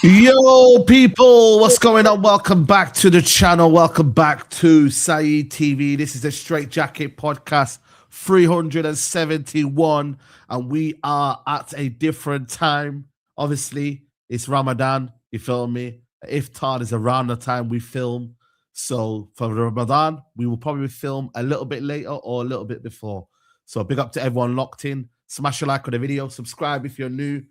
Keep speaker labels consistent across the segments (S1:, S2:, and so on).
S1: Yo, people, what's going on? Welcome back to the channel. Welcome back to Saeed TV. This is the Straightjacket podcast 371, and we are at a different time. Obviously, it's Ramadan. You feel me? Iftar is around the time we film. So for Ramadan, we will probably film a little bit later or a little bit before. So big up to everyone locked in. Smash a like on the video. Subscribe if you're new.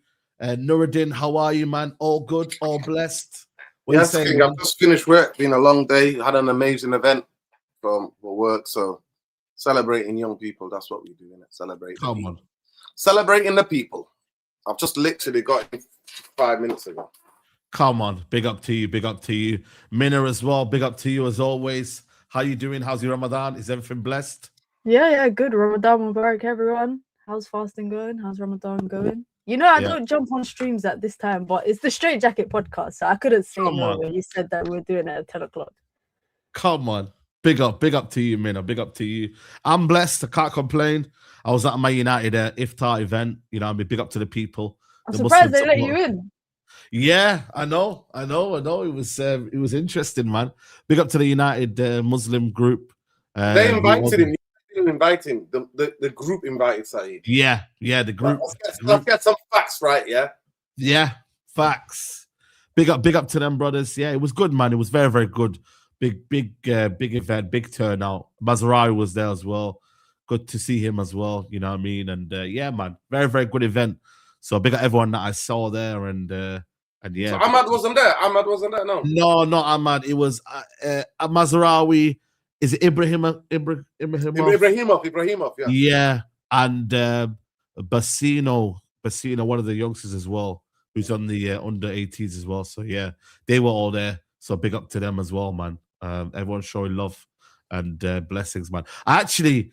S1: Nuradin, how are you, man? All good, all blessed.
S2: Yes, King, I've just finished work. Been a long day. Had an amazing event for work. So celebrating young people, that's what we do, innit? Celebrating the people. I've just literally got it 5 minutes ago.
S1: Come on, big up to you, big up to you. Minna as well, big up to you as always. How you doing? How's your Ramadan? Is everything blessed?
S3: Yeah, good. Ramadan Mubarak, everyone. How's fasting going? How's Ramadan going? You know, I don't jump on streams at this time, but it's the Straightjacket podcast, so I couldn't say no when you said that we were doing it at 10 o'clock.
S1: Come on. Big up to you, Minna. Big up to you. I'm blessed. I can't complain. I was at my United Iftar event. You know, I mean, big up to the people.
S3: I'm surprised they let you in.
S1: Yeah, I know. It was interesting, man. Big up to the United Muslim group.
S2: They invited him. You didn't invite him. The group invited Saeed.
S1: Yeah, the group.
S2: Let's get some facts right, yeah?
S1: Yeah, facts. Big up to them, brothers. Yeah, it was good, man. It was very, very good. Big event, big turnout. Mazraoui was there as well. Good to see him as well, you know what I mean? And yeah, man, very, very good event. So big up everyone that I saw there, and yeah.
S2: So Ahmad wasn't there. No.
S1: No, not Ahmad. It was Mazraoui. Is it Ibrahimov?
S2: Ibrahimov, yeah.
S1: Yeah, and Bassino, one of the youngsters as well, who's on the under 18s as well. So yeah, they were all there. So big up to them as well, man. Everyone's showing love And blessings, man. Actually,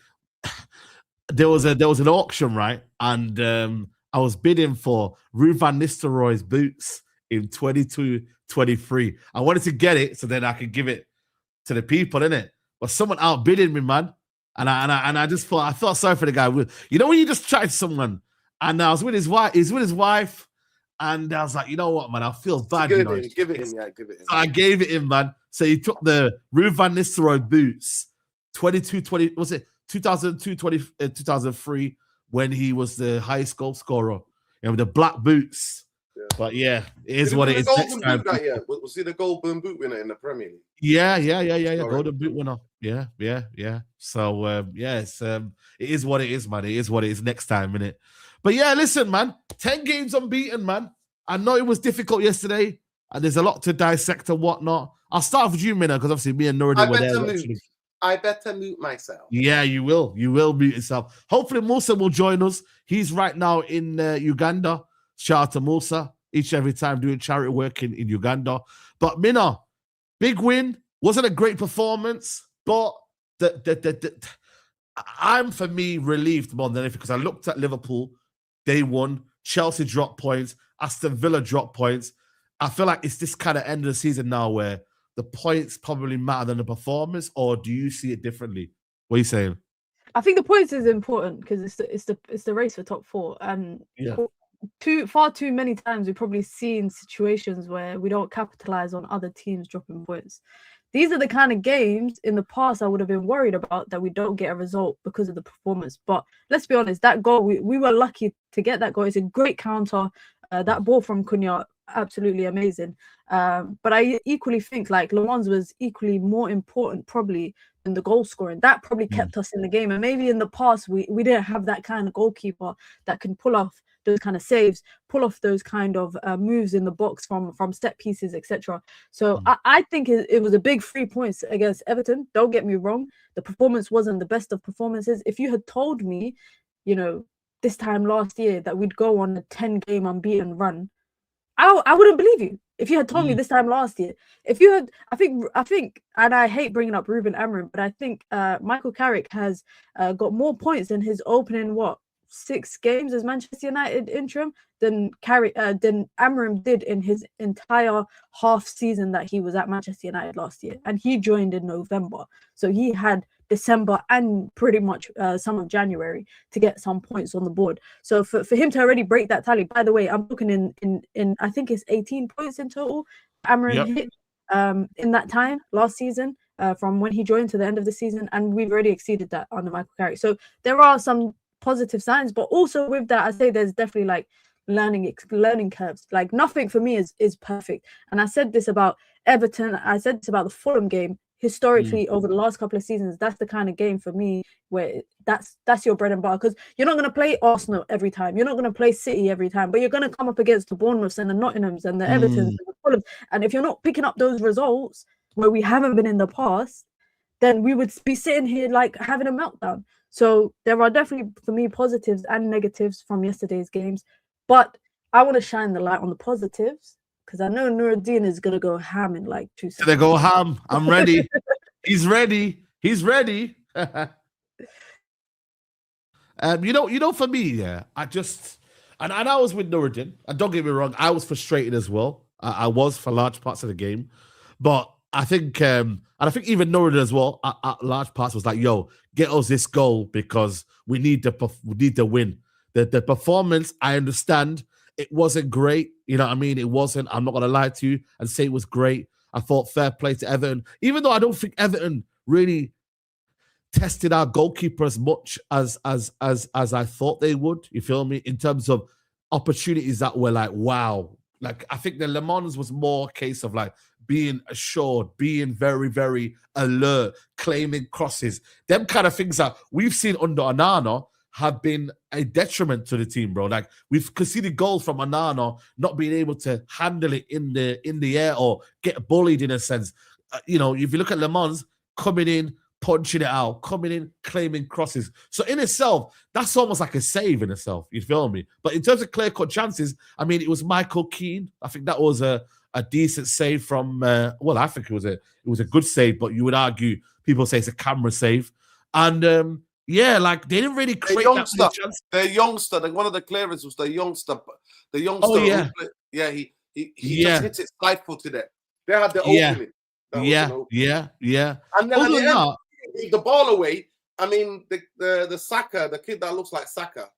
S1: there was an auction, right? And I was bidding for Ruud van Nistelrooy's boots in 22-23. I wanted to get it so then I could give it to the people, innit? But someone outbidding me, man. And I just thought, I felt sorry for the guy. You know when you just tried someone, and I was with his wife. He's with his wife, and I was like, you know what, man, I feel bad.
S2: Give it him.
S1: So I gave it him, man. So he took the Ruud van Nistelrooy boots, 20, was it 2002, 2003, when he was the highest goal scorer, with the black boots. Yeah. But yeah, it is what it is.
S2: Next time. Was he the Golden Boot winner in the Premier League?
S1: Yeah. Golden Boot winner. Yeah. So it is what it is, man. It is what it is next time, innit? But yeah, listen, man. 10 games unbeaten, man. I know it was difficult yesterday, and there's a lot to dissect and whatnot. I'll start with you, Minna, because obviously me and Nuradin were there.
S2: I better mute myself.
S1: Yeah, you will. You will mute yourself. Hopefully, Musa will join us. He's right now in Uganda. Shout out to Musa. Each and every time doing charity work in Uganda. But Minna, big win. Wasn't a great performance, but I'm, for me, relieved more than anything because I looked at Liverpool. They won. Chelsea dropped points. Aston Villa dropped points. I feel like it's this kind of end of the season now where the points probably matter than the performance, or do you see it differently? What are you saying?
S3: I think the points is important because it's the race for top four, and far too many times we've probably seen situations where we don't capitalize on other teams dropping points. These are the kind of games in the past I would have been worried about that we don't get a result because of the performance. But let's be honest, that goal, we were lucky to get that goal. It's a great counter. That ball from Cunha, absolutely amazing. But I equally think like Le Mans was equally more important probably than the goal scoring. That probably kept us in the game. And maybe in the past, we didn't have that kind of goalkeeper that can pull off those kind of saves, pull off those kind of moves in the box from set pieces, etc. So I think it was a big 3 points against Everton. Don't get me wrong. The performance wasn't the best of performances. If you had told me, this time last year that we'd go on a 10-game unbeaten run, I wouldn't believe you. If you had told me this time last year, if you had, I think, and I hate bringing up Ruben Amorim, but I think Michael Carrick has got more points in his opening 6 games as Manchester United interim than Amorim did in his entire half season that he was at Manchester United last year, and he joined in November, so he had December and pretty much some of January to get some points on the board. So for him to already break that tally, by the way, I'm looking in I think it's 18 points in total Amorim hit in that time last season, from when he joined to the end of the season, and we've already exceeded that under Michael Carrick. So there are some positive signs, but also with that, I say there's definitely like learning curves. Like nothing for me is perfect. And I said this about Everton, I said this about the Fulham game. Historically, over the last couple of seasons, that's the kind of game for me where that's your bread and butter, because you're not going to play Arsenal every time, you're not going to play City every time, but you're going to come up against the Bournemouths and the Nottinghams and the Evertons and the Fulhams. And if you're not picking up those results where we haven't been in the past, then we would be sitting here like having a meltdown. So there are definitely, for me, positives and negatives from yesterday's games, but I want to shine the light on the positives, because I know Nuradin is going to go ham in like 2 seconds.
S1: Gonna go ham. I'm ready. He's ready. He's ready. For me, I just, and I was with Nuradin, and don't get me wrong, I was frustrated as well. I was for large parts of the game, but I think, and I think even Nuradin as well, at large parts was like, yo, get us this goal because we need the win. The performance, I understand, it wasn't great. You know what I mean? It wasn't. I'm not going to lie to you and say it was great. I thought fair play to Everton, even though I don't think Everton really tested our goalkeeper as much as I thought they would. You feel me? In terms of opportunities that were like, wow. Like, I think the Le Mans was more a case of like being assured, being very, very alert, claiming crosses. Them kind of things that we've seen under Onana have been a detriment to the team, bro. Like, we've conceded goals from Onana not being able to handle it in the air or get bullied in a sense. If you look at Le Mans, coming in, punching it out, coming in, claiming crosses. So in itself, that's almost like a save in itself. You feel me? But in terms of clear-cut chances, I mean, it was Michael Keane. I think that was a a decent save from. Well, I think it was a good save, but you would argue people say it's a camera save, and yeah, like they didn't really create that many chances.
S2: Their youngster, one of the clearers was the youngster. The youngster.
S1: Oh yeah,
S2: he just hit it side-footed it. They had the opening.
S1: Yeah.
S2: And then the ball away. I mean, the Saka, the kid that looks like Saka.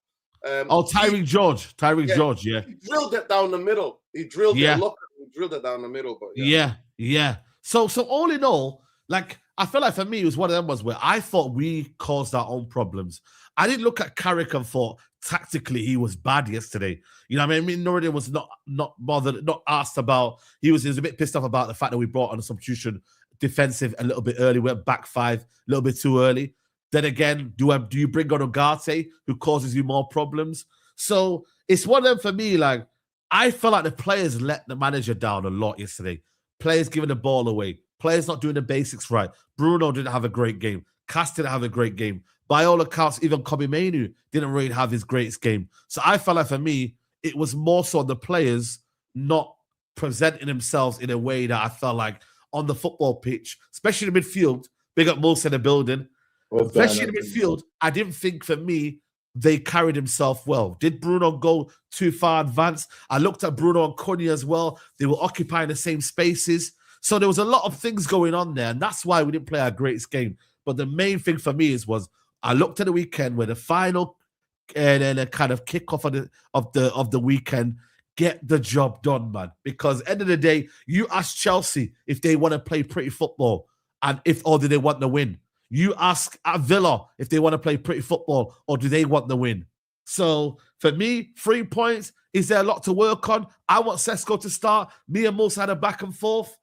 S1: Tyreek George. Yeah.
S2: He drilled it down the middle. He drilled it down the middle. But
S1: yeah. So all in all, like I feel like for me, it was one of them ones where I thought we caused our own problems. I didn't look at Carrick and thought tactically he was bad yesterday. You know what I mean? Nuradin was not bothered, not asked about. He was a bit pissed off about the fact that we brought on a substitution defensive a little bit early. Went back 5 a little bit too early. Then again, do you bring on Ugarte who causes you more problems? So it's one of them for me. Like I felt like the players let the manager down a lot yesterday. Players giving the ball away. Players not doing the basics right. Bruno didn't have a great game. Cass didn't have a great game. By all accounts, even Kobe Mainu didn't really have his greatest game. So I felt like for me, it was more so the players not presenting themselves in a way that I felt like on the football pitch, especially in the midfield, big up Molson in the building, especially in the midfield, I didn't think for me, they carried himself well. Did Bruno go too far advanced? I looked at Bruno and Cunha as well. They were occupying the same spaces. So there was a lot of things going on there, and that's why we didn't play our greatest game. But the main thing for me was I looked at the weekend where the final and then a kind of kickoff of the weekend, get the job done, man. Because end of the day, you ask Chelsea if they want to play pretty football or do they want the win. You ask at Villa if they want to play pretty football or do they want the win. So for me, 3 points. Is there a lot to work on? I want Sesko to start. Me and Musa had a back and forth.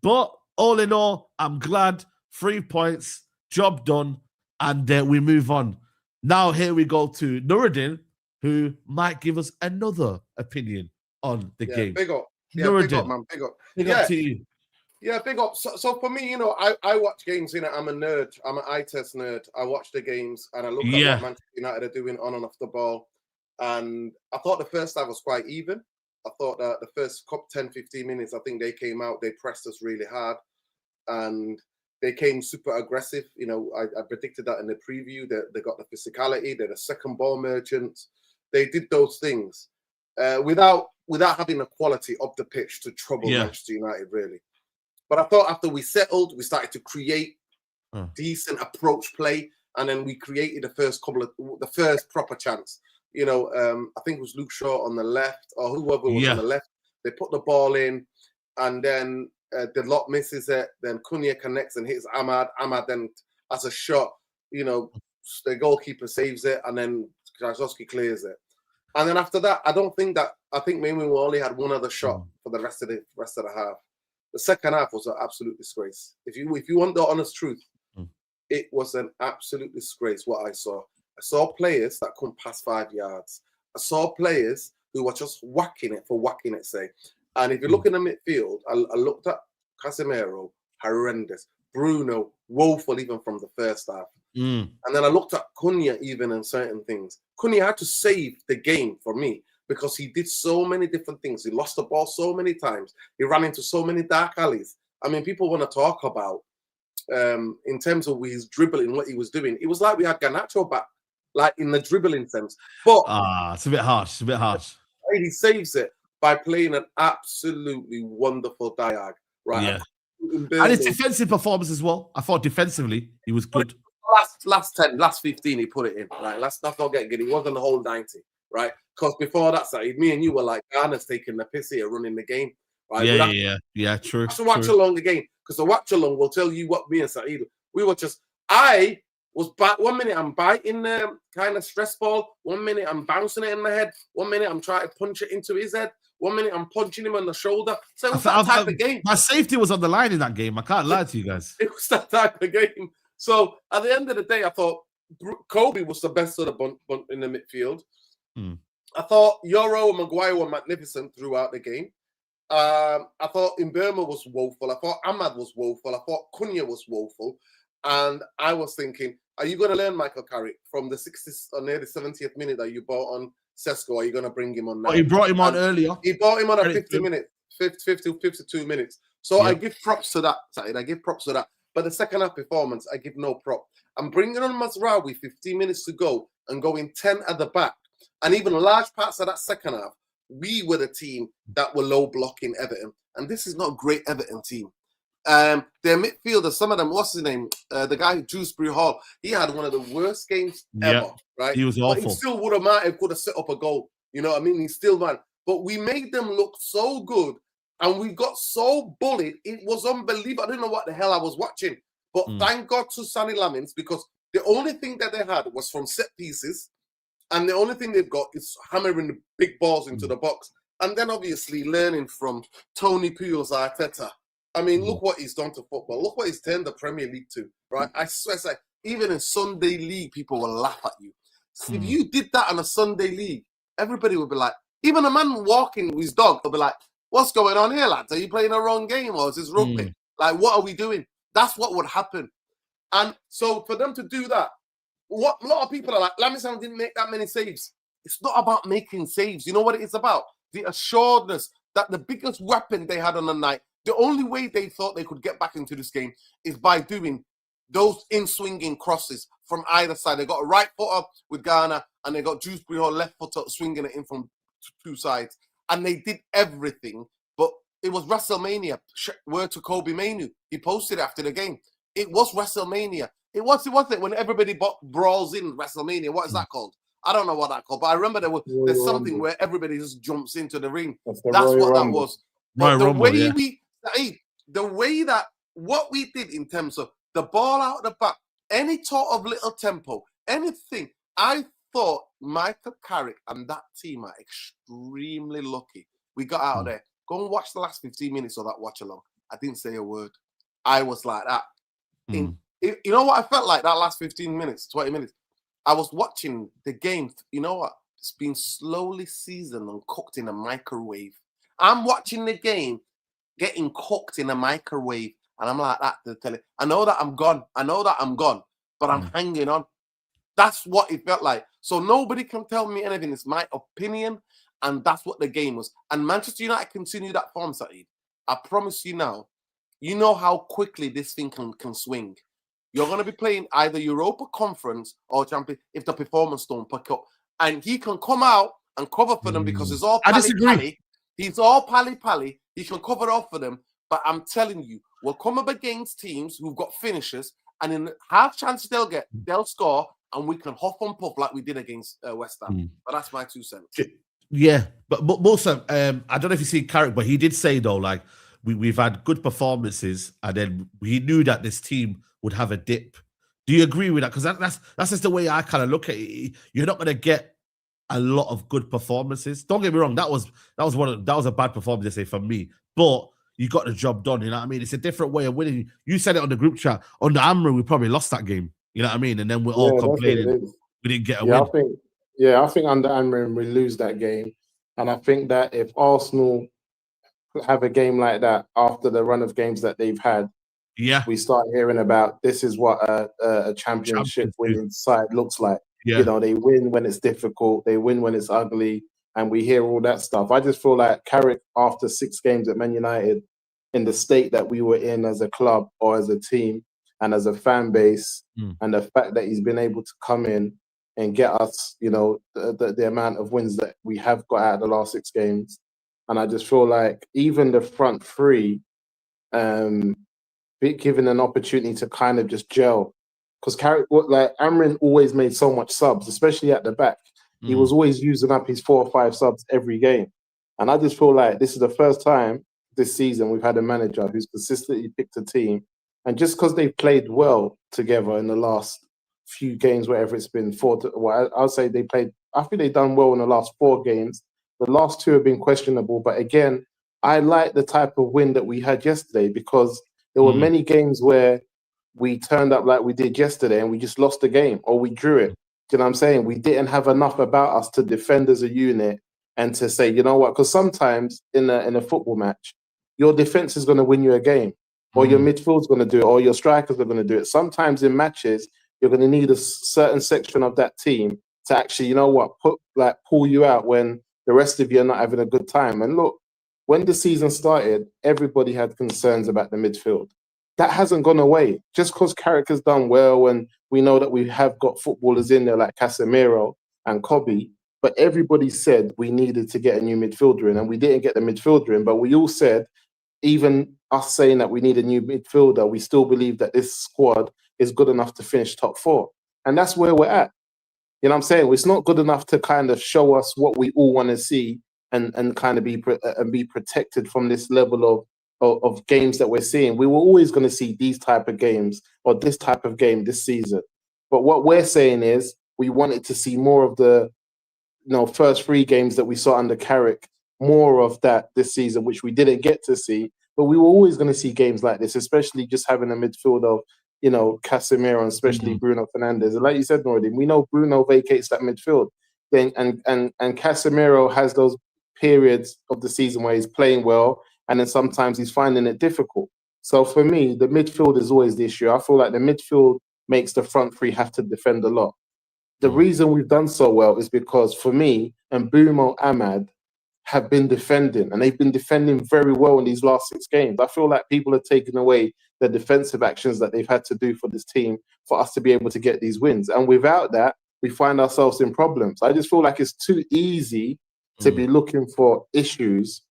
S1: But all in all, I'm glad. 3 points, job done, and we move on. Now here we go to Nuradin, who might give us another opinion on the game.
S2: Big up.
S1: Nuradin,
S2: big up, man. Big up.
S1: Big up to you.
S2: Yeah, big up. So for me, I watch games. I'm a nerd. I'm an eye test nerd. I watch the games and I look at what Manchester United are doing on and off the ball. And I thought the first half was quite even. I thought that the first 10, 15 minutes, I think they came out, they pressed us really hard. And they came super aggressive. I predicted that in the preview, that they got the physicality, they're the second ball merchants. They did those things without having the quality of the pitch to trouble Manchester United, really. But I thought after we settled, we started to create decent approach play, and then we created the first proper chance. I think it was Luke Shaw on the left, or whoever was on the left. They put the ball in, and then the lot misses it. Then Cunha connects and hits Ahmad. Ahmad then has a shot. The goalkeeper saves it, and then Krasowski clears it. And then after that, I think maybe we only had one other shot for the rest of the half. The second half was an absolute disgrace. If you want the honest truth, it was an absolute disgrace what I saw. I saw players that couldn't pass 5 yards. I saw players who were just whacking it for whacking it, say. And if you look in the midfield, I looked at Casemiro, horrendous. Bruno, woeful even from the first half. And then I looked at Cunha even in certain things. Cunha had to save the game for me because he did so many different things. He lost the ball so many times. He ran into so many dark alleys. I mean, people want to talk about in terms of his dribbling, what he was doing. It was like we had Garnacho back, like in the dribbling sense. But
S1: it's a bit harsh.
S2: He saves it by playing an absolutely wonderful diag, right?
S1: Yeah. And his defensive performance as well. I thought defensively he was good.
S2: Last 15, he put it in. Right, let's not get good. He wasn't the whole 90, right? Because before that, Saeed, me and you were like, Ghana's taking the piss here, running the game. Right?
S1: Yeah, true.
S2: So watch along again, because the watch along will tell you what me and Saeed, we were just. I was back 1 minute. I'm biting the kind of stress ball. 1 minute I'm bouncing it in the head. 1 minute I'm trying to punch it into his head. 1 minute I'm punching him on the shoulder. So it was that type of game.
S1: My safety was on the line in that game. I can't lie to you guys.
S2: It was that type of game. So at the end of the day, I thought Kobe was the best of the bunch in the midfield. I thought Yoro and Maguire were magnificent throughout the game. I thought Mberma was woeful. I thought Ahmad was woeful. I thought Cunha was woeful. And I was thinking, are you going to learn Michael Carrick from the 60th or near the 70th minute that you bought on Sesko? Are you going to bring him on now?
S1: He brought him on earlier.
S2: He brought him on at 50 minutes. 52 minutes. So I give props to that side. I give props to that. But the second half performance, I give no prop. I'm bringing on Mazraoui 15 minutes to go and going 10 at the back. And even large parts of that second half, we were the team that were low blocking Everton. And this is not a great Everton team. Their midfielders, some of them, what's his name? The guy, Dewsbury Hall, he had one of the worst games ever, right?
S1: He was awful.
S2: But he still could have set up a goal. You know what I mean? He's still man. But we made them look so good and we got so bullied. It was unbelievable. I didn't know what the hell I was watching. But thank God to Sonny Lamins, because the only thing that they had was from set pieces. And the only thing they've got is hammering the big balls into the box. And then obviously learning from Tony Puel's Arteta. I mean, look what he's done to football. Look what he's turned the Premier League to, right? I swear, it's like, even in Sunday League, people will laugh at you. So if you did that on a Sunday League, everybody would be like, even a man walking with his dog will be like, what's going on here, lads? Are you playing a wrong game or is this rugby? Like, what are we doing? That's what would happen. And so for them to do that, what a lot of people are like, Lamison didn't make that many saves. It's not about making saves. You know what it is about? The assuredness that the biggest weapon they had on the night, the only way they thought they could get back into this game is by doing those in-swinging crosses from either side. They got a right footer with Ghana, and they got Dewsbury Hall left footer swinging it in from two sides. And they did everything, but it was WrestleMania. Word to Kobe Mainu. He posted after the game. It was WrestleMania. It was when everybody brawls in WrestleMania. What is that called? I don't know what that called, but I remember there's something where everybody just jumps into the ring. That's what that was. But the way that what we did in terms of the ball out the back, any sort of little tempo, anything, I thought Michael Carrick and that team are extremely lucky. We got out of there. Go and watch the last 15 minutes of that watch along. I didn't say a word. I was like that. You know what I felt like that last 15 minutes, 20 minutes? I was watching the game. You know what? It's been slowly seasoned and cooked in a microwave. I'm watching the game getting cooked in a microwave. And I'm like that to tell it. I know that I'm gone. But I'm hanging on. That's what it felt like. So nobody can tell me anything. It's my opinion. And that's what the game was. And Manchester United continue that form, Saeed. I promise you now, you know how quickly this thing can swing. You're going to be playing either Europa Conference or Champions if the performance don't pick up. And he can come out and cover for them because it's all pally-pally. He's all pally-pally. He can cover off for them. But I'm telling you, we'll come up against teams who've got finishers, and in half chances they'll score, and we can huff and puff like we did against West Ham. But that's my 2 cents.
S1: Yeah, but also, I don't know if you see Carrick, but he did say, though, like, we've had good performances, and then he knew that this team would have a dip. Do you agree with that? Because that's just the way I kind of look at it. You're not going to get a lot of good performances. Don't get me wrong, that was a bad performance, they say, for me. But you got the job done, you know what I mean? It's a different way of winning. You said it on the group chat. Under Amrin, we probably lost that game. You know what I mean? And then we're all complaining we didn't get a win.
S4: I think under Amrin, we lose that game. And I think that if Arsenal have a game like that after the run of games that they've had, we start hearing about this is what a championship winning side looks like. Yeah. You know, they win when it's difficult, they win when it's ugly, and we hear all that stuff. I just feel like Carrick, after 6 games at Man United, in the state that we were in as a club or as a team and as a fan base, and the fact that he's been able to come in and get us, you know, the amount of wins that we have got out of the last 6 games. And I just feel like even the front three, given an opportunity to kind of just gel, because Carrick, like Amrin, always made so much subs, especially at the back. He was always using up his 4 or 5 subs every game, and I just feel like this is the first time this season we've had a manager who's consistently picked a team, and just because they've played well together in the last few games, whatever it's been, I'll say they played. I think they've done well in the last 4 games. The last 2 have been questionable, but again, I like the type of win that we had yesterday, because there were many games where we turned up like we did yesterday and we just lost the game or we drew it. Do you know what I'm saying? We didn't have enough about us to defend as a unit and to say, you know what? Because sometimes in a football match, your defense is going to win you a game, or your midfield's going to do it, or your strikers are going to do it. Sometimes in matches, you're going to need a certain section of that team to actually, you know what, pull you out when the rest of you are not having a good time. And look, when the season started, everybody had concerns about the midfield. That hasn't gone away. Just because Carrick has done well, and we know that we have got footballers in there like Casemiro and Kobe, but everybody said we needed to get a new midfielder in, and we didn't get the midfielder in. But we all said, even us saying that we need a new midfielder, we still believe that this squad is good enough to finish top 4. And that's where we're at. You know what I'm saying? It's not good enough to kind of show us what we all want to see and kind of be protected from this level of games that we're seeing. We were always going to see these type of games or this type of game this season. But what we're saying is we wanted to see more of the first 3 games that we saw under Carrick, more of that this season, which we didn't get to see. But we were always going to see games like this, especially just having a midfield of, Casemiro and especially Bruno Fernandes. And like you said, Nuradin, we know Bruno vacates that midfield. Then and Casemiro has those periods of the season where he's playing well, and then sometimes he's finding it difficult. So for me, the midfield is always the issue. I feel like the midfield makes the front 3 have to defend a lot. The reason we've done so well is because, for me, and Mbeumo, Ahmad have been defending, and they've been defending very well in these last 6 games. I feel like people are taking away the defensive actions that they've had to do for this team for us to be able to get these wins. And without that, we find ourselves in problems. I just feel like it's too easy to be looking for issues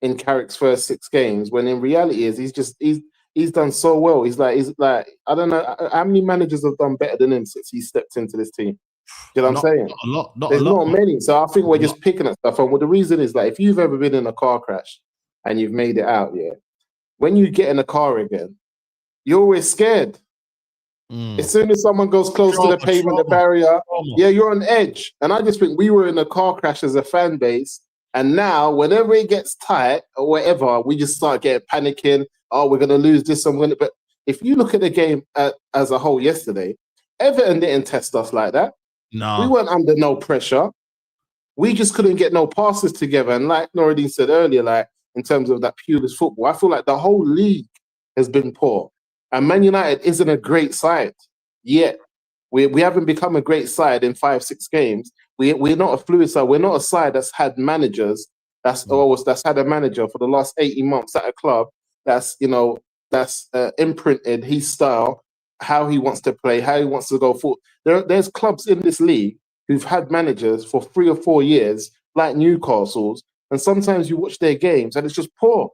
S4: in Carrick's first 6 games, when in reality is he's done so well. He's like I don't know how many managers have done better than him since he stepped into this team. You know what I'm saying? There's not many. So I think we're just picking at stuff. And the reason is, like, if you've ever been in a car crash and you've made it out, when you get in a car again, you're always scared. As soon as someone goes close to the pavement, the barrier, you're on edge. And I just think we were in a car crash as a fan base. And now, whenever it gets tight or whatever, we just start getting panicking. Oh, we're going to lose this. But if you look at the game as a whole yesterday, Everton didn't test us like that. No, we weren't under no pressure. We just couldn't get no passes together. And like Nuradin said earlier, like in terms of that Pulis football, I feel like the whole league has been poor. And Man United isn't a great side yet. We haven't become a great side in 5-6 games. We're not a fluid side. We're not a side that's had managers that's had a manager for the last 18 months at a club that's imprinted his style, how he wants to play, how he wants to go forward. There's clubs in this league who've had managers for 3 or 4 years, like Newcastle's, and sometimes you watch their games and it's just poor.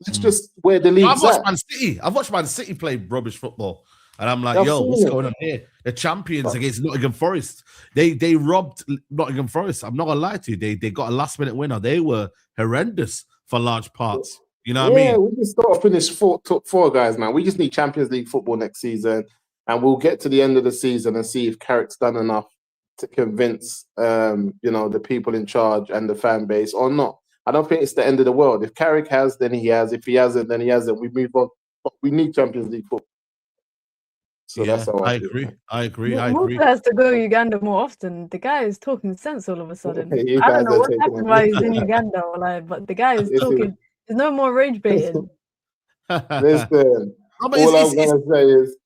S4: It's just where the league's
S1: I've watched Man City play rubbish football, and I'm like, what's going on here? The champions against Nottingham Forest. They robbed Nottingham Forest. I'm not gonna lie to you. They got a last minute winner. They were horrendous for large parts. You know what I mean?
S4: Yeah, we just got to finish top 4, guys, man. We just need Champions League football next season, and we'll get to the end of the season and see if Carrick's done enough to convince the people in charge and the fan base or not. I don't think it's the end of the world. If Carrick has, then he has. If he hasn't, then he hasn't. We move on. We need Champions League football. So that's how I
S1: agree.
S3: Musa has to go to Uganda more often. The guy is talking sense all of a sudden. I don't know what happened while he's in Uganda, but the guy is talking. There's no more rage baiting.
S4: Listen, all I'm going to say is,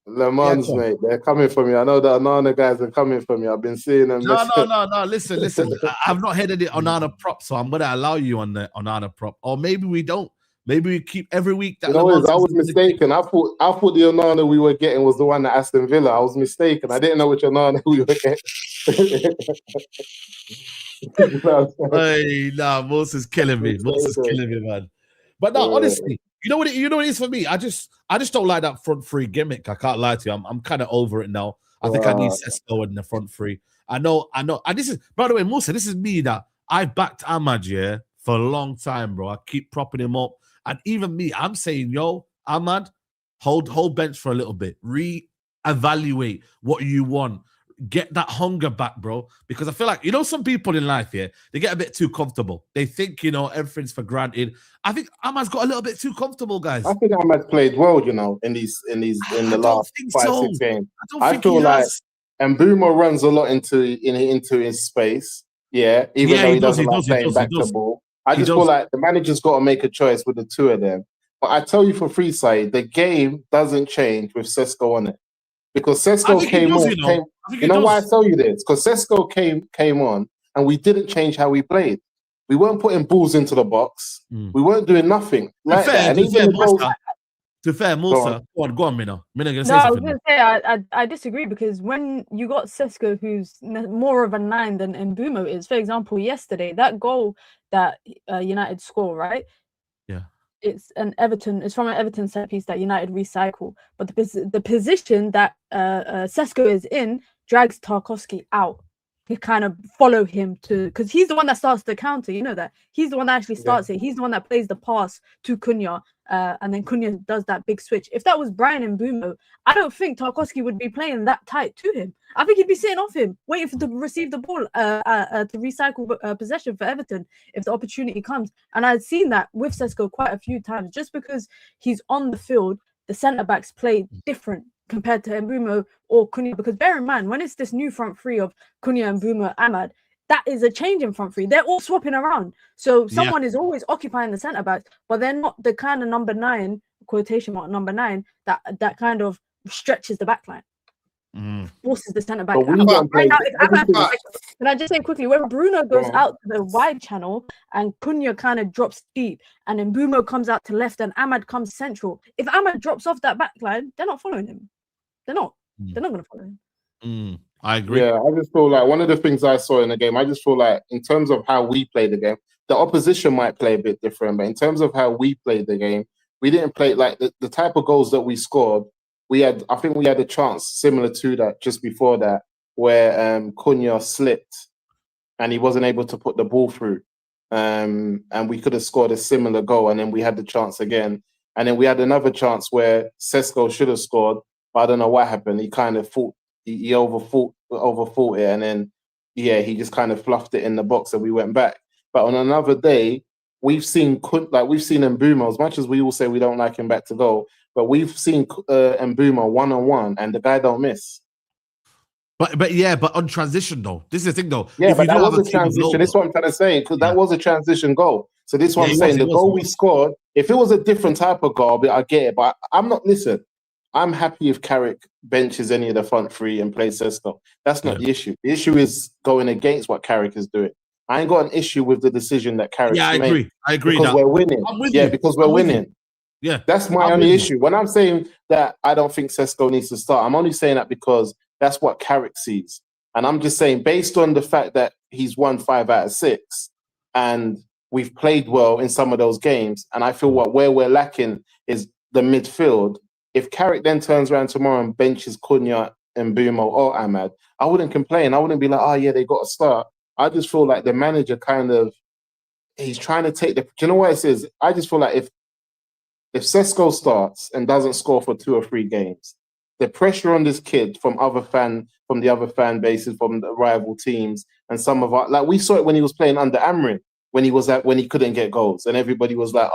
S4: Le Mans, mate, they're coming for me. I know that Onana guys are coming for me. I've been seeing them.
S1: No. Listen. I've not heard of the Onana prop, so I'm going to allow you on the Onana prop. Or maybe we don't. Maybe we keep every week. That
S4: I was mistaken. I thought the Onana we were getting was the one at Aston Villa. I was mistaken. I didn't know which Onana we were getting.
S1: Hey, Moses killing me. Moses killing me, man. But no, honestly, you know what it is for me? I just don't like that front 3 gimmick. I can't lie to you. I'm kind of over it now. I think I need Sesko in the front 3. I know. And this is, by the way, Musa, this is me that I backed Ahmad, for a long time, bro. I keep propping him up. And even me, I'm saying, Ahmad, hold bench for a little bit. Re-evaluate what you want. Get that hunger back, bro. Because I feel like, some people in life, they get a bit too comfortable. They think, everything's for granted. I think Ahmad's got a little bit too comfortable, guys.
S4: I think Ahmad played well, in the last 5-6 games. I feel like, and Mbeumo runs a lot into his space. Yeah, even though he doesn't like playing back to ball. I just feel like the manager's got to make a choice with the 2 of them. But I tell you for free side, the game doesn't change with Sesko on it. Because Sesko came on. You know why I tell you this? Because Sesko came on and we didn't change how we played. We weren't putting balls into the box. We weren't doing nothing like that. And
S1: To fair, Musa, go on, Mina. Mina, gonna say
S3: I was
S1: something.
S3: going to say, I disagree, because when you got Sesko, who's more of a 9 than Mbumo is, for example, yesterday, that goal that United score, right?
S1: Yeah.
S3: It's from an Everton set piece that United recycle. But the position that Sesko is in drags Tarkowski out. He kind of follow him because he's the one that starts the counter. You know that he's the one that actually starts it. He's the one that plays the pass to Cunha, and then Cunha does that big switch. If that was Brian Mbumo, I don't think Tarkowski would be playing that tight to him. I think he'd be sitting off him, waiting to receive the ball, to recycle possession for Everton if the opportunity comes. And I've seen that with Sesko quite a few times. Just because he's on the field, the centre backs play different compared to Mbumo or Cunha, because bear in mind, when it's this new front three of Cunha, Mbumo, Ahmad, that is a change in front three. They're all swapping around. So someone is always occupying the centre backs, but they're not the kind of number 9, quotation mark, number 9, that kind of stretches the back line. Forces the centre back out. Right now, can I just say quickly, when Bruno goes out to the wide channel and Cunha kind of drops deep, and then Mbumo comes out to left and Ahmad comes central, if Ahmad drops off that back line, they're not following him. They're not going to follow him.
S1: I agree.
S4: Yeah, I just feel like one of the things I saw in the game, I just feel like in terms of how we play the game, the opposition might play a bit different, but in terms of how we played the game, we didn't play like the type of goals that we scored. I think we had a chance similar to that just before that, where Cunha slipped and he wasn't able to put the ball through. And we could have scored a similar goal, and then we had the chance again. And then we had another chance where Sesko should have scored, but I don't know what happened. He kind of thought he overthought it, and then he just kind of fluffed it in the box, and we went back. But on another day, we've seen Mbumo, as much as we all say we don't like him back to goal, but we've seen Mbumo 1-on-1, and the guy don't miss.
S1: But on transition though, this is the thing though.
S4: Yeah, but that was a transition. This is what I'm trying to say, because that was a transition goal. So this is what I'm saying. The goal we scored, if it was a different type of goal, I get it. But I'm happy if Carrick benches any of the front three and plays Sesko. That's not the issue. The issue is going against what Carrick is doing. I ain't got an issue with the decision that Carrick made.
S1: I agree.
S4: Because we're winning. Because we're winning.
S1: Yeah.
S4: That's my only issue. When I'm saying that I don't think Sesko needs to start, I'm only saying that because that's what Carrick sees. And I'm just saying, based on the fact that he's won 5 out of 6 and we've played well in some of those games, and I feel where we're lacking is the midfield. If Carrick then turns around tomorrow and benches Cunha, Mbumo or Ahmad, I wouldn't complain. I wouldn't be like, they got to start. I just feel like the manager he's trying to take do you know what it is? I just feel like if Sesko starts and doesn't score for 2 or 3 games, the pressure on this kid from the other fan bases, from the rival teams, and some of our, like we saw it when he was playing under Amrin, when he couldn't get goals, and everybody was like,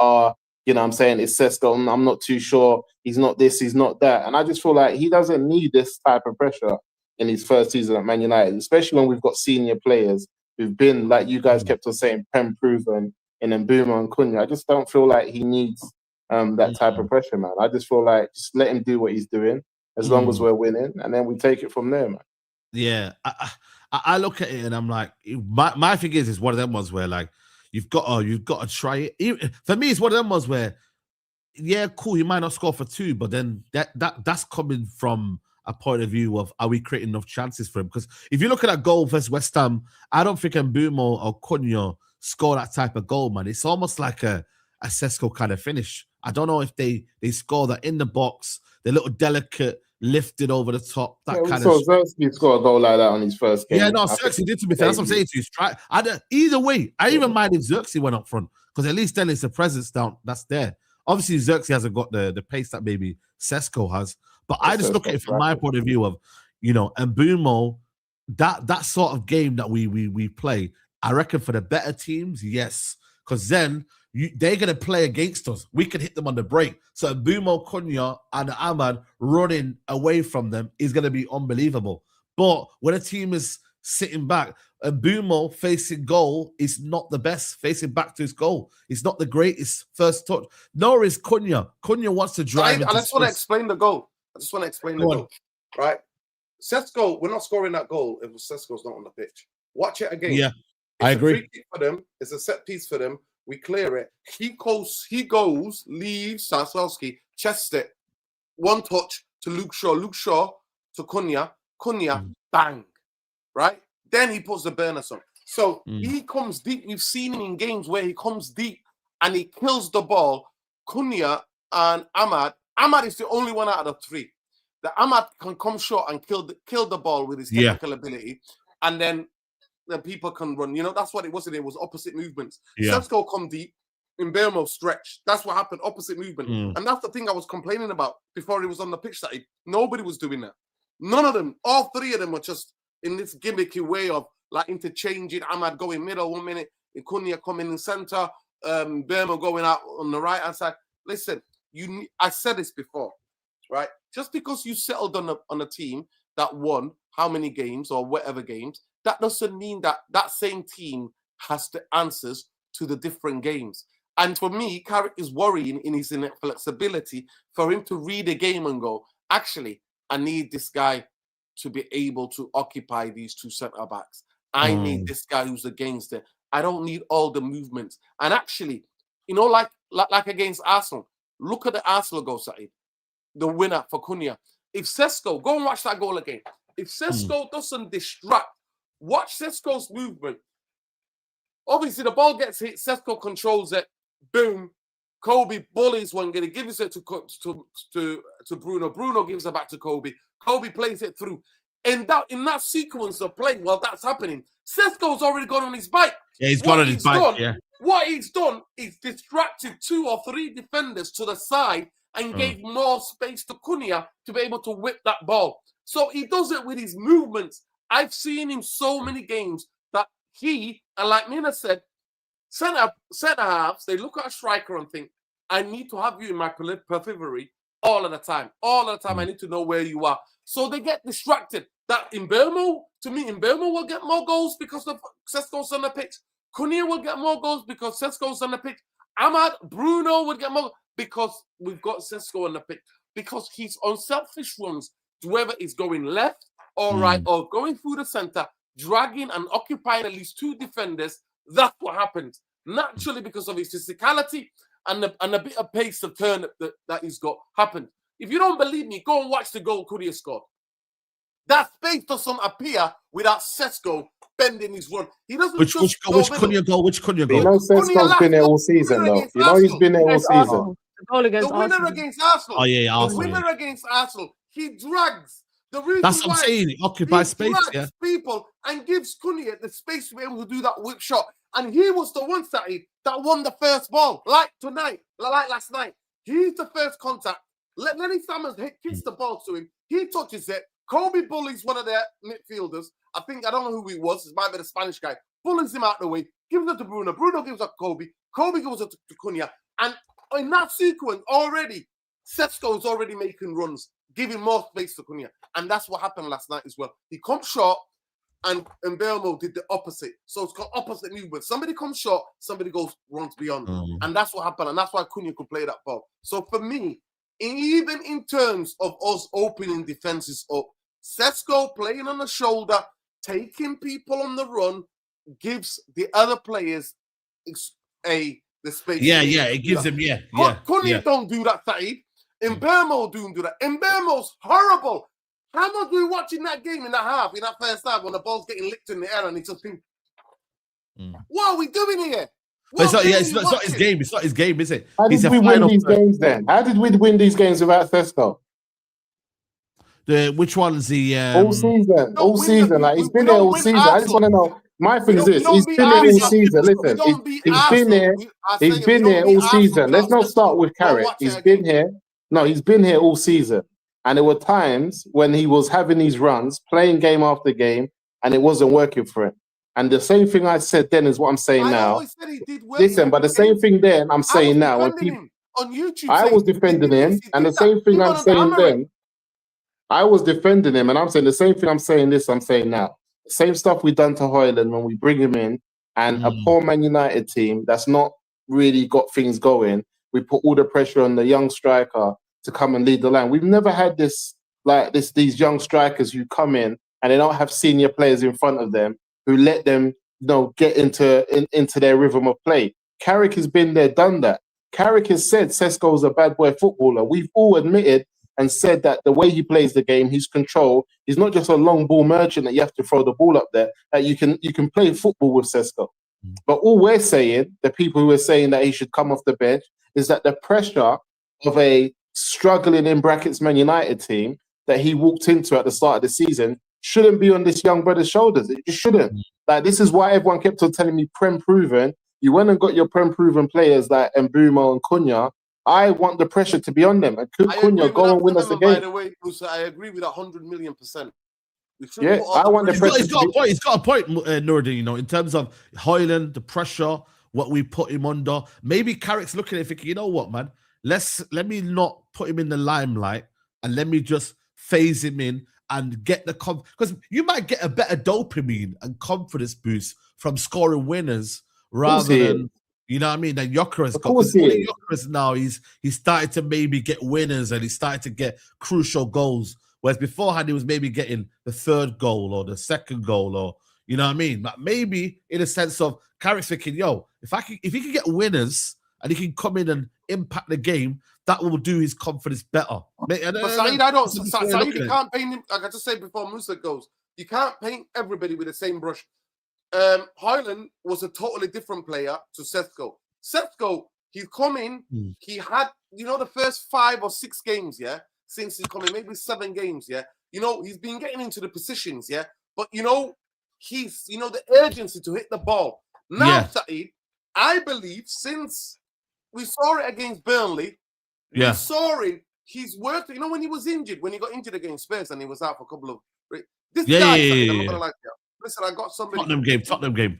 S4: you know what I'm saying, it's Sesko, and I'm not too sure, he's not this, he's not that. And I just feel like he doesn't need this type of pressure in his first season at Man United, especially when we've got senior players who've been, like you guys kept on saying, Prem-proven in Mbumo and Cunha. I just don't feel like he needs that type of pressure, man. I just feel like just let him do what he's doing as long as we're winning, and then we take it from there, man.
S1: Yeah, I look at it and I'm like, my thing is one of them ones where like you've got to try it. For me, it's one of them ones where, cool, you might not score for 2, but then that's coming from a point of view of, are we creating enough chances for him? Because if you look at that goal versus West Ham, I don't think Mbumo or Cunha score that type of goal, man. It's almost like a Sesko kind of finish. I don't know if they score that in the box, the little delicate lifted over the top.
S4: Xerxes scored a goal like that on his first game.
S1: Yeah, no, Xerxes did, to be fair. That's what I'm saying to you. Either way, I even mind if Xerxes went up front, because at least then it's a presence down that's there. Obviously, Xerxes hasn't got the pace that maybe Sesko has, but I just look at it from my point of view of, Mbumo, that sort of game that we play, I reckon for the better teams, yes, because then they're going to play against us. We can hit them on the break. So Mbumo, Cunha, and Ahmad running away from them is going to be unbelievable. But when a team is sitting back, Mbumo facing goal is not the best. Facing back to his goal, it's not the greatest first touch. Nor is Cunha. Cunha wants to drive.
S2: I just want to explain the goal. Right? Sesko, we're not scoring that goal if Sesko's not on the pitch. Watch it again.
S1: Yeah. I agree.
S2: Free kick for them. It's a set piece for them. We clear it. He goes, leaves Sasowski, chest it, one touch to Luke Shaw to Cunha, bang, right? Then he puts the burners on. So he comes deep. We've seen him in games where he comes deep and he kills the ball. Cunha and Ahmad is the only one out of the three. The Ahmad can come short and kill the ball with his technical ability, and then people can run. You know, that's what it was. It was opposite movements. Sesko come deep, Mbeumo stretch. That's what happened, opposite movement. And that's the thing I was complaining about before he was on the pitch. That nobody was doing that. None of them, all three of them were just in this gimmicky way of like interchanging. Ahmad going middle 1 minute, Cunha coming in center, Mbeumo going out on the right hand side. Listen, I said this before, right? Just because you settled on a team that won how many games or whatever games, that doesn't mean that that same team has the answers to the different games. And for me, Carrick is worrying in his inflexibility for him to read a game and go, actually, I need this guy to be able to occupy these two centre backs. I need this guy who's against it. I don't need all the movements. And actually, you know, like against Arsenal, look at the Arsenal goal, Saeed, the winner for Cunha. If Sesko, go and watch that goal again. If Sesko doesn't distract, watch Sesko's movement. Obviously, the ball gets hit. Sesko controls it. Boom. Kobe bullies one, going to give it to Bruno. Bruno gives it back to Kobe. Kobe plays it through. In that sequence of play, while that's happening, Sesko's already gone on his bike.
S1: Yeah, he's gone on his bike.
S2: What he's done is distracted 2 or 3 defenders to the side and gave more space to Cunha to be able to whip that ball. So he does it with his movements. I've seen him so many games that he, and like Mina said, centre halves, they look at a striker and think, I need to have you in my periphery all of the time. All of the time, I need to know where you are. So they get distracted. That Mbeumo will get more goals because of Sesko's on the pitch. Cunha will get more goals because Sesko's on the pitch. Ahmad, Bruno would get more because we've got Sesko on the pitch. Because he's on selfish runs, whether it's going left or right or going through the centre, dragging and occupying at least 2 defenders. That's what happens. Naturally, because of his physicality and a bit of pace of turn that he's got happened. If you don't believe me, go and watch the goal Cunha scored. That space doesn't appear without Sesko bending his run. He doesn't.
S1: Which Cunha goal? Which Cunha goal?
S4: You know, Sesko's been there all season, though. You know, he's been there all season.
S3: The
S2: winner against Arsenal.
S1: Oh yeah, Arsenal.
S2: The winner against Arsenal. He drags. The reason
S1: That's what I'm saying. He occupies space. Yeah.
S2: People and gives Cunha the space to be able to do that whip shot. And he was the one that won the first ball. Like tonight, like last night. He's the first contact. Lenny Summers kicks the ball to him. He touches it. Kobe bullies one of their midfielders. I don't know who he was. It might be the Spanish guy. Bullies him out the way. Gives it to Bruno. Bruno gives it to Kobe. Kobe gives it to Cunha. And in that sequence already, Sesko's already making runs, giving more space to Cunha. And that's what happened last night as well. He comes short, and Mbeumo did the opposite. So it's got opposite movement. Somebody comes short, somebody runs beyond. And that's what happened. And that's why Cunha could play that ball. So for me, even in terms of us opening defenses up, Sesko playing on the shoulder, taking people on the run, gives the other players the space.
S1: Yeah, it gives them,
S2: Cunha don't do that, Saeed. Mbeumo don't do that. Mbeumo's horrible. How much were we watching that game in that first half, when the ball's getting licked in the air and it's just been, what are we doing here?
S1: It's not his game. It's not his game, is it?
S4: How did we win these games then? How did we win these games without Sesko?
S1: Which one's the
S4: all season? All season. Like, he's been there all season. I just want to know. My thing is this: he's been there all season. Listen, he's been there. He's been there all season. Let's not start with Carrick. He's been here. No, he's been here all season. And there were times when he was having these runs, playing game after game, and it wasn't working for him. And the same thing I said then is what I'm saying now. Listen, but the same thing then I'm saying now. When people,
S2: on YouTube,
S4: I was defending him, and the same thing I'm saying then. I was defending him, and I'm saying the same thing I'm saying this, I'm saying now. The same stuff we done to Højlund when we bring him in, and a poor Man United team that's not really got things going, we put all the pressure on the young striker to come and lead the line. We've never had these young strikers who come in and they don't have senior players in front of them who let them get into their rhythm of play. Carrick has been there, done that. Carrick has said Sesko's a bad boy footballer. We've all admitted and said that the way he plays the game, his control, he's not just a long ball merchant that you have to throw the ball up there. That you can play football with Sesko. But all we're saying, the people who are saying that he should come off the bench, is that the pressure of a struggling in brackets Man United team that he walked into at the start of the season shouldn't be on this young brother's shoulders. It just shouldn't. Like, this is why everyone kept on telling me Prem proven. You went and got your Prem proven players like Mbeumo and Cunha. I want the pressure to be on them. And could Cunha go and win us the game?
S2: By the way, Musa, I agree with 100,000,000%.
S4: Yeah, I want the pressure.
S1: He's got a point, Nuradin, in terms of Højlund, the pressure, what we put him under. Maybe Carrick's looking at it thinking, you know what, man? Let me not put him in the limelight and let me just phase him in and get the because you might get a better dopamine and confidence boost from scoring winners rather than, you know what I mean, than Gyökeres got. Because Gyökeres now, he's started to maybe get winners and he's started to get crucial goals. Whereas beforehand, he was maybe getting the third goal or the second goal, or you know what I mean. But maybe in a sense of Carrick's thinking, yo, if he can get winners and he can come in and impact the game, that will do his confidence better.
S2: But Saeed, you can't paint him. Like I just said before, Musa goes, you can't paint everybody with the same brush. Højlund was a totally different player to Sesko. Sesko, he's come in, he had, the first 5 or 6 games, since he's coming, maybe 7 games, he's been getting into the positions, but he's, the urgency to hit the ball. Now, Saeed, I believe since we saw it against Burnley, we saw it, he's worked, when he was injured, when he got injured against Spurs and he was out for a couple of, this guy, Saeed, I'm not gonna lie to you. Listen, I got somebody.
S1: Tottenham game.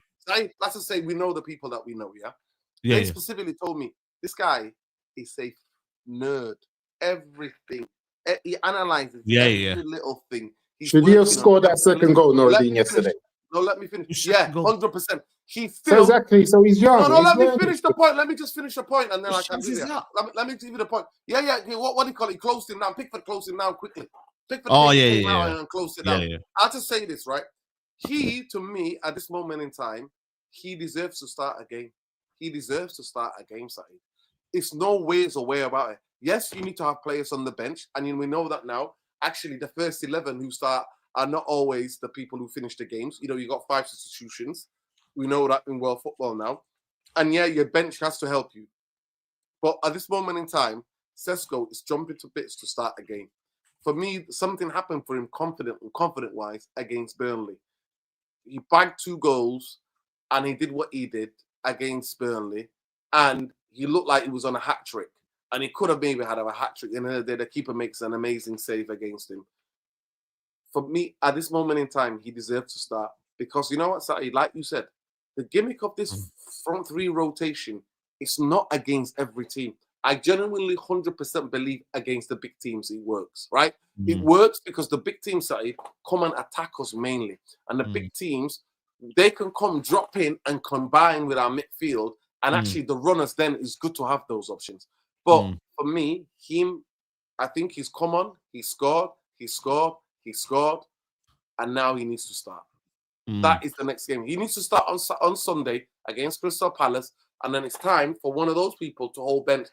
S2: Let's just say we know the people that we know, They specifically told me this guy is a nerd. Everything. He analyzes every little thing.
S4: Should he have scored that second goal, Nuradin, yesterday?
S2: No, let me finish. Yeah, 100%.
S4: So exactly. So he's young.
S2: No, let me finish the point. Let me just finish the point, and then I can do it. Let me give you the point. Yeah. What do you call it? He closed him down. Pickford closed him down quickly. Pickford and closed it down. I'll just say this, right? He, to me, at this moment in time, he deserves to start a game. He deserves to start a game, Saeed. It's no ways away about it. Yes, you need to have players on the bench, and we know that now. Actually, the first 11 who start are not always the people who finish the games. You got 5 substitutions. We know that in world football now. And your bench has to help you. But at this moment in time, Sesko is jumping to bits to start a game. For me, something happened for him confident-wise against Burnley. He bagged 2 goals and he did what he did against Burnley, and he looked like he was on a hat trick, and he could have maybe had a hat trick, and then the keeper makes an amazing save against him. For me, at this moment in time, he deserves to start, because you know what, Saeed, like you said, the gimmick of this front 3 rotation is not against every team. I genuinely 100% believe against the big teams it works, right? It works because the big teams, Saeed, come and attack us mainly. And the big teams, they can come, drop in and combine with our midfield. And actually the runners then is good to have those options. But for me, I think he's come on, he scored, and now he needs to start. That is the next game. He needs to start on Sunday against Crystal Palace. And then it's time for one of those people to hold bench.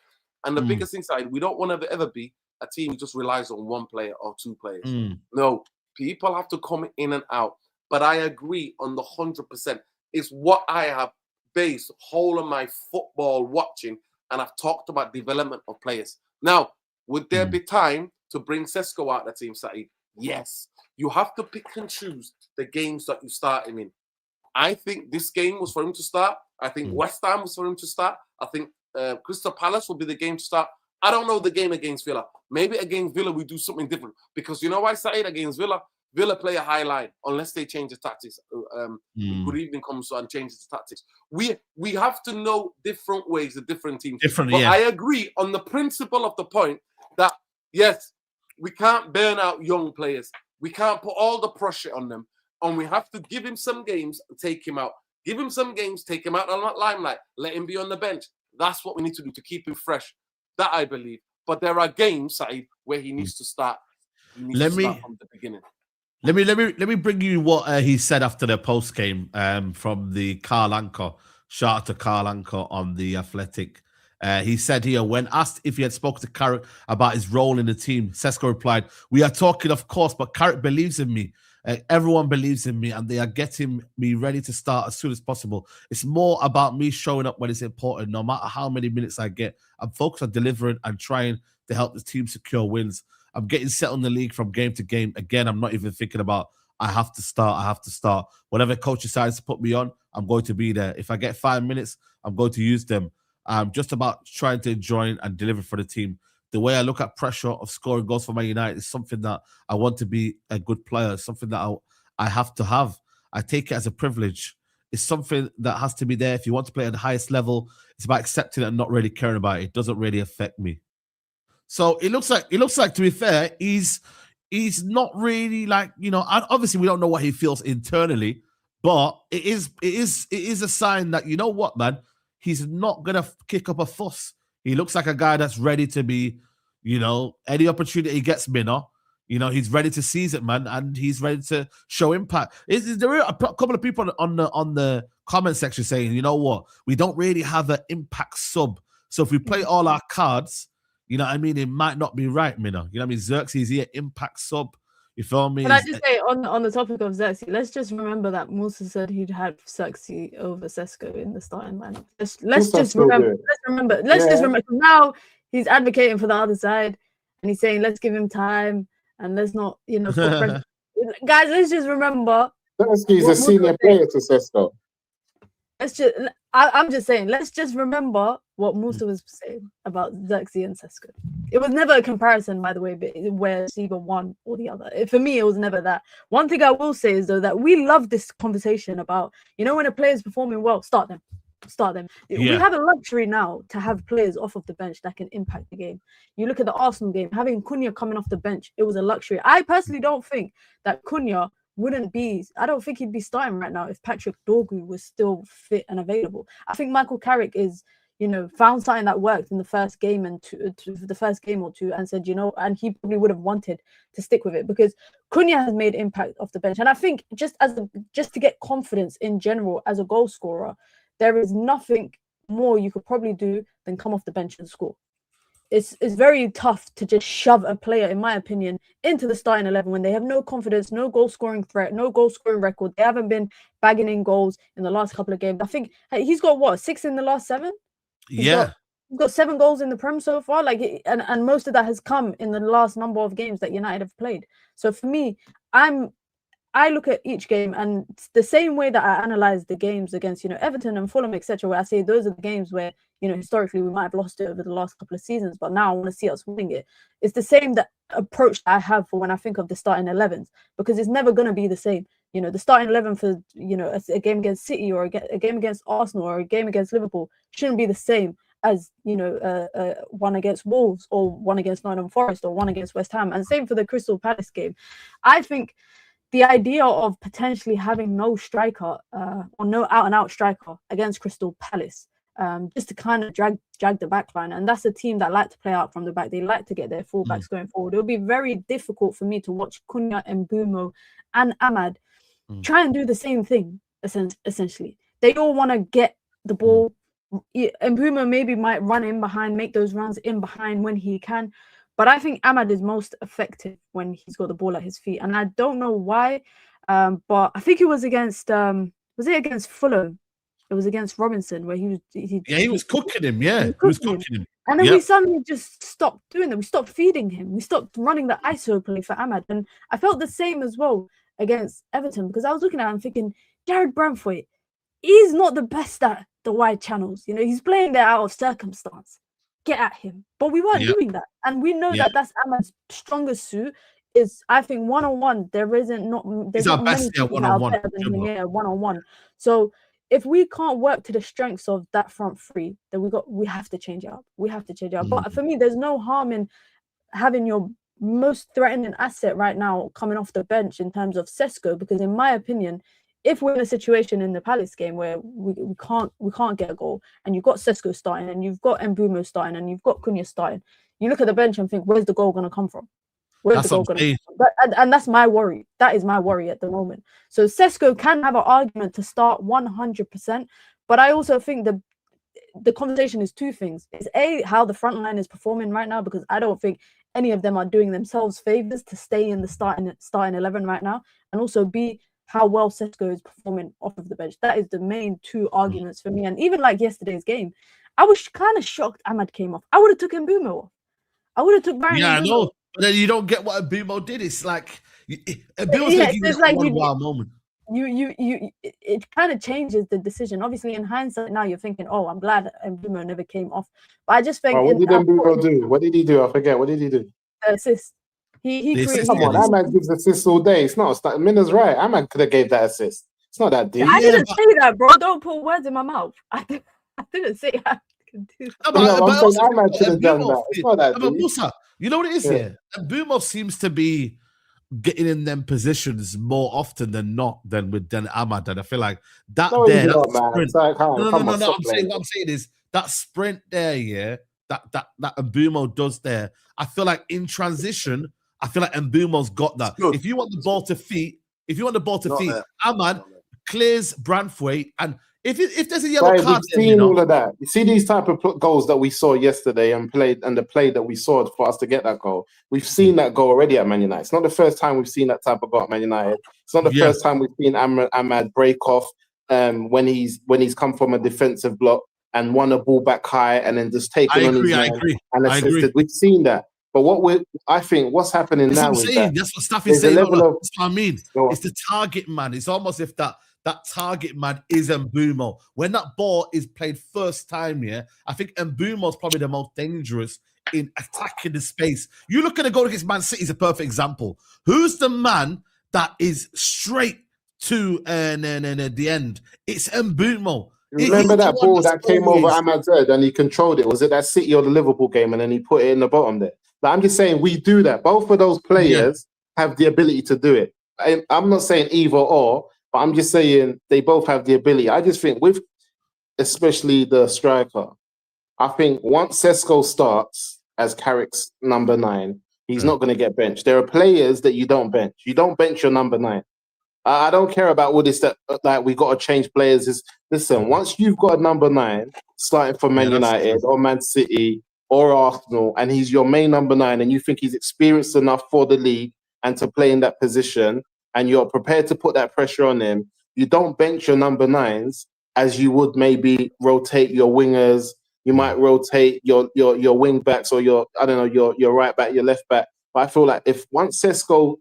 S2: And the biggest thing, Saeed, we don't want to ever be a team who just relies on 1 player or 2 players. No, people have to come in and out. But I agree on the 100%. It's what I have based whole of my football watching, and I've talked about development of players. Now, would there be time to bring Sesko out of the team, Saeed? Yes. You have to pick and choose the games that you start him in. I think this game was for him to start. I think West Ham was for him to start. I think Crystal Palace will be the game to start. I don't know the game against Villa. Maybe against Villa we do something different. Because you know why, Saeed, against Villa play a high line unless they change the tactics. Good evening comes and changes the tactics. We have to know different ways, the different teams. I agree on the principle of the point that, yes, we can't burn out young players. We can't put all the pressure on them. And we have to give him some games and take him out. Give him some games, take him out on that limelight. Let him be on the bench. That's what we need to do to keep him fresh. That I believe. But there are games, Saeed, where he needs to start. He needs to start from the beginning.
S1: Let me bring you what he said after the post game from the Carl Anker. Shout out to Carl Anker on the Athletic. He said here, when asked if he had spoken to Carrick about his role in the team, Sesko replied, "We are talking, of course, but Carrick believes in me. Everyone believes in me, and they are getting me ready to start as soon as possible. It's more about me showing up when it's important. No matter how many minutes I get, I'm focused on delivering and trying to help the team secure wins. I'm getting set on the league from game to game. Again, I'm not even thinking about I have to start. Whatever coach decides to put me on, I'm going to be there. If I get 5 minutes, I'm going to use them. I'm just about trying to enjoy and deliver for the team. The way I look at pressure of scoring goals for Man United is something that I want to be a good player, something that I have to have. I take it as a privilege. It's something that has to be there. If you want to play at the highest level, it's about accepting it and not really caring about it. It doesn't really affect me." So it looks like, to be fair, he's not really like, obviously we don't know what he feels internally, but it is a sign that, you know what, man, he's not gonna kick up a fuss. He looks like a guy that's ready to be, any opportunity he gets, Minna, he's ready to seize it, man, and he's ready to show impact. There are a couple of people on the comment section saying, you know what, we don't really have an impact sub. So if we play all our cards, you know what I mean, it might not be right, Minna. You know what I mean? Xerxes here, impact sub. You feel me?
S3: Can I just say on the topic of Xerxes, let's just remember that Musa said he'd had Xerxes over Sesko in the starting lineup. Let's just remember. Let's just remember. Now he's advocating for the other side, and he's saying let's give him time and let's not, put pressure. Guys, let's just remember.
S4: He's a senior player to Sesko.
S3: I'm just saying, let's just remember what Musa was saying about Xerxes and Sesko. It was never a comparison, by the way, but where it's either one or the other. For me, it was never that. One thing I will say is, though, that we love this conversation about, when a player's performing well, start them. Yeah. We have a luxury now to have players off of the bench that can impact the game. You look at the Arsenal game, having Cunha coming off the bench, it was a luxury. I personally don't think that Cunha I don't think he'd be starting right now if Patrick Dorgu was still fit and available. I think Michael Carrick is, found something that worked in the first game or two and said, and he probably would have wanted to stick with it because Cunha has made impact off the bench. And I think just to get confidence in general as a goal scorer, there is nothing more you could probably do than come off the bench and score. It's very tough to just shove a player, in my opinion, into the starting 11 when they have no confidence, no goal scoring threat, no goal scoring record. They haven't been bagging in goals in the last couple of games. I think he's got 6 in the last 7. He's got 7 goals in the Prem so far. And most of that has come in the last number of games that United have played. So for me, I look at each game, and it's the same way that I analyze the games against, Everton and Fulham, etc., where I say those are the games where, historically we might have lost it over the last couple of seasons, but now I want to see us winning it. It's the same approach I have for when I think of the starting 11s, because it's never going to be the same. The starting 11 for, a game against City or a game against Arsenal or a game against Liverpool shouldn't be the same as, one against Wolves or one against Nottingham Forest or one against West Ham. And same for the Crystal Palace game. I think the idea of potentially having no striker or no out-and-out striker against Crystal Palace, just to kind of drag the back line. And that's a team that like to play out from the back. They like to get their fullbacks going forward. It'll be very difficult for me to watch Cunha, Mbeumo and Ahmad try and do the same thing, essentially. They all want to get the ball. Mbeumo maybe might run in behind, make those runs in behind when he can. But I think Ahmad is most effective when he's got the ball at his feet. And I don't know why, but I think it was against, was it against Fulham? It was against Robinson where he was
S1: cooking him. Yeah, he was cooking him.
S3: And then we suddenly just stopped doing that. We stopped feeding him. We stopped running the ISO play for Ahmad. And I felt the same as well against Everton, because I was looking at him thinking, Jared Branthwaite, he's not the best at the wide channels. He's playing there out of circumstance. Get at him. But we weren't doing that. And we know that that's Ahmad's strongest suit is, I think, one-on-one. There's not many people out there than him, one-on-one. So if we can't work to the strengths of that front three, then we have to change it up. But for me, there's no harm in having your most threatening asset right now coming off the bench in terms of Sesko, because in my opinion, if we're in a situation in the Palace game where we can't get a goal, and you've got Sesko starting, and you've got Mbeumo starting, and you've got Cunha starting, you look at the bench and think, where's the goal going to come from? Where's the goal going to come? And that's my worry. That is my worry at the moment. So Sesko can have an argument to start 100%, but I also think the conversation is two things. It's A, how the front line is performing right now, because I don't think any of them are doing themselves favors to stay in the starting 11 right now. And also B, how well Sesko is performing off of the bench. That is the main two arguments for me. And even like yesterday's game, I was kind of shocked Ahmad came off. I would have took Mbumo off. I would have took Baron.
S1: Yeah, I know. But then you don't get what Mbumo did. It's like Mbumo's like one wild moment.
S3: It kind of changes the decision. Obviously, in hindsight, now you're thinking, "Oh, I'm glad Mbumo never came off." But I just think,
S4: what did Mbumo do? What did he do? I forget. What did he do?
S3: Assist. He created.
S4: Come on, Ahmad gives assists all day. It's not. Minna's right. Ahmad could have gave that assist. It's not that deep.
S3: I didn't say that, bro. Don't put words in my mouth. I didn't say I could do that.
S4: Ahmad should have done that. It's not that deep.
S1: Musa, you know what it is here? Mbumo seems to be getting in them positions more often than not than Ahmad. And I feel like that
S4: no,
S1: there,
S4: that sprint. Like,
S1: no. What I'm saying is that sprint there, yeah, that Mbumo does there. I feel like in transition, I feel like Mbumo's got that. If you want the ball to feet, Ahmad clears Branthwaite, and if there's a yellow card,
S4: we've seen all of that. You see these type of goals that we saw yesterday and the play that we saw for us to get that goal. We've seen that goal already at Man United. It's not the first time we've seen that type of goal at Man United. It's not the first time we've seen Ahmad break off when he's come from a defensive block and won a ball back high and then just taken on his man and assisted. We've seen that. But I think what's happening now is
S1: that's what Staff is saying. That's what I mean. It's the target man. It's almost if that target man is Mbumo. When that ball is played first time, I think Mbumo's probably the most dangerous in attacking the space. You look at the goal against Man City is a perfect example. Who's the man that is straight to the end? It's Mbumo.
S4: Remember that ball that came over Ahmad's head and he controlled it? Was it that City or the Liverpool game? And then he put it in the bottom there. But I'm just saying we do that. Both of those players have the ability to do it. I'm not saying either or, but I'm just saying they both have the ability. I just think with especially the striker, I think once Sesko starts as Carrick's number 9, he's not going to get benched. There are players that you don't bench. You don't bench your number 9. I don't care about all this that we got to change players. Listen, once you've got a number 9 starting for Man United or Man City or Arsenal, and he's your main number 9, and you think he's experienced enough for the league and to play in that position, and you're prepared to put that pressure on him, you don't bench your number 9s as you would maybe rotate your wingers. You might rotate your wing backs or your right back, your left back. But I feel like if once Sesko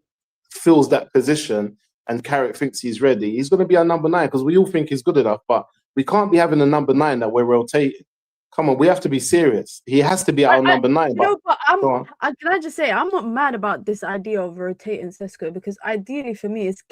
S4: fills that position and Carrick thinks he's ready, he's going to be our number 9 because we all think he's good enough. But we can't be having a number 9 that we're rotating. Come on, we have to be serious. He has to be our number 9.
S3: Can I just say, I'm not mad about this idea of rotating Sesko because ideally for me, it's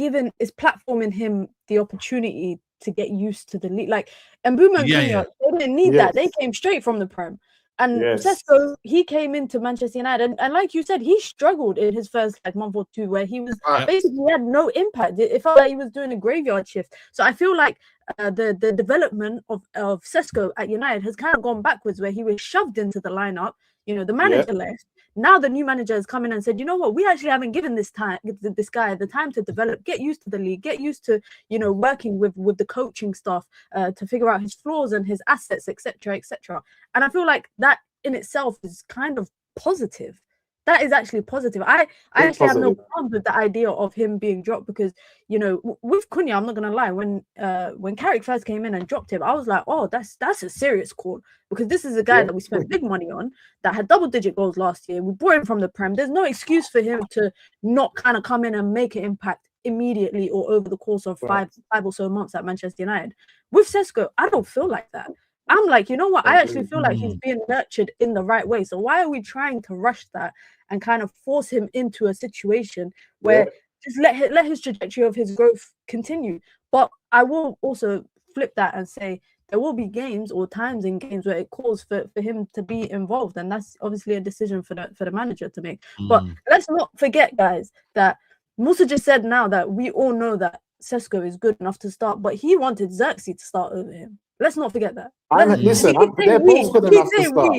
S3: platforming him the opportunity to get used to the league. Like Mbumo and Cunha, they didn't need that. They came straight from the Prem. And Sesko, he came into Manchester United, and like you said, he struggled in his first month or two, where he was basically had no impact. It felt like he was doing a graveyard shift. So I feel like the development of Sesko at United has kind of gone backwards, where he was shoved into the lineup. The manager left. Now the new manager has come in and said, you know what, we actually haven't given this guy the time to develop, get used to the league, get used to, working with the coaching staff to figure out his flaws and his assets, etc., etc. And I feel like that in itself is kind of positive. That is actually positive. I actually have no problem with the idea of him being dropped because, with Cunha, I'm not going to lie, when Carrick first came in and dropped him, I was like, oh, that's a serious call because this is a guy that we spent big money on that had double-digit goals last year. We brought him from the Prem. There's no excuse for him to not kind of come in and make an impact immediately or over the course of five or so months at Manchester United. With Sesko, I don't feel like that. I'm like, you know what? I actually feel like he's being nurtured in the right way. So why are we trying to rush that and kind of force him into a situation where just let his trajectory of his growth continue? But I will also flip that and say there will be games or times in games where it calls for him to be involved, and that's obviously a decision for the manager to make. But let's not forget, guys, that Musa just said now that we all know that Sesko is good enough to start, but he wanted Xerxes to start over him. Let's not forget that.
S4: They're both good enough to start.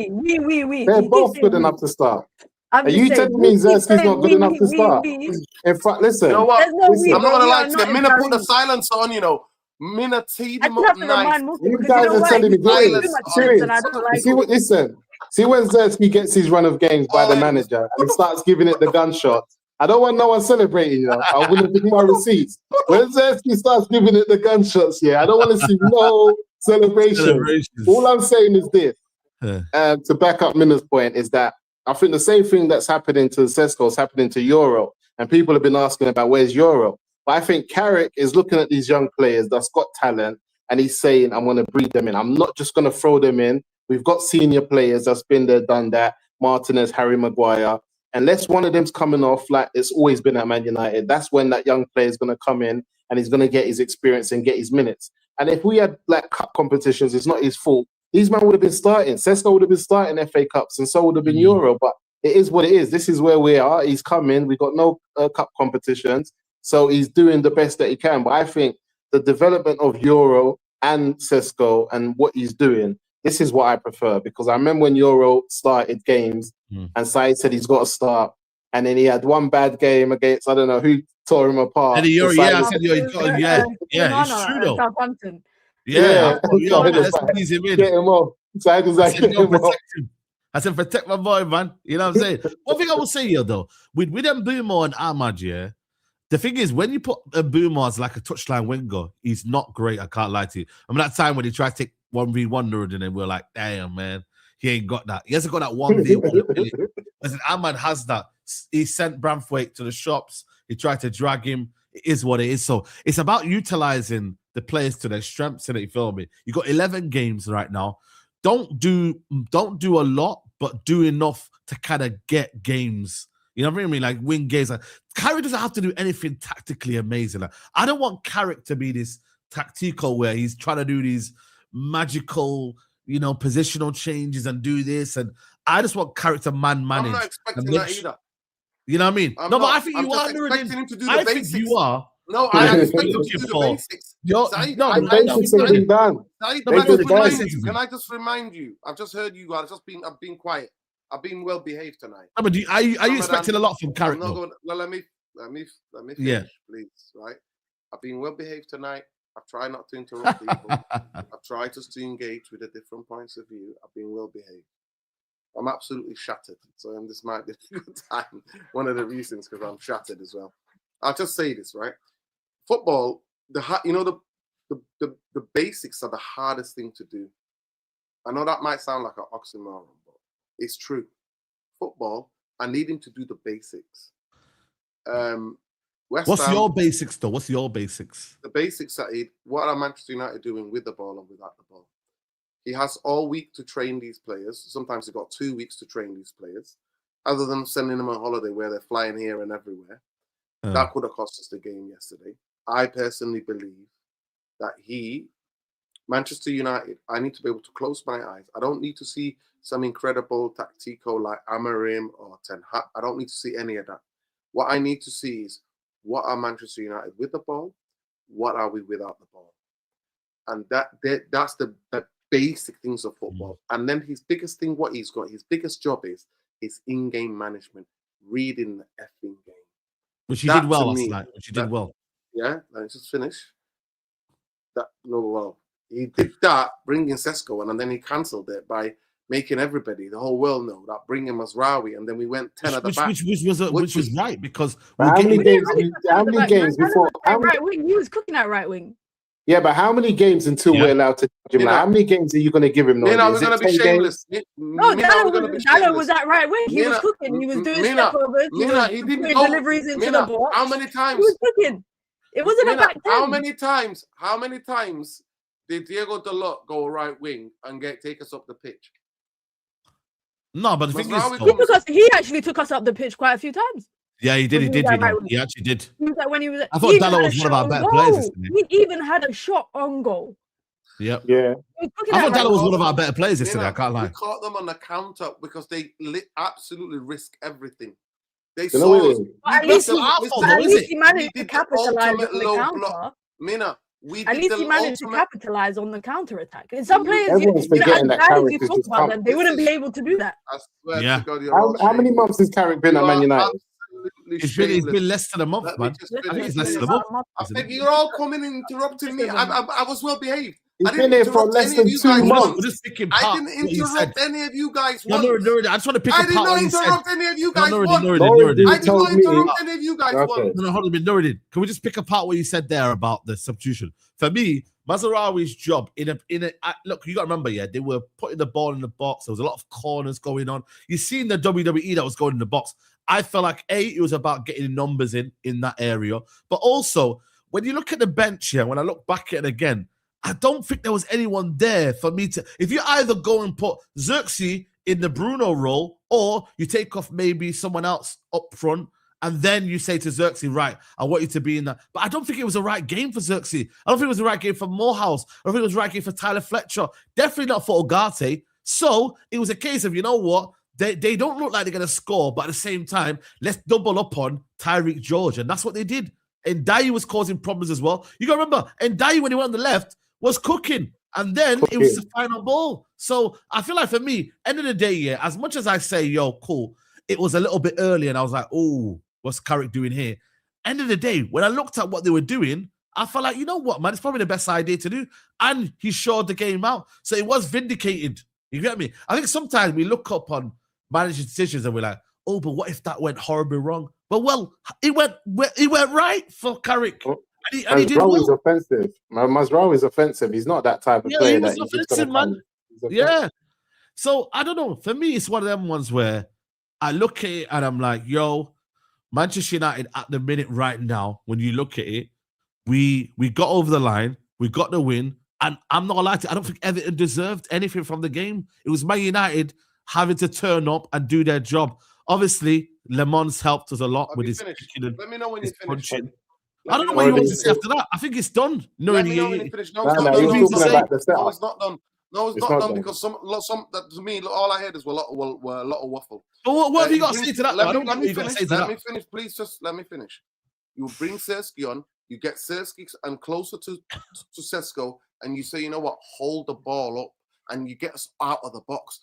S4: They're both good enough to start.
S3: I'm
S4: Are you
S3: just saying,
S4: telling me Zerski's not good enough to start?
S3: we-
S4: In fact, listen.
S2: You know what?
S3: There's no we,
S2: I'm not
S3: but
S2: gonna
S3: we
S2: lie
S3: are
S2: to
S3: not
S2: you. Mina put the
S3: encouraging.
S2: silence on, you know. Mina teed
S3: I
S2: him
S3: just
S2: up
S3: have to
S2: nice.
S3: remind Morgan
S4: You
S3: because
S4: guys
S3: you know
S4: are
S3: why?
S4: telling me
S3: He's playing
S2: this.
S3: too much
S2: Serious.
S3: games and I don't
S4: You
S3: like
S4: see
S3: it.
S4: what? Listen. See when Zerski gets his run of games by the manager and he starts giving it the gunshot. I don't want no one celebrating, you know. I'm gonna give my receipts. When Zerski starts giving it the gunshots, yeah, I don't want to see no celebration. All I'm saying is this. To back up Mina's point is that I think the same thing that's happening to Sesko is happening to Euro, and people have been asking about where's Euro. But I think Carrick is looking at these young players that's got talent, and he's saying, "I'm going to breed them in. I'm not just going to throw them in. We've got senior players that's been there, done that. Martinez, Harry Maguire, unless one of them's coming off like it's always been at Man United, that's when that young player is going to come in and he's going to get his experience and get his minutes. And if we had like cup competitions, it's not his fault. These men would have been starting. Sesko would have been starting FA Cups, and so would have been Euro. But it is what it is. This is where we are. He's coming. We got no cup competitions, so he's doing the best that he can. But I think the development of Euro and Sesko and what he's doing, this is what I prefer, because I remember when Euro started games and Saeed said he's got to start, and then he had one bad game against I don't know who tore him apart.
S1: I said it's true though.
S3: Southampton.
S1: Yeah.
S4: Get him off. Saeed was like, get him off.
S1: I said, protect my boy, man. You know what I'm saying? One thing I will say here, though, with them Boomer and Ahmad, yeah, the thing is, when you put a Boomer as like a touchline winger, he's not great. I can't lie to you. I mean, that time when he tried to take 1v1 Nuradin, and we're like, damn, man, he ain't got that. He hasn't got that 1v1. Listen, Ahmad has that. He sent Bramthwaite to the shops. He tried to drag him. It is what it is. So it's about utilizing the players to their strengths, and you feel me? You got 11 games right now. Don't do a lot, but do enough to kind of get games. You know what I mean? Like win games. Like, Carrick doesn't have to do anything tactically amazing. Like, I don't want Carrick to be this tactical where he's trying to do these magical, positional changes and do this. And I just want Carrick to manage.
S2: I'm not expecting that either.
S1: You know what I mean? But I think you are.
S2: Expecting him to do the
S1: I
S2: basics.
S1: think you are.
S2: No, I expect him to do the basics.
S4: The basics have been done.
S2: Can I just remind you? I've just heard you. I've been quiet. I've been well behaved tonight.
S1: No, but are you expecting a lot from Carrick?
S2: Let me finish, please. Right? I've been well behaved tonight. I've tried not to interrupt people. I've tried just to engage with the different points of view. I've been well behaved. I'm absolutely shattered. So this might be a good time. One of the reasons because I'm shattered as well. I'll just say this, right? Football, the basics are the hardest thing to do. I know that might sound like an oxymoron, but it's true. Football, I need him to do the basics.
S1: What's your basics, though? What's your basics?
S2: The basics are what are Manchester United doing with the ball and without the ball? He has all week to train these players. Sometimes he's got 2 weeks to train these players. Other than sending them on holiday where they're flying here and everywhere. That could have cost us the game yesterday. I personally believe that Manchester United, I need to be able to close my eyes. I don't need to see some incredible tactico like Amarim or Ten Hag. I don't need to see any of that. What I need to see is what are Manchester United with the ball? What are we without the ball? And that's the basic things of football. And then his biggest thing, what he's got, his biggest job is in-game management, reading the effing game.
S1: Which he did well last night.
S2: Yeah, let's just finish. He did that, bringing Sesko, and then he cancelled it by making everybody, the whole world, know that bringing Mazraoui, and then we went 10 at the back.
S1: Which was right, because
S4: how many games before?
S3: Right wing, he was cooking at right wing.
S4: Yeah, but how many games until we're allowed to judge him? How many games are you going to give him?
S2: We're going to be shameless.
S3: No, Dallo was at right wing. He was cooking. He was doing stepovers.
S2: He didn't
S3: putting deliveries into the box.
S2: How many times?
S3: He was cooking. It wasn't a back 10.
S2: How many times did Diego Dalot go right wing and take us up the pitch?
S1: No, but the thing is,
S3: he actually took us up the pitch quite a few times.
S1: Yeah, he did. He actually did.
S3: When he was,
S1: I thought Dalot was one of our better players.
S3: He even had a shot on goal.
S1: Yep.
S4: Yeah.
S1: I thought Dalot was one of our better players yesterday. I can't lie.
S2: We caught them on the counter because they absolutely risk everything. They saw us.
S3: At least he managed to capitalize on the counter.
S2: Mina,
S3: At least he managed to capitalize on the counter attack. In some players,
S4: everyone's forgetting that Carrick is just
S3: about them, they wouldn't be able to do that.
S1: Yeah.
S4: How many months has Carrick been at Man United?
S1: It's been less than a month, man. I think it's less than a month.
S2: I think you're all coming and interrupting me. I was well behaved.
S4: He's been here for less than 2 months.
S2: I didn't interrupt any of you guys once.
S1: No, I just want to pick apart what you said.
S2: I didn't interrupt any of you guys once.
S1: Nuradin.
S2: I did not interrupt any of you guys once.
S1: No, hold on a minute, Nuradin. Can we just pick apart what you said there about the substitution? For me, Mazraoui's job look, you got to remember, they were putting the ball in the box. There was a lot of corners going on. You seen the WWE that was going in the box. I felt like it was about getting numbers in that area, but also when you look at the bench here, when I look back at it again, I don't think there was anyone there for me to. If you either go and put Xerxes in the Bruno role, or you take off maybe someone else up front, and then you say to Xerxes, right, I want you to be in that. But I don't think it was the right game for Xerxes. I don't think it was the right game for Morehouse. I don't think it was the right game for Tyler Fletcher. Definitely not for Ugarte. So it was a case of, you know what? They don't look like they're going to score, but at the same time, let's double up on Tyreek George. And that's what they did. And Ndiaye was causing problems as well. You got to remember, Ndiaye, when he went on the left, was cooking. And then it was the final ball. So I feel like for me, end of the day, as much as I say, yo, cool, it was a little bit early and I was like, oh, what's Carrick doing here? End of the day, when I looked at what they were doing, I felt like, you know what, man, it's probably the best idea to do. And he showed the game out. So it was vindicated. You get me? I think sometimes we look up on managing decisions and we're like, oh, but what if that went horribly wrong? But well, it went right for Carrick. And he did well.
S4: Is offensive. Mazraoui is offensive. He's not that type of player.
S1: He was offensive, man. Yeah. So I don't know. For me, it's one of them ones where I look at it and I'm like, yo, Manchester United at the minute right now, when you look at it, we got over the line, we got the win, and I'm not gonna lie to you, I don't think Everton deserved anything from the game. It was Man United having to turn up and do their job. Obviously, Le Mans helped us a lot with his kicking.
S2: Let me know when you finish.
S1: I don't know what you want to say after that. I think it's done.
S2: Let me know when you finish. No, it's not done. No, it's not done because some that to me, all I heard is were a lot of waffle.
S1: But what have you got to say to that?
S2: Let me finish. Please, just let me finish. You bring Sesko on. You get Sesko and closer to Sesko, and you say, you know what, hold the ball up, and you get us out of the box.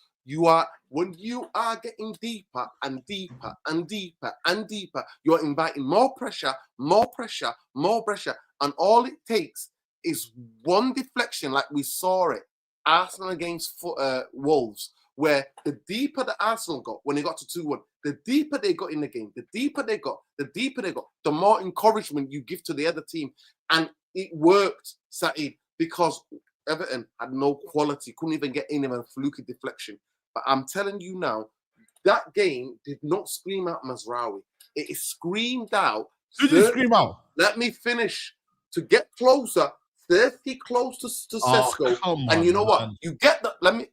S2: When you are getting deeper and deeper and deeper and deeper, you're inviting more pressure, and all it takes is one deflection, like we saw it, Arsenal against Wolves, where the deeper the Arsenal got when they got to 2-1, the deeper they got in the game, the more encouragement you give to the other team. And it worked, Saeed, because Everton had no quality, couldn't even get in a fluky deflection. But I'm telling you now, that game did not scream out Mazraoui. It screamed out.
S1: Who did it scream out?
S2: Let me finish. To get closer, 30 close to Sesko. And you know what? You get that. Let me.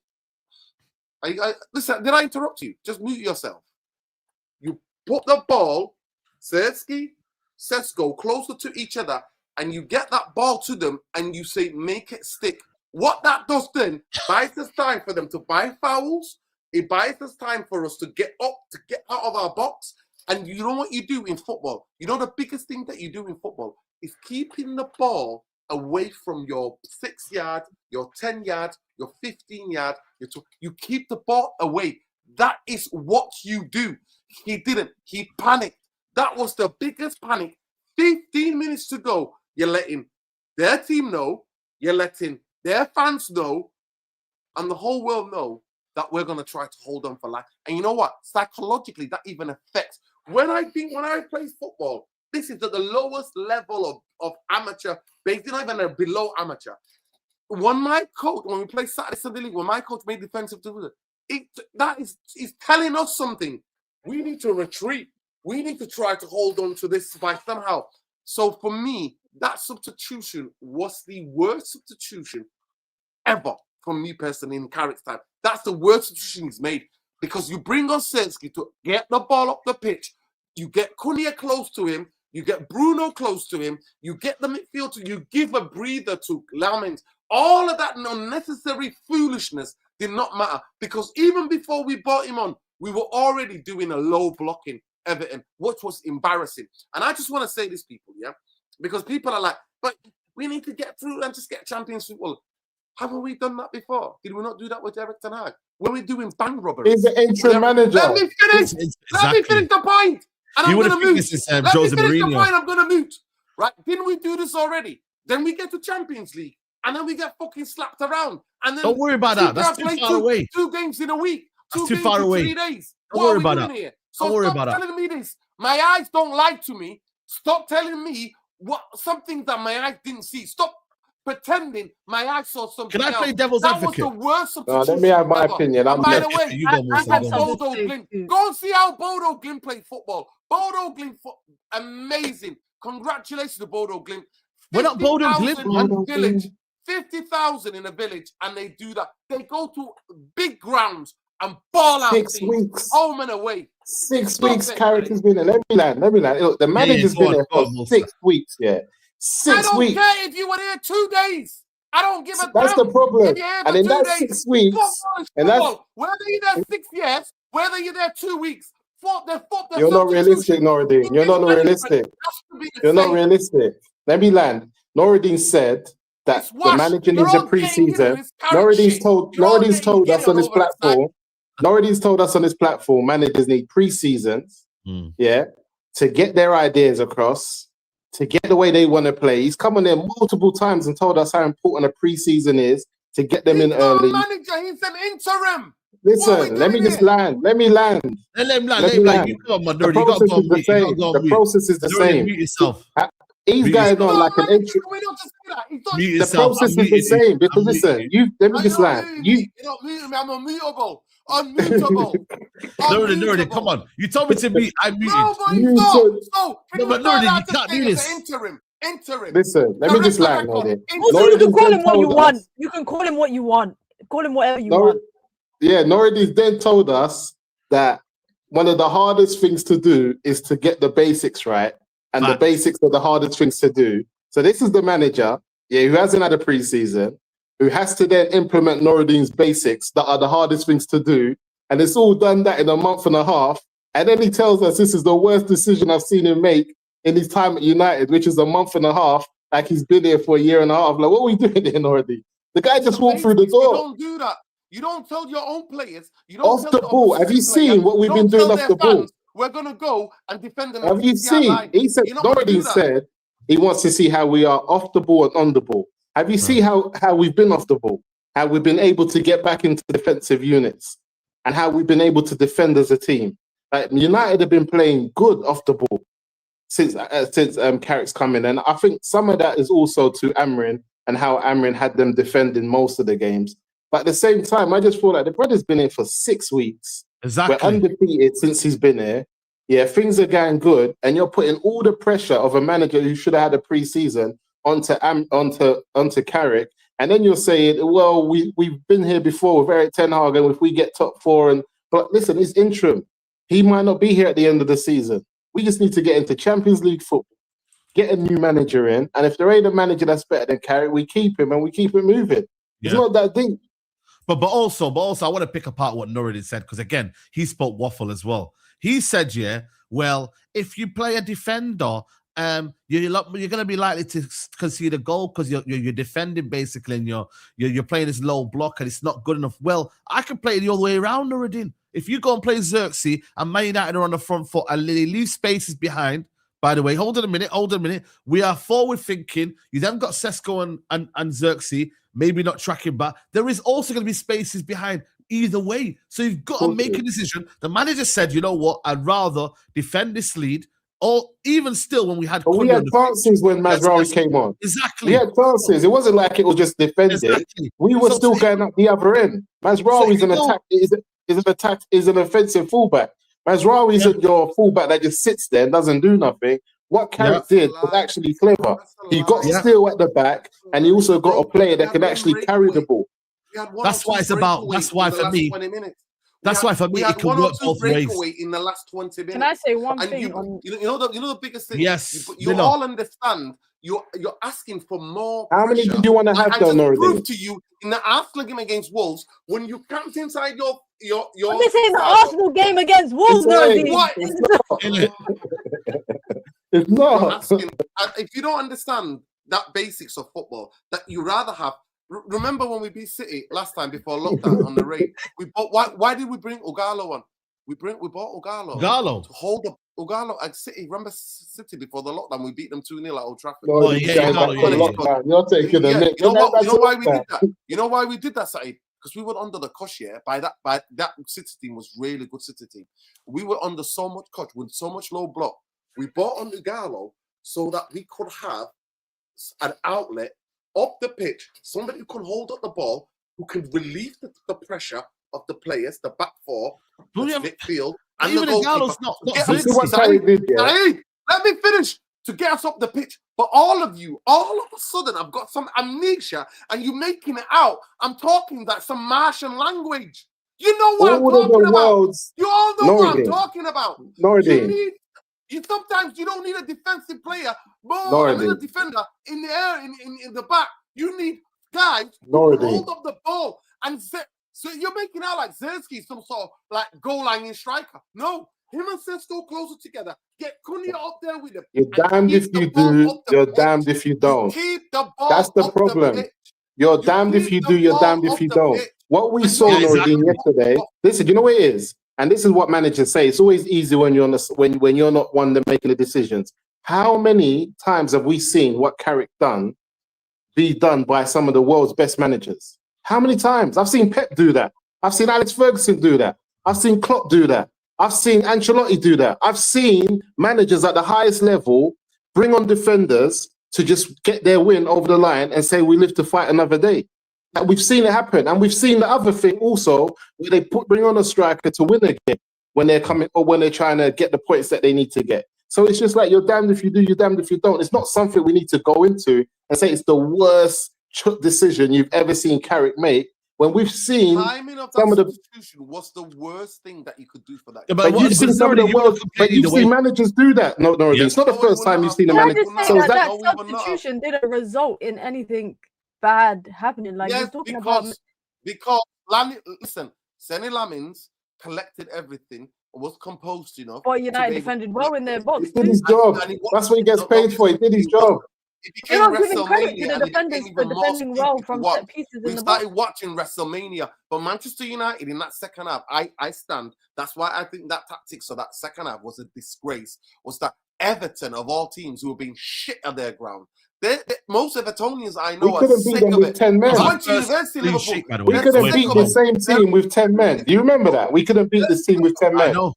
S2: Listen, did I interrupt you? Just mute yourself. You put the ball, Sesko, closer to each other, and you get that ball to them, and you say, make it stick. What that does then, buys us time for them to buy fouls. It buys us time for us to get up, to get out of our box. And you know what you do in football? You know the biggest thing that you do in football is keeping the ball away from your 6 yard, your 10 yard, your 15 yard. You keep the ball away. That is what you do. He didn't. He panicked. That was the biggest panic. 15 minutes to go. You're letting their team know. You're letting their fans know. And the whole world know that we're going to try to hold on for life. And you know what? Psychologically, that even affects. When I play football, this is at the lowest level of amateur, basically not even a below amateur. When we play Saturday Sunday League, when my coach made defensive, that is telling us something. We need to retreat. We need to try to hold on to this by somehow. So for me, that substitution was the worst substitution ever for me personally in Carrick's time. That's the worst substitution he's made because you bring on Sesko to get the ball up the pitch. You get Cunha close to him. You get Bruno close to him. You get the midfield you give a breather to Lamens. All of that unnecessary foolishness did not matter because even before we brought him on, we were already doing a low blocking Everton, which was embarrassing. And I just want to say this, people, yeah, because people are like, but We need to get through and just get Champions football. Haven't we done that before? Did we not do that with Everton? When we're doing bank robberies?
S4: He's the interim manager.
S2: Let me finish. Let me finish the point. And I'm going to mute. Let me finish the point. I'm going to mute. Right? Didn't we do this already? Then we get to Champions League. And then we get fucking slapped around. And then
S1: don't worry about that. That's too far away.
S2: 2 games in a week.
S1: That's too far away.
S2: 3 days.
S1: Don't worry about that.
S2: Here?
S1: Don't
S2: So
S1: worry
S2: stop
S1: about that.
S2: telling me this. My eyes don't lie to me. Stop telling me something that my eyes didn't see. Stop pretending my eyes saw something.
S1: Can I play devil's
S2: That
S1: advocate?
S2: was the worst substitution.
S4: Let me have my opinion.
S2: And by the way,
S3: Bodo
S2: Glimt. Go and see how Bodo Glimt played football. Bodo Glimt, amazing. Congratulations to Bodo Glimt.
S1: We're not Bodo Glimt.
S2: Village, 50,000 in a village, and they do that. They go to big grounds and ball out
S4: 6
S2: teams,
S4: weeks.
S2: home and away.
S4: 6 weeks, Carrick has been there. Let me land. Look, the manager's been there for 6 weeks, yeah. 6 weeks. I don't
S2: care if you were there 2 days. I don't give a damn.
S4: That's the problem. And in that 6 weeks, and that's
S2: whether you're there 6 years, whether you're there 2 weeks,
S4: you're not realistic, Nuradin. You're not realistic. You're not realistic. Let me land. Nuradin said that the manager needs a pre-season. Nuradin's told us on his platform. Nuradin's told us on his platform, managers need pre-seasons, to get their ideas across, to get the way they want to play. He's come on there multiple times and told us how important a pre-season is to get them in early.
S2: Manager, he's an interim.
S4: Listen, let me just land. Let me land.
S1: Let him land. You come on, Nuradin.
S4: The process is the same.
S1: Mute yourself.
S4: He's going on like an entry. The process is the same because listen, let me just land.
S2: You're not muting me. I'm unmutable.
S1: Nuradin, come on. You told me to mute. I muted.
S2: No,
S1: but Nuradin, you can't do this.
S2: Interim.
S4: Listen, let me just land on it.
S3: Also, you can call him what you want. You can call him what you want. Call him whatever you want.
S4: Yeah, Nuradin's then told us that one of the hardest things to do is to get the basics right. And the basics are the hardest things to do. So this is the manager, who hasn't had a pre-season, who has to then implement Nuradin's basics that are the hardest things to do. And it's all done that in a month and a half. And then he tells us this is the worst decision I've seen him make in his time at United, which is a month and a half, like he's been here for a year and a half. Like, what are we doing here, Nuradin? The guy just walked through the door.
S2: You don't do that. You don't tell your own players. You don't
S4: off the ball. Have you seen what we've been doing off the ball?
S2: We're going to go and defend them.
S4: Have you seen? He said, Nuradin said he wants to see how we are off the ball and on the ball. Have you seen how we've been off the ball? How we've been able to get back into defensive units and how we've been able to defend as a team. Like, United have been playing good off the ball since Carrick's come in. And I think some of that is also to Amrin and how Amrin had them defending most of the games. But at the same time, I just feel like the brother's been here for 6 weeks.
S1: Exactly.
S4: We're undefeated since he's been here. Yeah, things are going good, and you're putting all the pressure of a manager who should have had a pre-season onto Carrick, and then you're saying, "Well, we've been here before with Eric Ten Hag, and if we get top 4, but listen, he's interim. He might not be here at the end of the season. We just need to get into Champions League football, get a new manager in, and if there ain't a manager that's better than Carrick, we keep him and we keep it moving. It's not that deep."
S1: But also, I want to pick apart what Nuradin said, because again, he spoke waffle as well. He said, well, if you play a defender, you're going to be likely to concede a goal because you're defending basically, and you're playing this low block and it's not good enough. Well, I can play it the other way around, Nuradin. If you go and play Xerxes and Man United are on the front foot and they leave spaces behind. By the way, hold on a minute. We are forward thinking. You then got Sesko and Xerxes, maybe not tracking back. There is also going to be spaces behind either way. So you've got to make a decision. The manager said, you know what, I'd rather defend this lead, or even still when we had...
S4: we had chances when Mazraoui came on.
S1: Exactly.
S4: We had chances. It wasn't like it was just defended. Exactly. We were still going up the other end. Mazraoui is an offensive fullback. Mazraoui isn't your fullback that just sits there and doesn't do nothing. What Carrick did was actually clever. He got still at the back, and he also got a player that can actually carry the ball.
S1: That's why it's about. That's why for me. That's why for me it can work both ways.
S2: In the last 20 minutes.
S3: Can I say one thing?
S2: You know the biggest thing.
S1: Yes,
S2: you all understand. You're asking for more.
S4: How many did you want to have done already?
S2: Prove to you in the Arsenal game against Wolves when you camped inside your.
S3: What they say in the Arsenal game against Wolves?
S4: It's not.
S2: If you don't understand that basics of football that you rather have. Remember when we beat City last time before lockdown on the raid? We bought, why did we bring Ogalo on? We bought Ogalo to hold up Ogalo at City. Remember City before the lockdown? We beat them 2-0 at Old Trafford.
S4: You're taking the mick.
S2: You know why we did that? You know why we did that, Saeed? Because we were under the cosh, yeah. By that City team was really good City team. We were under so much cosh with so much low block. We bought on Ogalo so that we could have an outlet up the pitch, somebody who can hold up the ball, who can relieve the pressure of the players, the back four, the midfield, and
S1: even
S2: the goalkeeper. Let me finish. To get us up the pitch. But all of a sudden, I've got some amnesia, and you're making it out. I'm talking that some Martian language. You know what I'm talking about. You all know what I'm talking about. Sometimes you don't need a defensive player more than a defender in the air, in the back. You need guys who hold up the ball and so you're making out like Zersky, some sort of like goal line striker. No, him and Sesko closer together. Get Cunha up there with him.
S4: You're damned if you do. You're damned if you don't.
S2: Keep the ball.
S4: That's the problem. You're damned if you do. You're damned if you don't. What we saw, Nuradin, yesterday. Listen, you know what it is. And this is what managers say. It's always easy when you're when you're not one that making the decisions. How many times have we seen what Carrick be done by some of the world's best managers? How many times? I've seen Pep do that. I've seen Alex Ferguson do that. I've seen Klopp do that. I've seen Ancelotti do that. I've seen managers at the highest level bring on defenders to just get their win over the line and say, we live to fight another day. We've seen it happen, and we've seen the other thing also, where they bring on a striker to win a game when they're coming or when they're trying to get the points that they need to get. So it's just like you're damned if you do, you're damned if you don't. It's not something we need to go into and say it's the worst decision you've ever seen Carrick make. When we've seen
S2: timing of some of the substitution was the worst thing that you could do for that.
S4: Yeah, but you've seen some of the world, but you've seen managers do that. No, it's not the first time you've seen a manager.
S3: So that substitution didn't result in anything bad happening. Like you're talking
S2: because listen, Senny Lamins collected everything, was composed enough.
S3: But United defended well in their box.
S4: He did his job. That's what he gets paid for. He did his job.
S3: You're not giving credit to the defenders for defending well from set pieces in the box.
S2: We started watching WrestleMania, but Manchester United in that second half, I stand. That's why I think that tactics of that second half was a disgrace. Was that Everton of all teams who were being shit at their ground? Most Evertonians I know are sick of it.
S4: 10 men.
S2: I went to University of Liverpool.
S4: We couldn't beat the same team with 10 men. Do you remember that? We couldn't beat this team with 10 men.
S2: I know.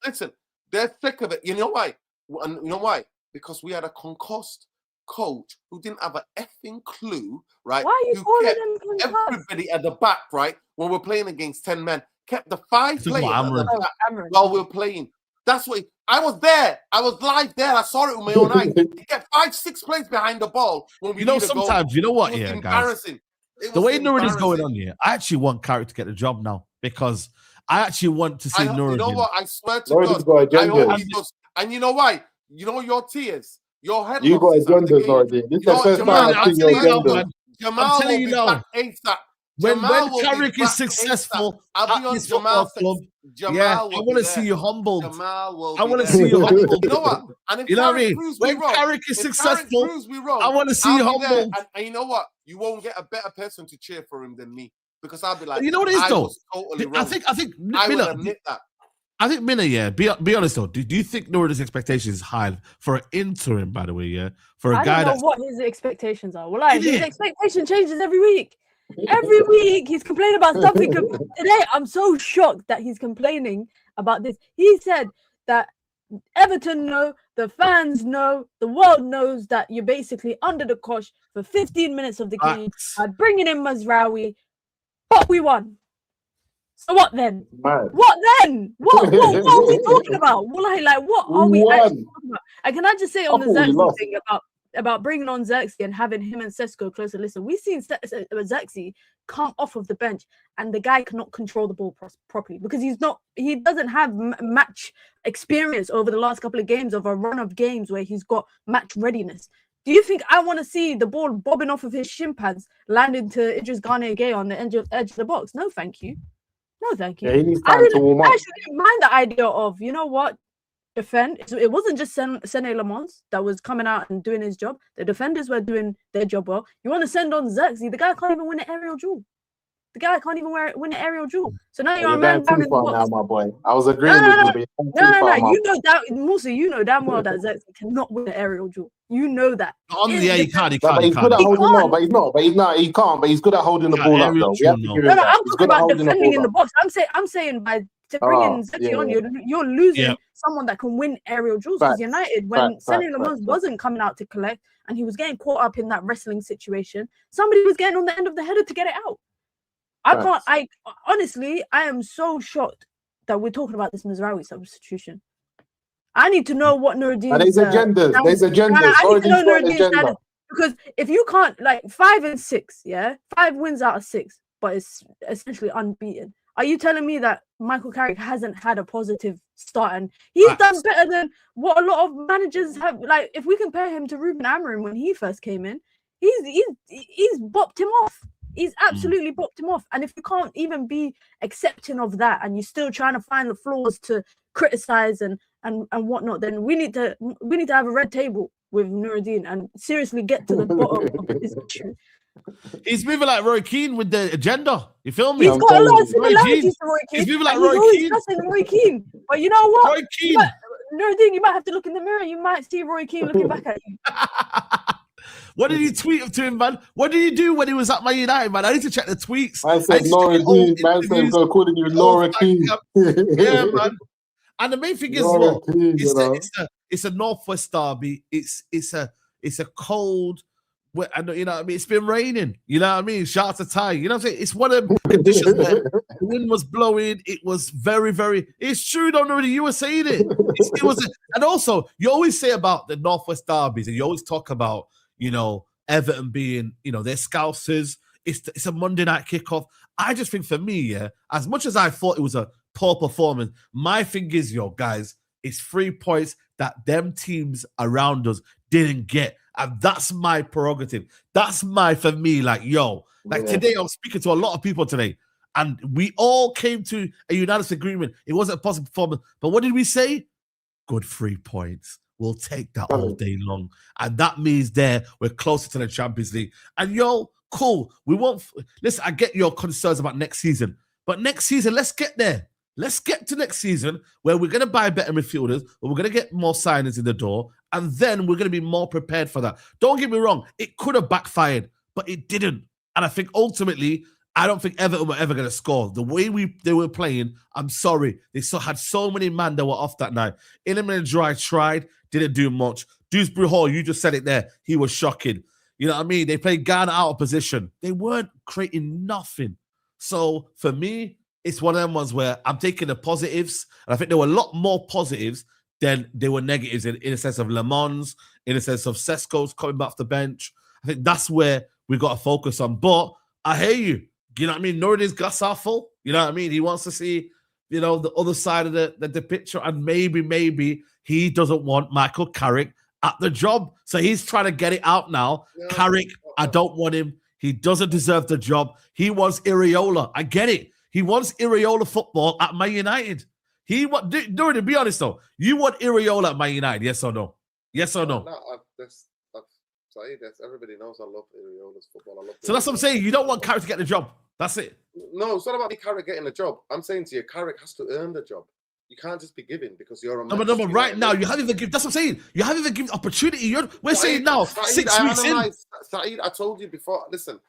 S2: Listen, they're sick of it. You know why? And you know why? Because we had a concussed coach who didn't have an effing clue, right?
S3: Why are you
S2: who kept everybody at the back, right? When we're playing against 10 men, kept the 5 players at the back while we're playing. That's what I was there. I was live there. I saw it with my own eyes. He kept 5-6 players behind the ball when we
S1: sometimes you know what?
S2: It was
S1: embarrassing. The way Nuradin's going on here, I actually want Carrick to get the job now because I actually want to see Nuradin.
S2: You know what? I swear to God, I hope he does. And you know why? You know your tears. Your head.
S4: You got agendas, Nuradin. This is the first time I've seen your agenda.
S2: I'm telling you now.
S1: When Carrick is successful at this football club, I want to see you humbled. I want to see you humbled.
S2: You know what? And
S1: you know what I mean? When Carrick is successful, I want to see you humbled.
S2: And you know what? You won't get a better person to cheer for him than me because I'll be like,
S1: you know what it is though?
S2: Totally
S1: I think
S2: I will admit that.
S1: I think Minna, be honest though. Do you think Nuradin's expectations is high for an interim? By the way, for a guy
S3: I don't know what his expectations are. Well, his expectation changes every week. Every week he's complaining about something. Today, I'm so shocked that he's complaining about this. He said that Everton know, the fans know, the world knows that you're basically under the cosh for 15 minutes of the game by bringing in Mazraoui, but we won. So what then?
S4: Man.
S3: What then? What are we talking about? What are we actually talking about? And can I just say on the Xerxes thing about bringing on Xerxes and having him and Sesko closer? Listen, we've seen Xerxes come off of the bench and the guy cannot control the ball properly because he doesn't have match experience over the last couple of games of a run of games where he's got match readiness. Do you think I want to see the ball bobbing off of his shin pads landing to Idris Gane on the edge of the box? No, thank you. No, thank you.
S4: Yeah, he needs time to warm up.
S3: I actually didn't mind the idea of, you know what? defend. It wasn't just Sene Lamons that was coming out and doing his job. The defenders were doing their job well. You want to send on Xerxes, the guy can't even win an aerial duel. The guy can't even win an aerial duel. So now you're a man down in the box.
S4: Now, my boy. I was agreeing with you.
S3: No. You know that, Musa, you know damn well that Xerxes cannot win an aerial duel. You know that.
S1: On the air, he can't. He
S4: can't. He's good at holding. No, but he's not. But he's not. He can't. But he's good at holding the ball up, though.
S3: No, I'm talking about defending in the box. I'm saying by bringing Zeki on, you're losing someone that can win aerial duels. Because United, when Sene Lamons wasn't coming out to collect and he was getting caught up in that wrestling situation, somebody was getting on the end of the header to get it out. I honestly, I am so shocked that we're talking about this Mizraoui substitution. I need to know what Nuradin.
S4: There's agendas. There's agendas.
S3: I need to know Nuradin's agenda. Because if you can't, like 5 and 6, 5 wins out of 6, but it's essentially unbeaten. Are you telling me that Michael Carrick hasn't had a positive start and he's done better than what a lot of managers have? Like, if we compare him to Ruben Amorim when he first came in, he's bopped him off. He's absolutely bopped him off. And if you can't even be accepting of that and you're still trying to find the flaws to criticize and whatnot, then we need to have a red table with Nuradin and seriously get to the bottom of this issue.
S1: He's moving like Roy Keane with the agenda. You feel me?
S3: He's got a lot of similarities to Roy Keane.
S1: He's moving like Roy Keane.
S3: Roy Keane. But you know what?
S1: Roy Keane.
S3: Nuradin, you might have to look in the mirror. You might see Roy Keane looking back at you.
S1: What did you tweet to him, man? What did he do when he was at Man United, man? I need to check the tweets.
S4: I said Laura Keane. Man said go calling you Laura Keane.
S1: Yeah, man. And the main thing is, look, it's a Northwest derby. It's a cold. You know what I mean? It's been raining. You know what I mean? Shout out to Ty. You know what I'm saying? It's one of the conditions where the wind was blowing. It was very, very. It's true, don't know. You were saying it. It was, and also you always say about the Northwest derbies, and you always talk about, you know, Everton being, you know, they're Scousers. It's a Monday night kickoff. I just think for me, as much as I thought it was a poor performance, my thing is, guys, it's 3 points that them teams around us didn't get. And that's my prerogative. That's for me, today I was speaking to a lot of people today, and we all came to a unanimous agreement. It wasn't a positive performance. But what did we say? Good 3 points. We'll take that all day long. And that means we're closer to the Champions League. And cool. We won't. Listen, I get your concerns about next season. But next season, let's get there. Let's get to next season where we're going to buy better midfielders, where we're going to get more signings in the door, and then we're going to be more prepared for that. Don't get me wrong. It could have backfired, but it didn't. And I think ultimately, I don't think Everton were ever going to score. The way they were playing, I'm sorry. They had so many men that were off that night. Iliman Dry tried, didn't do much. Dewsbury Hall, you just said it there. He was shocking. You know what I mean? They played Ghana out of position. They weren't creating nothing. So for me, it's one of them ones where I'm taking the positives, and I think there were a lot more positives than there were negatives in a sense of Le Mans, in a sense of Sesko's coming back off the bench. I think that's where we got to focus on. But I hear you. You know what I mean? Nuradin's glass half full. You know what I mean? He wants to see, the other side of the picture, and maybe he doesn't want Michael Carrick at the job. So he's trying to get it out now. Yeah. Carrick, I don't want him. He doesn't deserve the job. He wants Iriola. I get it. He wants Iriola football at Man United. Nuradin, be honest though. You want Iriola at Man United? Yes or no? Yes or no?
S2: Everybody knows I love Iriola's football.
S1: So that's what I'm saying. You don't want Carrick to get the job. That's it.
S2: No, it's not about Carrick getting the job. I'm saying to you, Carrick has to earn the job. You can't just be giving because you're a man.
S1: No, but right now, you haven't even given. That's what I'm saying. You haven't even given opportunity. We're saying now, Saeed, 6 weeks in.
S2: Saeed, I told you before. Listen,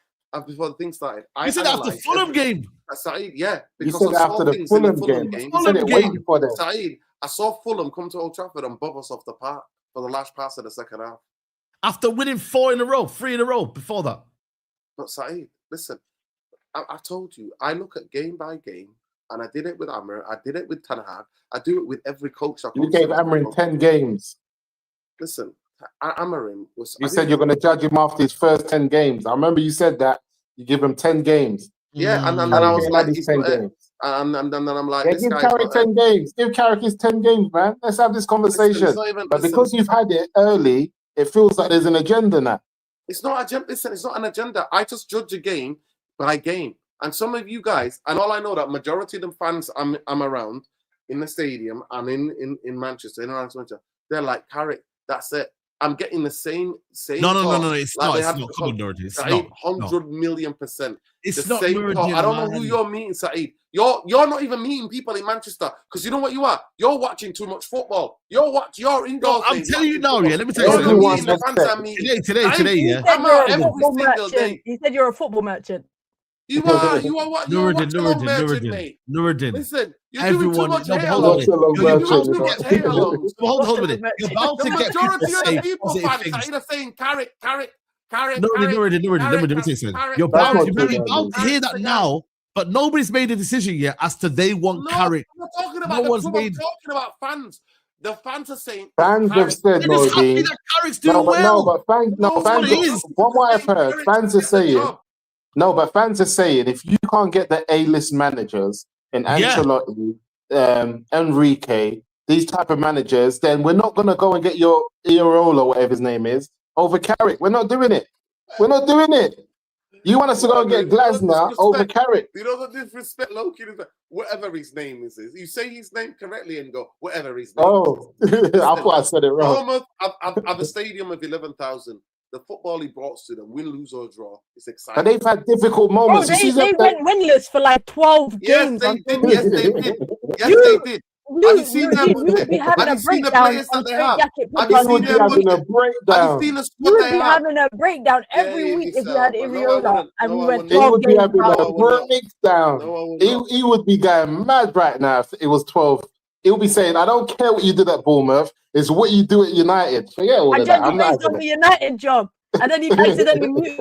S2: before the thing started,
S1: you said after Fulham game.
S2: Saeed, yeah,
S4: because you said after the Fulham game. You said it way before that.
S2: Saeed, I saw Fulham come to Old Trafford and bob us off the park for the last pass of the second half.
S1: After winning 3 in a row before that.
S2: But Saeed, listen, I told you, I look at game by game, and I did it with Amr, I did it with Ten Hag, I do it with every coach.
S4: You gave Amorim 10 games.
S2: Listen, Amorim was...
S4: You said you're going to judge him after his first 10 games. I remember you said that. You give him 10 games.
S2: Yeah, and I was like... He's 10 games. And then I'm like...
S4: Yeah, give Carrick 10 games. Give Carrick his 10 games, man. Let's have this conversation. But because you've had it early, it feels like there's an agenda now.
S2: It's not agenda. Listen, it's not an agenda. I just judge a game by game. And some of you guys, and all I know that majority of the fans I'm around, in the stadium and in Manchester, in Manchester, they're like, Carrick, that's it. I'm getting the same.
S1: No. It's like not. Come on, Nuradin. It's
S2: Saeed,
S1: not.
S2: 100,000,000%.
S1: It's
S2: the
S1: not
S2: same
S1: Nuradin.
S2: I don't know who you're meeting, Saeed. You're not even meeting people in Manchester because you know what you are. You're watching too much football. You're indoors.
S1: I'm telling you now. Yeah, let me tell you something. Today. Yeah.
S3: I'm out every single day. He said you're a football merchant.
S2: You are what? You're a merchant, mate.
S1: Nuradin.
S2: Listen, you're doing too much hair.
S1: Hold on a minute. You're about to get people
S2: saying Carrick.
S1: Nuradin, let me say something. You're about to hear that now, but nobody's made a decision yet as to they want Carrick.
S2: I'm talking about fans. The fans are saying
S4: fans have said no.
S1: Carrick's doing well.
S4: Fans. From what I've heard, fans are saying. No, but fans are saying if you can't get the A-list managers in Ancelotti, Enrique, these type of managers, then we're not going to go and get your Iraola, whatever his name is, over Carrick. We're not doing it. You want us to go and get Glasner over Carrick.
S2: You know the disrespect, Loki, whatever his name is. You say his name correctly and go, whatever his name is.
S4: I thought I said it wrong.
S2: Bournemouth at the stadium of 11,000. The football he brought to them, win, lose or draw, it's exciting.
S4: But they've had difficult moments.
S3: Bro, they went winless for like 12 games.
S2: Yes, they did. Have you seen them?
S3: Have you seen the players that they have?
S2: Have you seen them
S4: having a breakdown?
S2: Have you seen the squad they have?
S3: Having a breakdown every week if you had Iraola and we went 12 games.
S4: He would be having a breakdown. He would be going mad right now if it was 12. He'll be saying, I don't care what you did at Bournemouth. It's what you do at United. Forget all of that.
S3: I'm not on the United job. And then he accidentally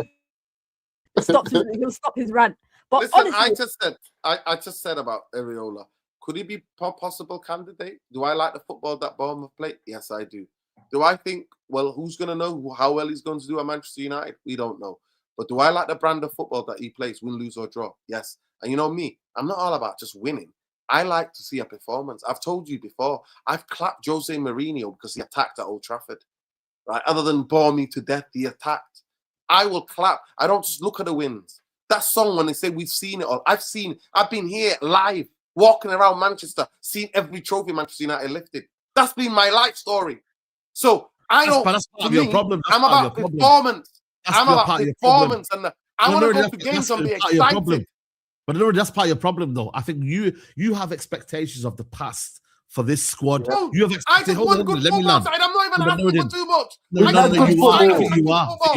S3: he'll stop his rant. But
S2: listen,
S3: honestly,
S2: I just said about Iraola. Could he be a possible candidate? Do I like the football that Bournemouth play? Yes, I do. Do I think, well, who's going to know how well he's going to do at Manchester United? We don't know. But do I like the brand of football that he plays, win, lose or draw? Yes. And you know me, I'm not all about just winning. I like to see a performance. I've told you before, I've clapped Jose Mourinho because he attacked at Old Trafford. Right? Other than bore me to death, he attacked. I will clap. I don't just look at the wins. That song, when they say we've seen it all, I've been here live, walking around Manchester, seeing every trophy Manchester United lifted. That's been my life story. So that's part of your problem. I'm about performance. I'm about performance. And I want to go to games and be excited.
S1: But no, that's part of your problem, though. I think you have expectations of the past for this squad.
S2: No,
S1: you have
S2: I just want good football side. I'm not even asking for too much.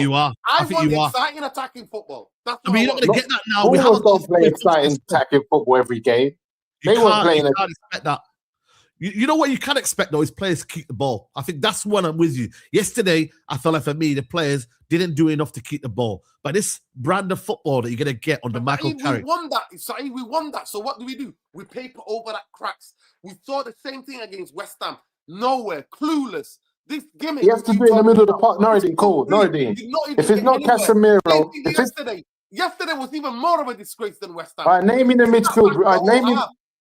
S1: You are.
S2: I want exciting attacking football. That's
S1: I mean, you're not going to get that now.
S4: We don't play exciting attacking football every game.
S1: You can't expect that. You know what you can expect, though, is players to keep the ball. I think that's when I'm with you. Yesterday, I felt like for me, the players didn't do enough to keep the ball. But this brand of football that you're going to get under Michael Carrick.
S2: We won that. So what do? We paper over that cracks. We saw the same thing against West Ham. Nowhere, clueless. This gimmick.
S4: You have to do it in the middle of the park. Nuradin, cool. Nuradin. If it's not Casemiro.
S2: Yesterday was even more of a disgrace than West Ham.
S4: All right, name me the midfield.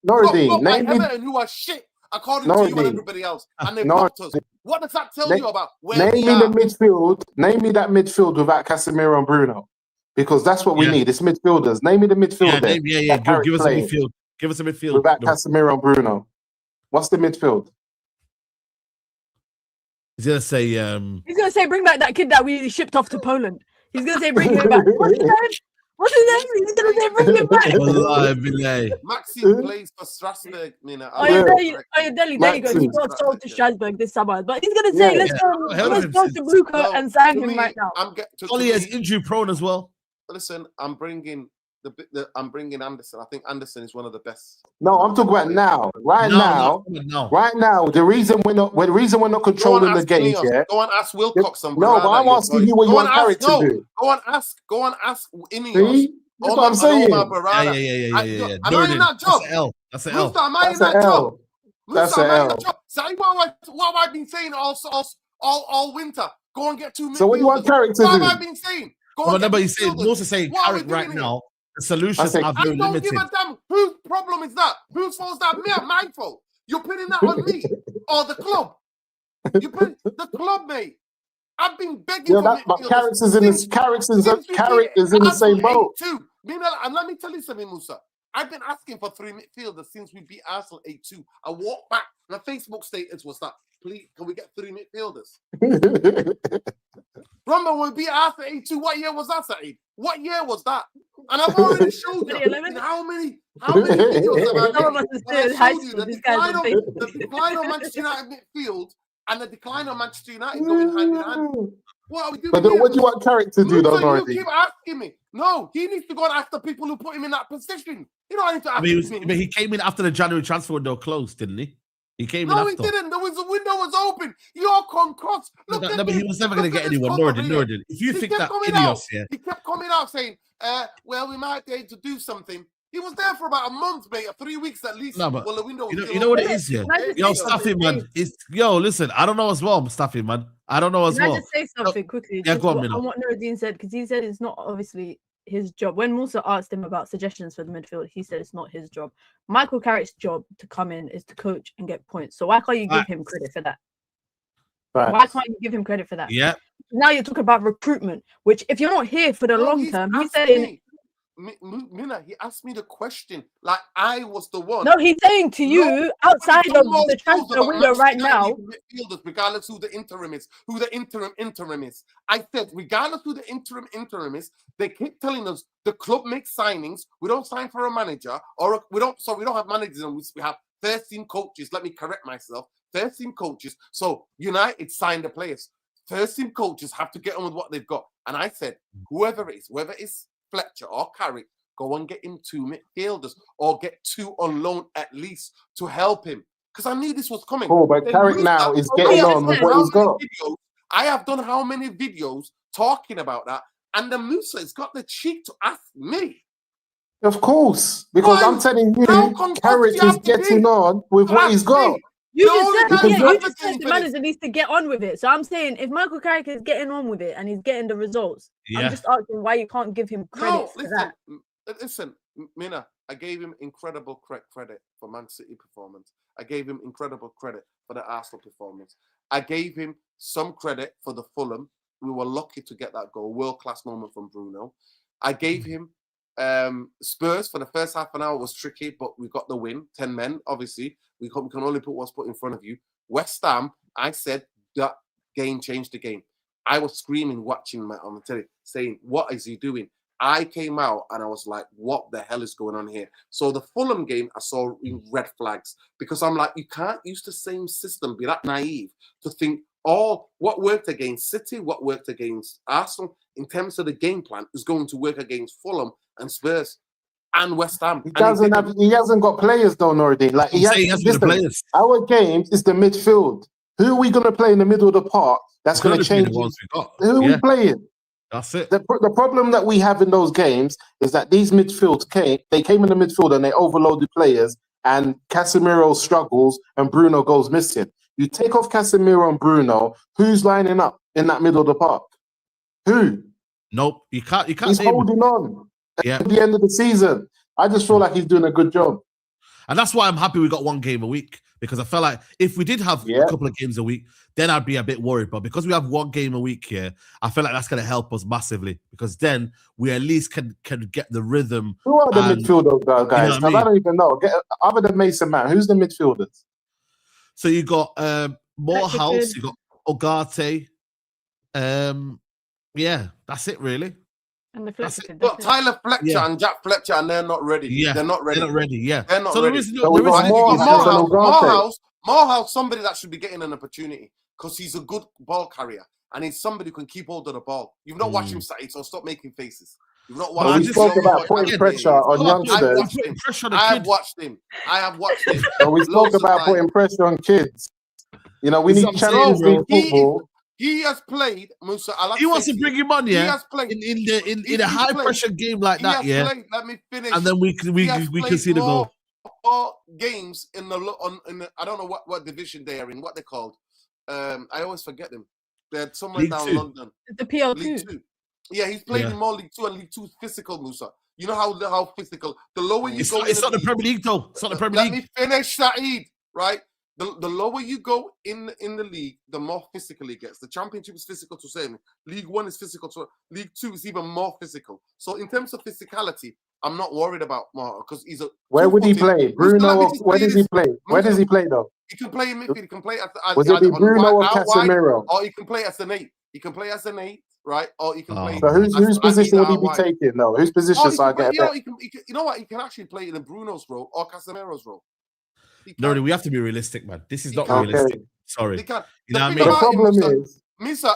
S4: Nuradin. Name me.
S2: Everton, who are shit. According to you and everybody else, and they blocked us. What does that tell you about where
S4: we are? Name me the midfield. Name me that midfield without Casemiro and Bruno, because that's what we need. It's midfielders. Name me the midfield.
S1: Give us a midfield. Give us a midfield
S4: without Casemiro and Bruno. What's the midfield?
S1: He's gonna say.
S3: He's gonna say, bring back that kid that we shipped off to Poland. He's gonna say, bring him back. What's his name? He's gonna say, bring him back.
S2: Maxi plays for Strasbourg.
S3: There you go. He got sold to Strasbourg this summer, but he's gonna say, let's go to Blucher and sign him right now.
S1: Ollie is injury prone as well.
S2: Listen, I'm bringing Anderson. I think Anderson is one of the best.
S4: No, I'm talking about now. Right now. The reason we're not controlling the games yet.
S2: Go and ask Wilcox.
S4: No, but I'm asking you what you want Carrick to do.
S2: Go and ask Ineos.
S4: That's what I'm saying.
S2: Yeah. Am I in that job?
S1: That's an L.
S2: Am I in that job? That's an L. Say what have I been saying all winter? Go and get 2 minutes.
S4: So what do you want Carrick to do?
S2: What have I been saying?
S1: He's also saying Carrick right now. The solutions are very limited.
S2: I don't give a damn. Whose problem is that? Whose fault is that? My fault. You're putting that on me or the club. You put the club, mate. I've been begging for it.
S4: But Carrick is in the same boat.
S2: Too. And let me tell you something, Musa. I've been asking for 3 midfielders since we beat Arsenal 8-2. I walked back. My Facebook status was that, please, can we get 3 midfielders? Remember when we beat Arsenal 8-2? What year was that, Saeed? What year was that? And I've already showed you in how many videos have I made? I showed you the decline on Manchester United midfield and the decline on Manchester United going hand in hand. What are we doing?
S4: But what do you want Carrick to do, though,
S2: You keep asking me. No, he needs to go and ask the people who put him in that position. You know, I need to ask him.
S1: But he came in after the January transfer window closed, didn't he? He came in
S2: after.
S1: No,
S2: he didn't. The window was open. You're concussed.
S1: Look, no, but he was never going to get anyone. Nuradin. If you think that Ineos,
S2: he kept coming out saying, well, we might be able to do something. He was there for about a month, mate, or 3 weeks at least.
S1: No, but
S2: the window was
S1: you know what it is, yeah? Staffy, man. Listen, I don't know as well, Staffy, man. I don't know as well.
S3: Can I just say something quickly?
S1: Yeah, go on, Mina.
S3: On what Nuradin said, because he said it's not obviously his job. When Musa asked him about suggestions for the midfield, he said it's not his job. Michael Carrick's job to come in is to coach and get points. So why can't you give him credit for that? Right. Why can't you give him credit for that?
S1: Yeah.
S3: Now you're talking about recruitment, which if you're not here for the long term, he's saying...
S2: Mina, he asked me the question like I was the one.
S3: No, he's saying to you outside of the transfer window right now.
S2: Midfielders, regardless who the interim is, who the interim is. I said, regardless who the interim is, they keep telling us the club makes signings. We don't sign for a manager, or we don't have managers, and we have 13 coaches. Let me correct myself. 13 coaches. So United signed the players. 13 coaches have to get on with what they've got. And I said, whoever it is, whether it's Fletcher or Carrick, go and get him 2 midfielders or get 2 on loan at least to help him. Because I knew this was coming.
S4: Oh, but Carrick now is getting on with what he's got.
S2: I have done how many videos talking about that, and the Musa has got the cheek to ask me.
S4: Of course, because I'm telling you, Carrick is getting on with what he's got.
S3: You just said the manager needs to get on with it. So I'm saying if Michael Carrick is getting on with it and he's getting the results, I'm just asking why you can't give him credit for that.
S2: Listen, Mina, I gave him incredible credit for Man City performance. I gave him incredible credit for the Arsenal performance. I gave him some credit for the Fulham. We were lucky to get that goal. World-class moment from Bruno. I gave him Spurs for the first half an hour was tricky, but we got the win. 10 men, obviously. We can only put what's put in front of you. West Ham, I said that game changed the game. I was screaming, watching on the telly, saying, what is he doing? I came out and I was like, what the hell is going on here? So the Fulham game, I saw red flags because I'm like, you can't use the same system, be that naive to think all what worked against City, what worked against Arsenal in terms of the game plan is going to work against Fulham and Spurs. And West Ham.
S4: He hasn't got players though, Nuradin. Like he has the players. Our games is the midfield. Who are we going to play in the middle of the park? That's going to change. Who are we playing?
S1: That's it.
S4: The problem that we have in those games is that these midfields came in the midfield and they overloaded players, and Casemiro struggles and Bruno goes missing. You take off Casemiro and Bruno, who's lining up in that middle of the park? Who?
S1: Nope. You can't.
S4: He's holding on. At the end of the season, I just feel like he's doing a good job.
S1: And that's why I'm happy we got 1 game a week, because I felt like if we did have a couple of games a week, then I'd be a bit worried. But because we have 1 game a week here, I feel like that's going to help us massively, because then we at least can get the rhythm.
S4: Who are the midfielders, guys? You know I don't even know. Other than Mason Mount, who's the midfielders?
S1: So you got Morehouse, you got Ogate. That's it really.
S3: And the Fletcher.
S2: But Tyler Fletcher and Jack Fletcher, and they're not ready.
S1: Yeah,
S2: they're not ready.
S1: They're not ready. Yeah,
S2: they're not ready. Morehouse, somebody that should be getting an opportunity because he's a good ball carrier and he's somebody who can keep hold of the ball. You've not watched him, Saeed, so stop making faces. You've not watched him.
S4: We spoke about putting pressure on youngsters.
S2: I have watched him.
S4: We spoke about putting pressure on kids. You know, we need Champions League football.
S2: He has played, Musa.
S1: He wants to bring him on,
S2: He has played
S1: in a high pressure game like that,
S2: Played, let me finish.
S1: And then we can see the goal.
S2: More games in the I don't know what division they are in, what they're called. I always forget them. They're somewhere
S1: League
S2: down
S1: 2.
S3: The
S2: London.
S3: PL2.
S2: Yeah, he's played in more League 2, and League 2 is physical, Musa. You know how physical. The lower you go,
S1: it's not the Premier League though. It's not the Premier League.
S2: Let me finish, Saeed. Right. The lower you go in the league, the more physical it gets. The Championship is physical to same. League 1 is physical to League 2 is even more physical. So in terms of physicality, I'm not worried about Morata because he's a.
S4: Where would he play? Bruno? Where does he play? Where does he play though?
S2: He can play in midfield. He can play
S4: Was it be Bruno or Casemiro?
S2: Or he can play as an 8. He can play as an 8, right? Or he can play.
S4: So whose position would he be taking? No, whose position? So I get
S2: you know what? He can actually play in Bruno's role or Casemiro's role.
S1: No, we have to be realistic, man. This is not realistic. Sorry.
S2: You know
S1: what I mean?
S4: The problem is.
S2: Misa,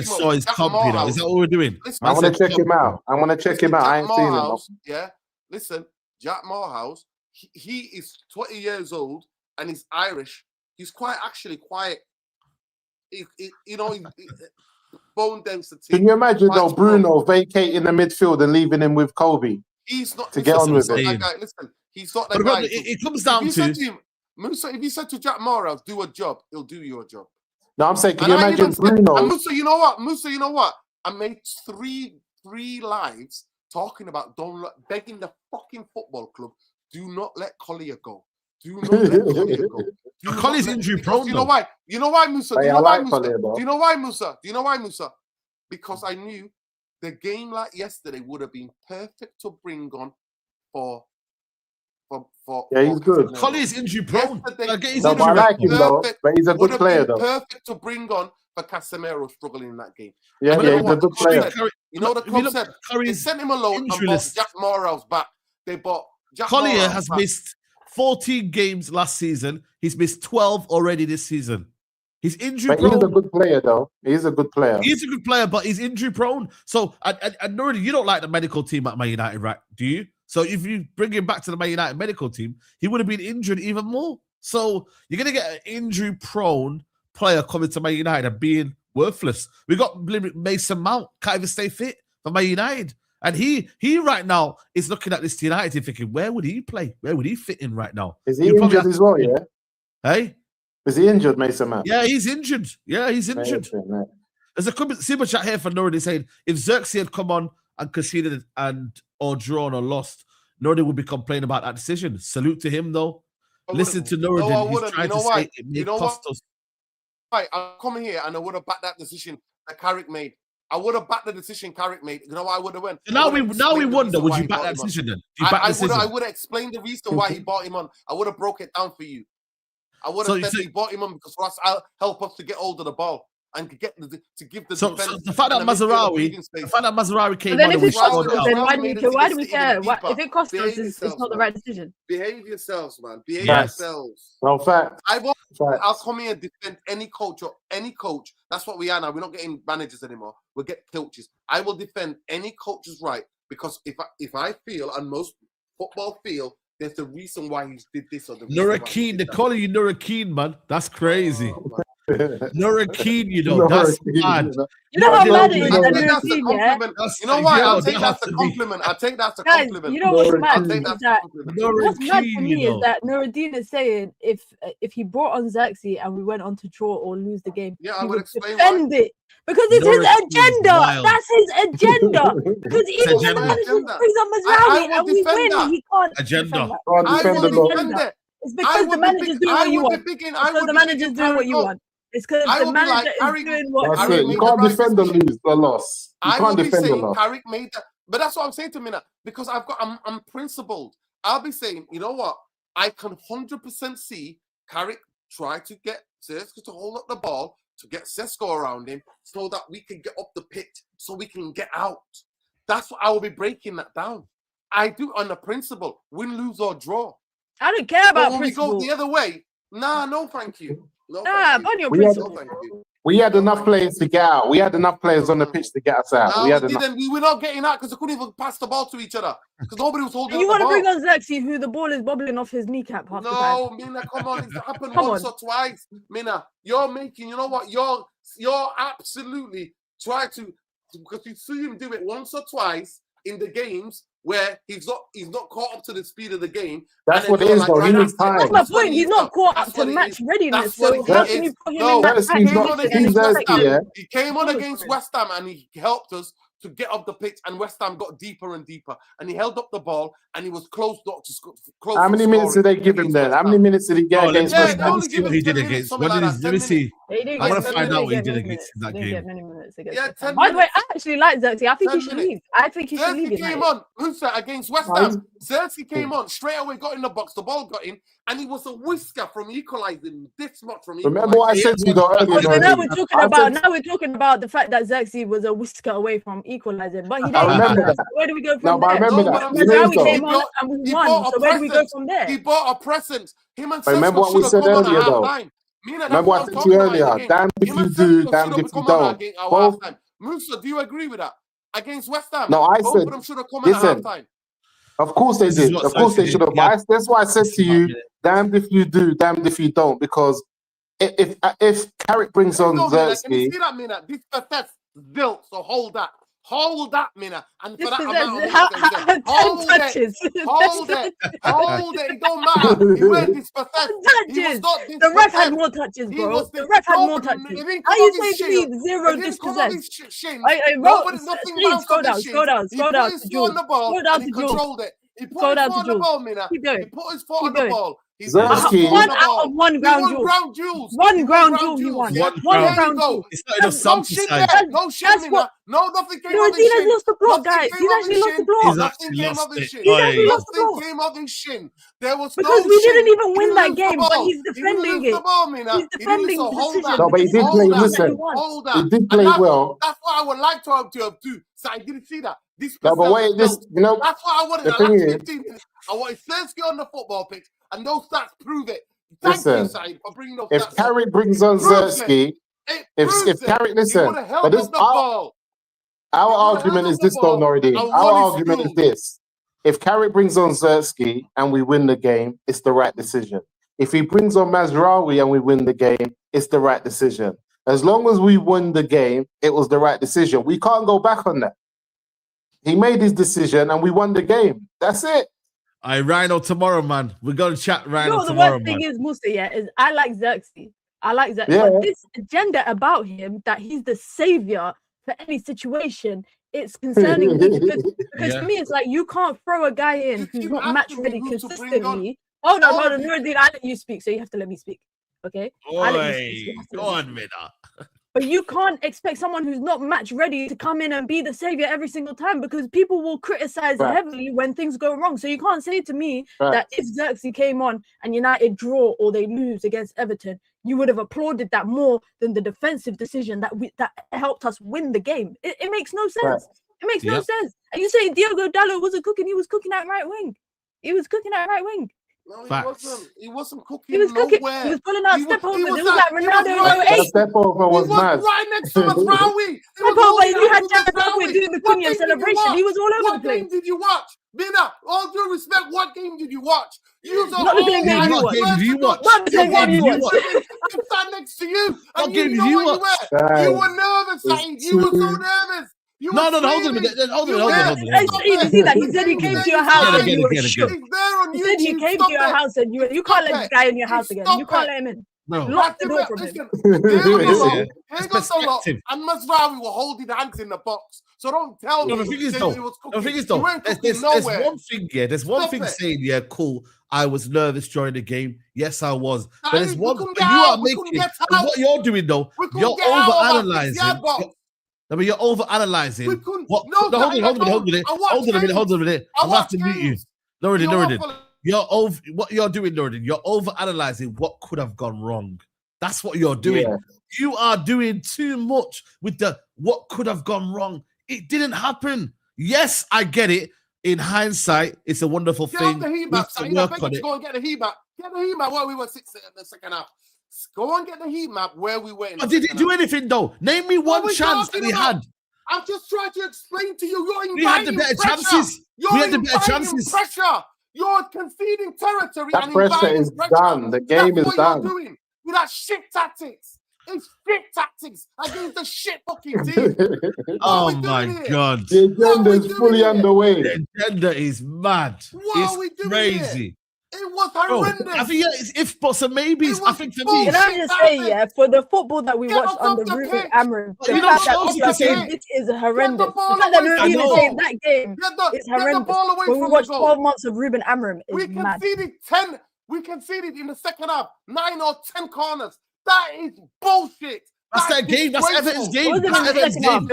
S1: so is comp, you know. Is that what we're doing?
S2: Listen,
S4: I want to check him out. I want to check him out. I ain't seen him.
S2: Yeah. Listen, Jack Morehouse, he is 20 years old and he's Irish. He's quite quiet. Bone density.
S4: Can you imagine though Bruno vacating the midfield and leaving him with Kobe?
S2: He's not
S4: to get on with it.
S2: Listen, he's not that guy.
S1: It comes down to
S2: Musa, if you said to Jack Morehouse, do a job, he'll do your job.
S4: No, I'm saying, can you imagine Bruno?
S2: Musa, you know what? I made three lives talking about begging the fucking football club, do not let Collier go. Do not let Collier go.
S1: Collier's injury prone.
S2: You know why? You know why, Musa? Do you know why, Musa? Because I knew the game like yesterday would have been perfect to bring on for
S4: he's good.
S1: Collier's injury prone.
S4: I like him though, but he's a good player though.
S2: Perfect to bring on for Casemiro struggling in that game.
S4: Yeah, he's a good player.
S2: You know the club said they sent him alone and bought Jack Morehouse back. They bought Jack
S1: Collier has missed 14 games last season. He's missed 12 already this season. He's injury prone.
S4: He's a good player though. He's a good player.
S1: He's a good player, but he's injury prone. So, and Nuradin, you don't like the medical team at Man United, right? Do you? So if you bring him back to the Man United medical team, he would have been injured even more. So you're going to get an injury-prone player coming to Man United and being worthless. We got Mason Mount, can't even stay fit for Man United. And he right now is looking at this United thinking, where would he play? Where would he fit in right now?
S4: Is he injured as well, yeah?
S1: Hey?
S4: Is he injured, Mason Mount?
S1: Yeah, he's injured. There's a super chat here for Nuradin saying, if Xerxes had come on and conceded or drawn or lost, Nuradin would be complaining about that decision. Salute to him, though. Listen to Nuradin. He's trying to say it may cost us.
S2: Right, I'm coming here and I would have backed that decision that Carrick made. I would have backed the decision Carrick made. You know why I would have went?
S1: So now we wonder, would you back that decision then?
S2: I would have explained the reason why he bought him on. I would have broke it down for you. I would have said he bought him on because for us, I'll help us to get hold of the ball and to give the
S1: so the fact that Mazraoui came
S3: on, if it cost us, then why do we care? If it costs us, it's not the right decision.
S2: Behave yourselves, man. Behave yourselves.
S4: No fact.
S2: I'll come here and defend any coach. That's what we are now. We're not getting managers anymore. We'll get coaches. I will defend any coach's right because if I feel, and most football feel, there's the reason why he did this or the
S1: Nuradin, they're calling you Nuradin, man. That's crazy. Nuradin, you know, that's mad.
S3: You know how mad it is that Nuradin, yeah?
S2: You know why? I'll take that as a compliment. I'll take that as a compliment.
S3: You know what's mad? What's mad for me is that Nuradin is saying if he brought on Xerxes and we went on to draw or lose the game,
S2: I would explain
S3: defend it. Because it's his agenda. That's his agenda. Because even when the manager brings on Mazraoui and we win, he can't
S1: agenda.
S2: I will defend it.
S3: It's because the manager's doing what you want. It's because the manager's doing what you want. It's because the manager is doing what you want.
S4: You can't defend the loss. You can't defend the loss.
S2: Carrick made that. But that's what I'm saying to Mina. Because I'm principled. I'll be saying, you know what? I can 100% see Carrick try to get Sesko to hold up the ball, to get Sesko around him so that we can get up the pitch, so we can get out. That's what I will be breaking that down. I do on the principle, win, lose, or draw.
S3: I don't care about
S2: principle. When we go the other way, no, thank you. No,
S3: on your principle.
S4: We had enough players to get out. We had enough players on the pitch to get us out.
S2: No, we were not getting out because they couldn't even pass the ball to each other because nobody was holding.
S3: You want to bring on Xerxes, who the ball is bobbling off his kneecap half the time?
S2: No, Mina, come on, it's happened once or twice. Mina, you're making. You know what? You're absolutely trying to because you see him do it once or twice in the games where he's not caught up to the speed of the game.
S4: That's what it is, though. He needs time.
S3: That's my point. He's not caught up to match readiness. So how can you put him in that?
S2: He came on against West Ham and he helped us to get off the pitch, and West Ham got deeper and deeper, and he held up the ball, and he was close to score.
S4: How many minutes did they give him then? How many minutes did he get against West Ham?
S1: Let's see what he did against. Let me see. I want to find out what he did against that game.
S3: By the way, I actually like Xerxes. I think he should leave. I think he should leave.
S2: Xerxes came on against West Ham. Xerxes came on straight away, got in the box, the ball got in, and he was a whisker from equalising this much from equalising.
S4: Remember what I said to you earlier?
S3: So now we're talking about the fact that Xerxes was a whisker away from equalising, but he didn't.
S4: Remember that.
S3: Where do we go from
S4: there? No, but I remember that.
S3: Now we came on and we won. So where do we go from there?
S2: He bought a present. Him and
S4: remember what we said earlier, though. Remember what I said to you earlier. Damn if you do, damn if you don't. Both.
S2: Musa, do you agree with that? Against West Ham,
S4: no, I
S2: both
S4: said.
S2: of them should have come in at half-time.
S4: Of course they did. Of course they should have. Yeah. That's why I said to you, damned if you do, damned if you don't. Because if Carrick brings on Xerxes,
S2: can you see that, Mina? This possess built. So hold that, Mina. And for that amount of hold it. It don't matter. He went dispossessed.
S3: The ref had more touches, bro. The ref had more touches. How you say to me zero dispossessed? Scroll down. Scroll down to Jules. He put his foot on the ball, Mina. He put his foot on the ball. One out of one ground jewels. One ground jewel he won. One ground jewel.
S1: It's not enough sample size.
S2: No shit, Mina. No, nothing came of this
S3: shit. He's lost the plot, guys. He's actually lost the plot.
S2: Nothing came of this shit. Nothing came of this shit. There was
S3: because we didn't even win that game, but he's defending it. He's defending the decision.
S4: No, but he did play. Listen, he did play well.
S2: That's what I would like to have do. So I didn't see that.
S4: No, but wait, that's what
S2: I wanted. The last 15 minutes, I wanted Sesko on the football pitch, and those stats prove it. Thank you, Saeed, for bringing those
S4: if
S2: stats
S4: Carrick
S2: up.
S4: brings on Xerxes, if Carrick, listen, but this our argument is this, though, Nuradin. Our argument is this: if Carrick brings on Xerxes and we win the game, it's the right decision. If he brings on Mazraoui and we win the game, it's the right decision. As long as we win the game, it was the right decision. We can't go back on that. He made his decision and we won the game. That's it.
S1: Rhino tomorrow, man. We're going to chat Rhino tomorrow,
S3: the worst thing is, Musa, is I like Xerxes. Yeah. But this agenda about him, that he's the savior for any situation, it's concerning me. Because for me, it's like you can't throw a guy in who's not match ready consistently. Hold on. Nuradin, I let you speak, so you have to let me speak. Okay?
S1: Go on, Mina.
S3: But you can't expect someone who's not match ready to come in and be the savior every single time, because people will criticize heavily when things go wrong. So you can't say to me that if Xerxes came on and United draw or they lose against Everton, you would have applauded that more than the defensive decision that helped us win the game. It makes no sense. It makes no sense. And you say Diogo Dalot wasn't cooking. He was cooking at right wing.
S2: No, he wasn't cooking.
S3: He was cooking. He was pulling out step overs. It was like Ronaldo.
S4: The step over was mad.
S2: Right next to Mazraoui.
S3: Step over. You had Mazraoui doing the Cunha celebration. He was all over the place.
S2: What game did you watch? Mina, all due respect, what game did you watch?
S3: Not the same game you watched. Not the same game you watched.
S2: I sat next to you. What game did you watch? You were nervous, Saeed. You were so nervous.
S1: No, hold on a minute. Hold on.
S3: You see that? He said he came to your house and you were shook. He said he came to your house and you can't let this guy in your house again. You can't let him in.
S1: No.
S3: Lock the door from him.
S2: Here goes the lot. And Mazraoui were holding hands in the box. So don't tell me.
S1: The thing is, though, there's one thing, There's one thing saying, cool, I was nervous during the game. Yes, I was. But there's one thing you are making. What you're doing, though, you're overanalyzing. I mean, you're overanalyzing. Hold on a minute. I'm going to have to mute you. Nuradin. What you're doing, Nuradin, you're overanalyzing what could have gone wrong. That's what you're doing. Yeah. You are doing too much with the what could have gone wrong. It didn't happen. Yes, I get it. In hindsight, it's a wonderful thing.
S2: Get the heat map. Go and get the heat map. Get the heat map while we were 6 in the second half. Go and get the heat map where we were.
S1: Did he do anything, though? Name me one chance that he had.
S2: I'm just trying to explain to you.
S1: We had the better chances. We had the better chances.
S2: Pressure. You're conceding territory.
S4: That pressure is done. The game is done.
S2: You're doing with that shit tactics. It's shit tactics against the shit fucking team.
S1: Oh my God.
S4: The agenda is fully underway.
S1: The agenda is mad. It's crazy.
S2: It was horrendous.
S1: I think it's if, but so maybe I think for me.
S3: Can I just say, for the football that we watched under Ruben Amorim, the fact that people are saying this is horrendous. The fact that Nuradin is saying that game is horrendous. When we watched 12 months of Ruben Amorim, is mad.
S2: We conceded in the second half 9 or 10 corners. That is bullshit.
S1: That's their game. That's Everton's game.
S3: It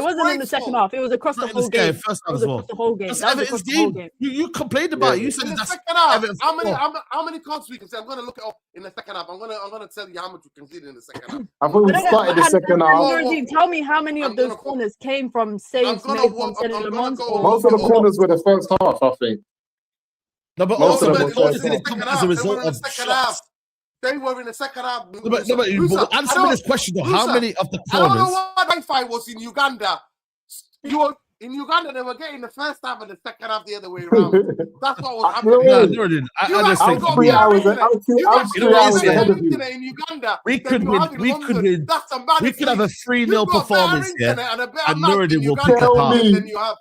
S3: wasn't in the second half. It was across the whole game. First half as well. The whole game.
S1: That's Everton's game. You complained about it. You said that's
S2: second half. How many corners we can say? I'm going to look it up in the second half. I'm going to tell you how much we conceded in the second half.
S4: I thought we started the second half.
S3: Tell me how many of those corners came from saves made from Le Mans.
S4: Most of the corners were the first half, I think.
S1: No, but also the corners didn't come as a result of shots.
S2: They were in the second half.
S1: But answer me this question though. How many of the corners?
S2: I don't know what Wi-Fi was in Uganda. In Uganda, they were getting the first half and the second half the other way around. That's what was happening.
S1: I just think
S4: 3 hours ahead of you.
S2: In Uganda,
S1: we could have a 3-0 performance here, and Nuradin will pick apart.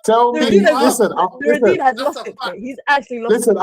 S4: Tell me, listen,
S3: Nuradin has lost it. He's actually lost
S4: it.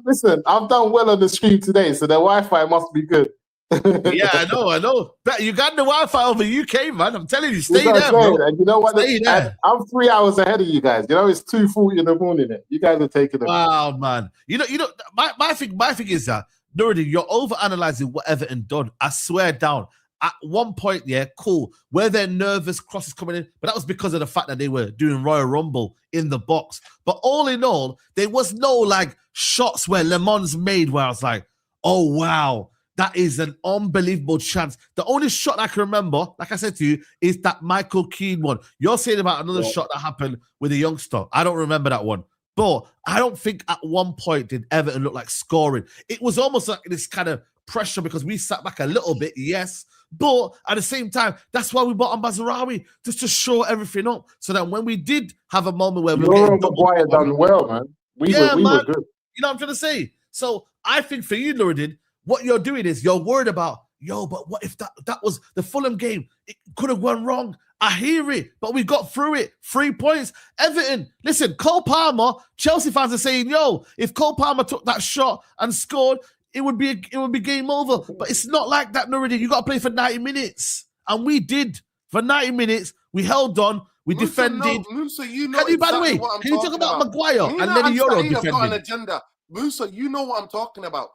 S4: Listen, I've done well on the stream today, so the Wi-Fi must be good.
S1: Yeah, I know. You got the Wi-Fi over UK, man. I'm telling you, stay there, bro.
S4: And you know what? I'm 3 hours ahead of you guys. You know, it's 2:40 in the morning. You guys are taking it.
S1: Wow, man. You know. My thing is that Nuradin, you're overanalyzing what Everton done. I swear down. At one point, yeah, cool. Were there nervous crosses coming in? But that was because of the fact that they were doing Royal Rumble in the box. But all in all, there was no like shots where Le Mans made where I was like, oh wow. That is an unbelievable chance. The only shot I can remember, like I said to you, is that Michael Keane one. You're saying about another shot that happened with a youngster. I don't remember that one. But I don't think at one point did Everton look like scoring. It was almost like this kind of pressure because we sat back a little bit, yes. But at the same time, that's why we bought on Mazraoui, just to shore everything up. So that when we did have a moment where we were
S4: Maguire done well, man. We were good.
S1: You know what I'm trying to say? So I think for you, Nuradin, what you're doing is you're worried about, but what if that was the Fulham game? It could have gone wrong. I hear it, but we got through it. 3 points. Everton, listen, Cole Palmer, Chelsea fans are saying, if Cole Palmer took that shot and scored, it would be game over. But it's not like that, Nuradin. You got to play for 90 minutes. And we did. For 90 minutes, we held on. We defended.
S2: Musa, you know
S1: by the way, can you talk about Maguire and Lenny Euro defending?
S2: Got an agenda. Musa, you know what I'm talking about.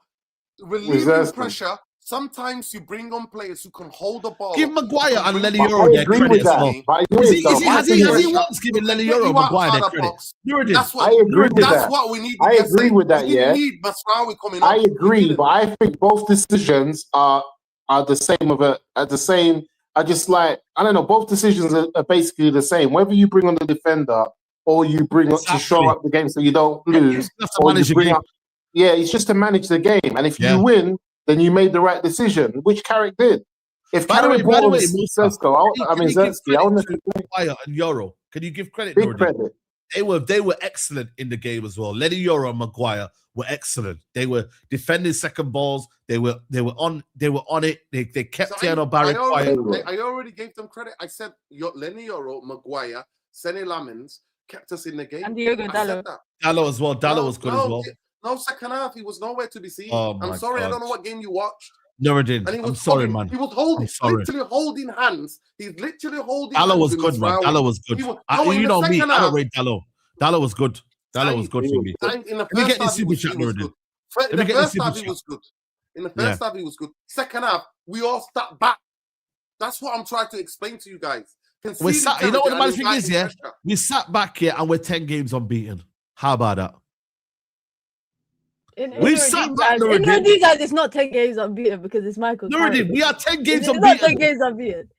S2: Relieving pressure. Sometimes you bring on players who can hold the ball.
S1: Give Maguire and Lenny Euro their credit as well. Has he once given Lenny Euro and Maguire their credit?
S4: I agree with that.
S2: That's what we need.
S4: I agree with that. Yeah,
S2: need Mazraoui coming.
S4: I agree, but I think both decisions are the same. I don't know. Both decisions are basically the same. Whether you bring on the defender or you bring up to show up the game so you don't lose, or you bring up. Yeah, it's just to manage the game. And if you win, then you made the right decision, which Carrick did. If Carrick was Sesko, Zetsky, I wouldn't have
S1: Maguire and Euro. Can you give credit?
S4: Big credit.
S1: They were excellent in the game as well. Lenny Euro and Maguire were excellent. They were defending second balls. They were on it. They kept Tiano Barry quiet.
S2: I already gave them credit. I said Lenny Euro, Maguire, Sene Lamens kept us in the game.
S3: And Diogo Dalot.
S1: Dalot as well. Dalot was good as well.
S2: No, second half, he was nowhere to be seen. I'm sorry, God. I don't know what game you watched.
S1: Nuradin, I'm sorry, man.
S2: He was literally holding hands. He's literally holding
S1: Dalot was good, man. Dalot was good. You know me, I don't rate Dalot. Dalot was good. Dalot was good for me.
S2: In the first half, he was good. In the first half, he was good. In the first half, he was good. Second half, we all stepped back. That's what I'm trying to explain to you guys.
S1: You know what the bad thing is, yeah? We sat back here and we're 10 games unbeaten. How about that? We sat back, Nuradin.
S3: These guys, it's not 10 games unbeaten because it's Michael Carrick.
S1: Nuradin, we are 10 games unbeaten.
S3: It's not 10 games unbeaten.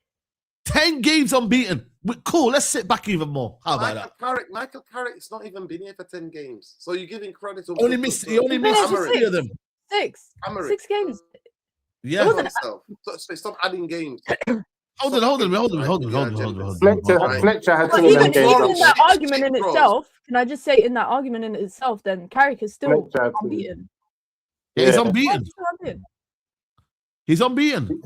S1: 10 games unbeaten. Cool, let's sit back even more. How about that?
S2: Michael Carrick has not even been here for 10 games. So you're giving credit to
S1: he only missed 3 of them.
S3: 6 games.
S1: Yeah.
S2: Stop adding games.
S1: Hold on.
S4: Fletcher had
S3: even in that argument in itself, can I just say in that argument in itself, then Carrick is still unbeaten.
S1: Yeah, he's unbeaten. He's unbeaten.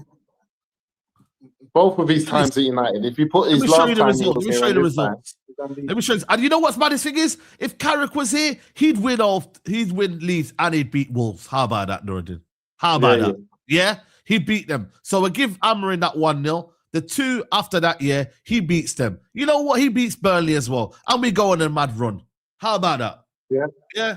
S4: Both of his times at United. If you put his last time,
S1: let me show you the results. Let me show you. And you know what's maddest thing is? If Carrick was here, he'd win Leeds and he'd beat Wolves. How about that, Nuradin? How about that? Yeah, he beat them. So we'll give Amorim that 1-0. The 2 after that, he beats them. You know what? He beats Burnley as well. And we go on a mad run. How about that? Yeah.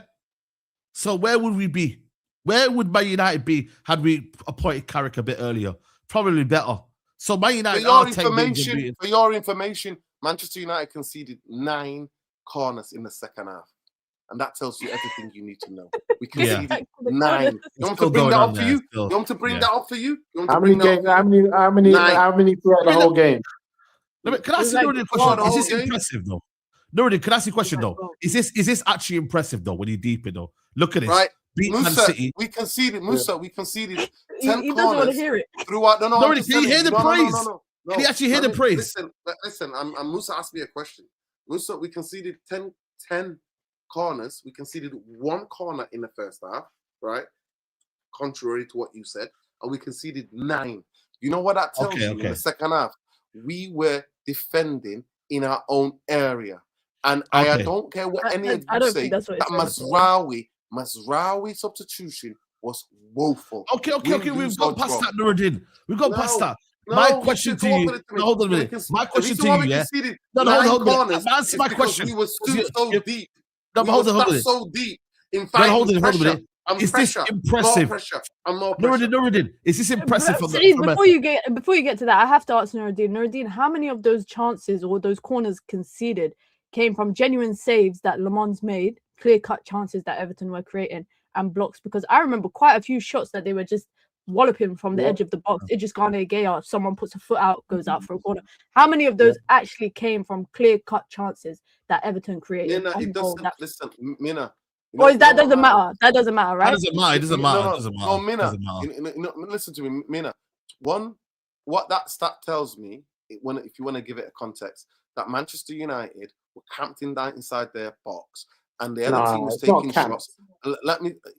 S1: So where would we be? Where would Man United be had we appointed Carrick a bit earlier? Probably better. So Man United
S2: for your information, Manchester United conceded 9 corners in the second half. And that tells you everything you need to know. We conceded 9. You want to bring that up for you? You want to bring that up for you?
S4: How many throughout the whole game?
S1: Can I ask you a question? Is this impressive though? Nuradin, can I ask you a question though? Is this actually impressive though? When you deep it though, look at this.
S2: Right,
S1: Musa,
S2: City. We conceded. We conceded 10
S3: he
S2: corners.
S3: doesn't want to hear it.
S2: Throughout.
S1: Nuradin, can you hear the praise? Can you actually hear the praise?
S2: Listen. Musa asked me a question. Musa, we conceded 10 corners. We conceded 1 corner in the first half, right? Contrary to what you said, and we conceded 9. You know what that tells you? In the second half, we were defending in our own area. And I don't care what any of you say, that Mazraoui substitution was woeful.
S1: Okay, we've gone past that, Nuradin. We've gone past that. My question to you, hold on a minute. My question to you, hold on. Answer my question.
S2: We were so deep.
S1: No, hold on.
S2: So deep. In fact,
S1: hold on. Is this impressive? Nuradin, is this impressive?
S3: Before you get to that, I have to ask Nuradin. Nuradin, how many of those chances or those corners conceded came from genuine saves that Le Mans made, clear-cut chances that Everton were creating, and blocks? Because I remember quite a few shots that they were just walloping from the edge of the box. It just gone Gaya. Someone puts a foot out, goes out for a corner. How many of those actually came from clear-cut chances that Everton created?
S2: Listen, Mina.
S3: Or that doesn't matter. That doesn't matter, right?
S1: It doesn't matter.
S2: No, Mina. Listen to me, Mina. What that stat tells me, if you want to give it a context, that Manchester United were camped inside their box, and the other team was taking shots.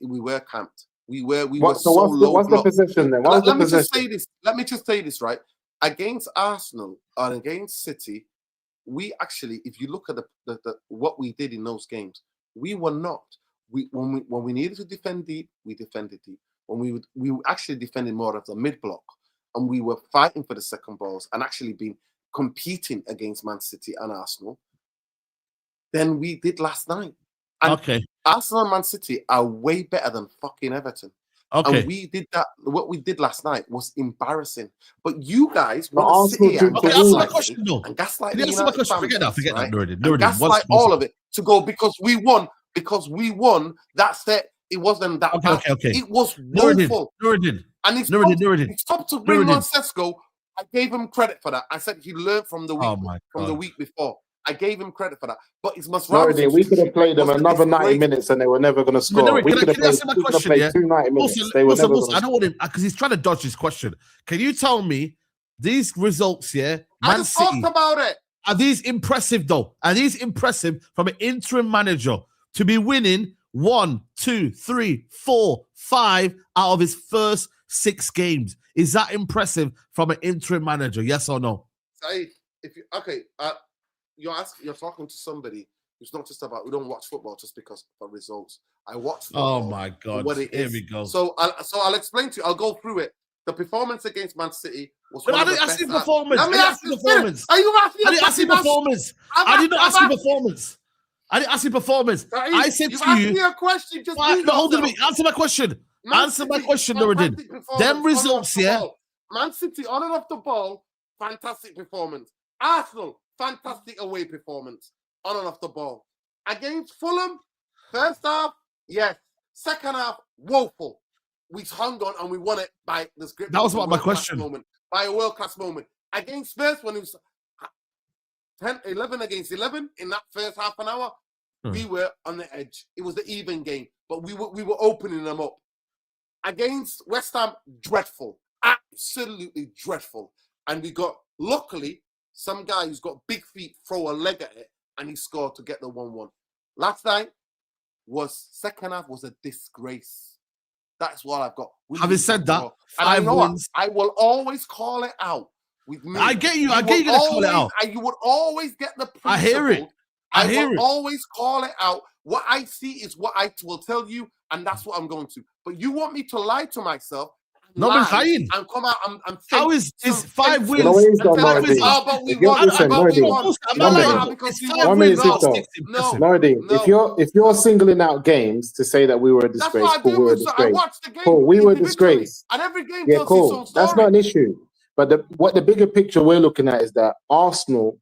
S2: We were camped. We were so low.
S4: What's the position then?
S2: Let me just say this, right? Against Arsenal and against City, we actually, if you look at the what we did in those games, we were not. When we needed to defend deep, we defended deep. We actually defended more of the mid block, and we were fighting for the second balls and actually been competing against Man City and Arsenal than we did last night. And Arsenal and Man City are way better than fucking Everton. And we did that. What we did last night was embarrassing. But you guys want to sit here and gaslight the United fans,
S1: Forget that, Nuradin.
S2: And gaslight all of it to go because we won. That's it. It wasn't that bad. It was woeful.
S1: Nuradin.
S2: And he stopped to bring on Sesko. I gave him credit for that. I said he learned from the week before. I gave him credit for that. But it's
S4: Nuradin, we could have played them another 90 minutes and they were never going to score. We could have played 2 90 minutes. They were never going to score.
S1: I don't want him because he's trying to dodge this question. Can you tell me these results here?
S2: I just talked about it.
S1: Are these impressive though? Are these impressive from an interim manager to be winning 1, 2, 3, 4, 5 out of his first 6 games? Is that impressive from an interim manager? Yes or no?
S2: Saeed, you're talking to somebody who's not just about, we don't watch football just because of results. I watch football.
S1: Oh my God. Here we go.
S2: So I'll explain to you. I'll go through it. The performance against Man City was
S1: I didn't ask you performance.
S2: Let me ask you performance. Are you asking?
S1: I didn't ask you performance. I did not ask you performance. I didn't ask you performance. I said to you.
S2: You asked me a question. Just
S1: hold on a minute. Answer my question. Answer my question, Nuradin. Them results,
S2: Man City on and off the ball, fantastic performance. Arsenal, fantastic away performance on and off the ball. Against Fulham, first half, yes. Second half, woeful. We hung on and we won it by the script.
S1: That was what my question.
S2: By a world-class moment. Against Spurs, when it was 11 against 11 in that first half an hour, we were on the edge. It was the even game, but we were opening them up. Against West Ham, dreadful. Absolutely dreadful. And we got, luckily, some guy who's got big feet throw a leg at it and he scored to get the 1-1. Last night second half was a disgrace. That's what I've got.
S1: Having said that,
S2: and I know I will always call it out with me.
S1: I get you. I get you gonna call it out.
S2: You would always get the principle.
S1: I hear it. I
S2: will always call it out. What I see is what I will tell you, and that's what I'm going to. But you want me to lie to myself?
S1: No, I'm lying.
S2: And come out. I'm
S1: how is 5 wins?
S4: No, he's not Nuradin.
S2: Oh, but we won.
S4: Listen, Nuradin. If you're singling out games to say that we were a disgrace, we were a disgrace. Cool, we were a disgrace.
S2: And every game,
S4: yeah, cool. That's not an issue. But what the bigger picture we're looking at is that Arsenal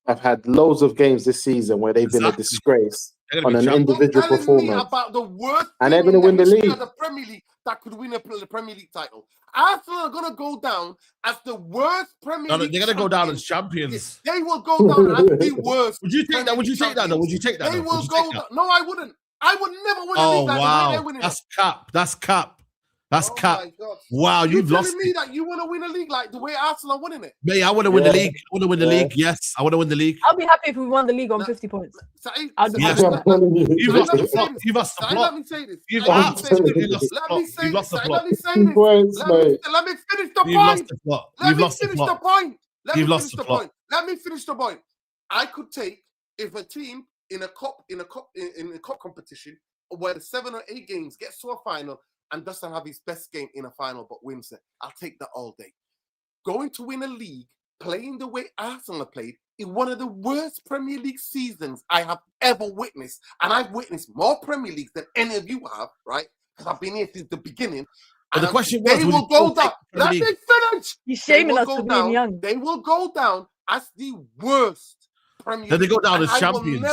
S4: have had loads of games this season where they've been a disgrace on an individual performance.
S2: About the worst
S4: and they're going to win the league.
S2: The Premier League that could win the Premier League title. Arsenal are going to go down as the worst Premier League.
S1: They're going to go down as champions.
S2: They will go down as the worst.
S1: Would you take that? Would you take that? Though? Would you take that?
S2: They will go down. No, I wouldn't. I would never win a league like the way they're
S1: That's cap. That's cap. That's cap. Wow,
S2: you've
S1: lost
S2: me that you want to win a league like the way Arsenal are winning it.
S1: Mate, I want to win the league. I want to win the league. Yes, I want to win the league.
S3: I'll be happy if we won the league on 50 points.
S2: I'll be
S1: happy. You've lost the plot. You've lost the plot.
S2: Let me say this.
S1: You've absolutely lost the plot. You've lost the plot.
S2: Let me say this. Let me finish the point.
S1: You've lost the plot. You've lost the plot.
S2: Let me finish the point. I could take if a team in a cup competition where the 7 or 8 games gets to a final and doesn't have his best game in a final but wins it. I'll take that all day. Going to win a league, playing the way Arsenal played, in one of the worst Premier League seasons I have ever witnessed. And I've witnessed more Premier Leagues than any of you have, right? Because I've been here since the beginning.
S1: But the question was,
S2: they will go down. Let me finish.
S3: You're shaming us for being young.
S2: They will go down as the worst Premier League.
S1: Then they go down as champions.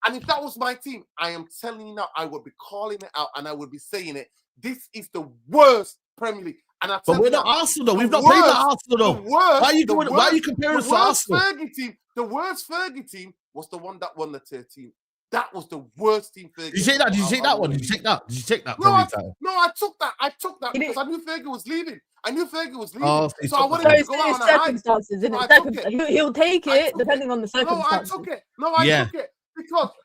S2: And if that was my team, I am telling you now, I would be calling it out and I would be saying it. This is the worst Premier League. And
S1: but we're not Arsenal, though. We've not played the Arsenal, though. Why are you comparing us to Arsenal?
S2: The worst Fergie team was the one that won the 13. That was the worst team. Fergie.
S1: Did you take that? Did you take that one? Did you take that? Did you take that?
S2: No, I took that. I took that because I knew Fergie was leaving. So I wanted to go out on a high.
S3: Circumstances, he'll take it depending on the circumstances.
S2: No, I took it.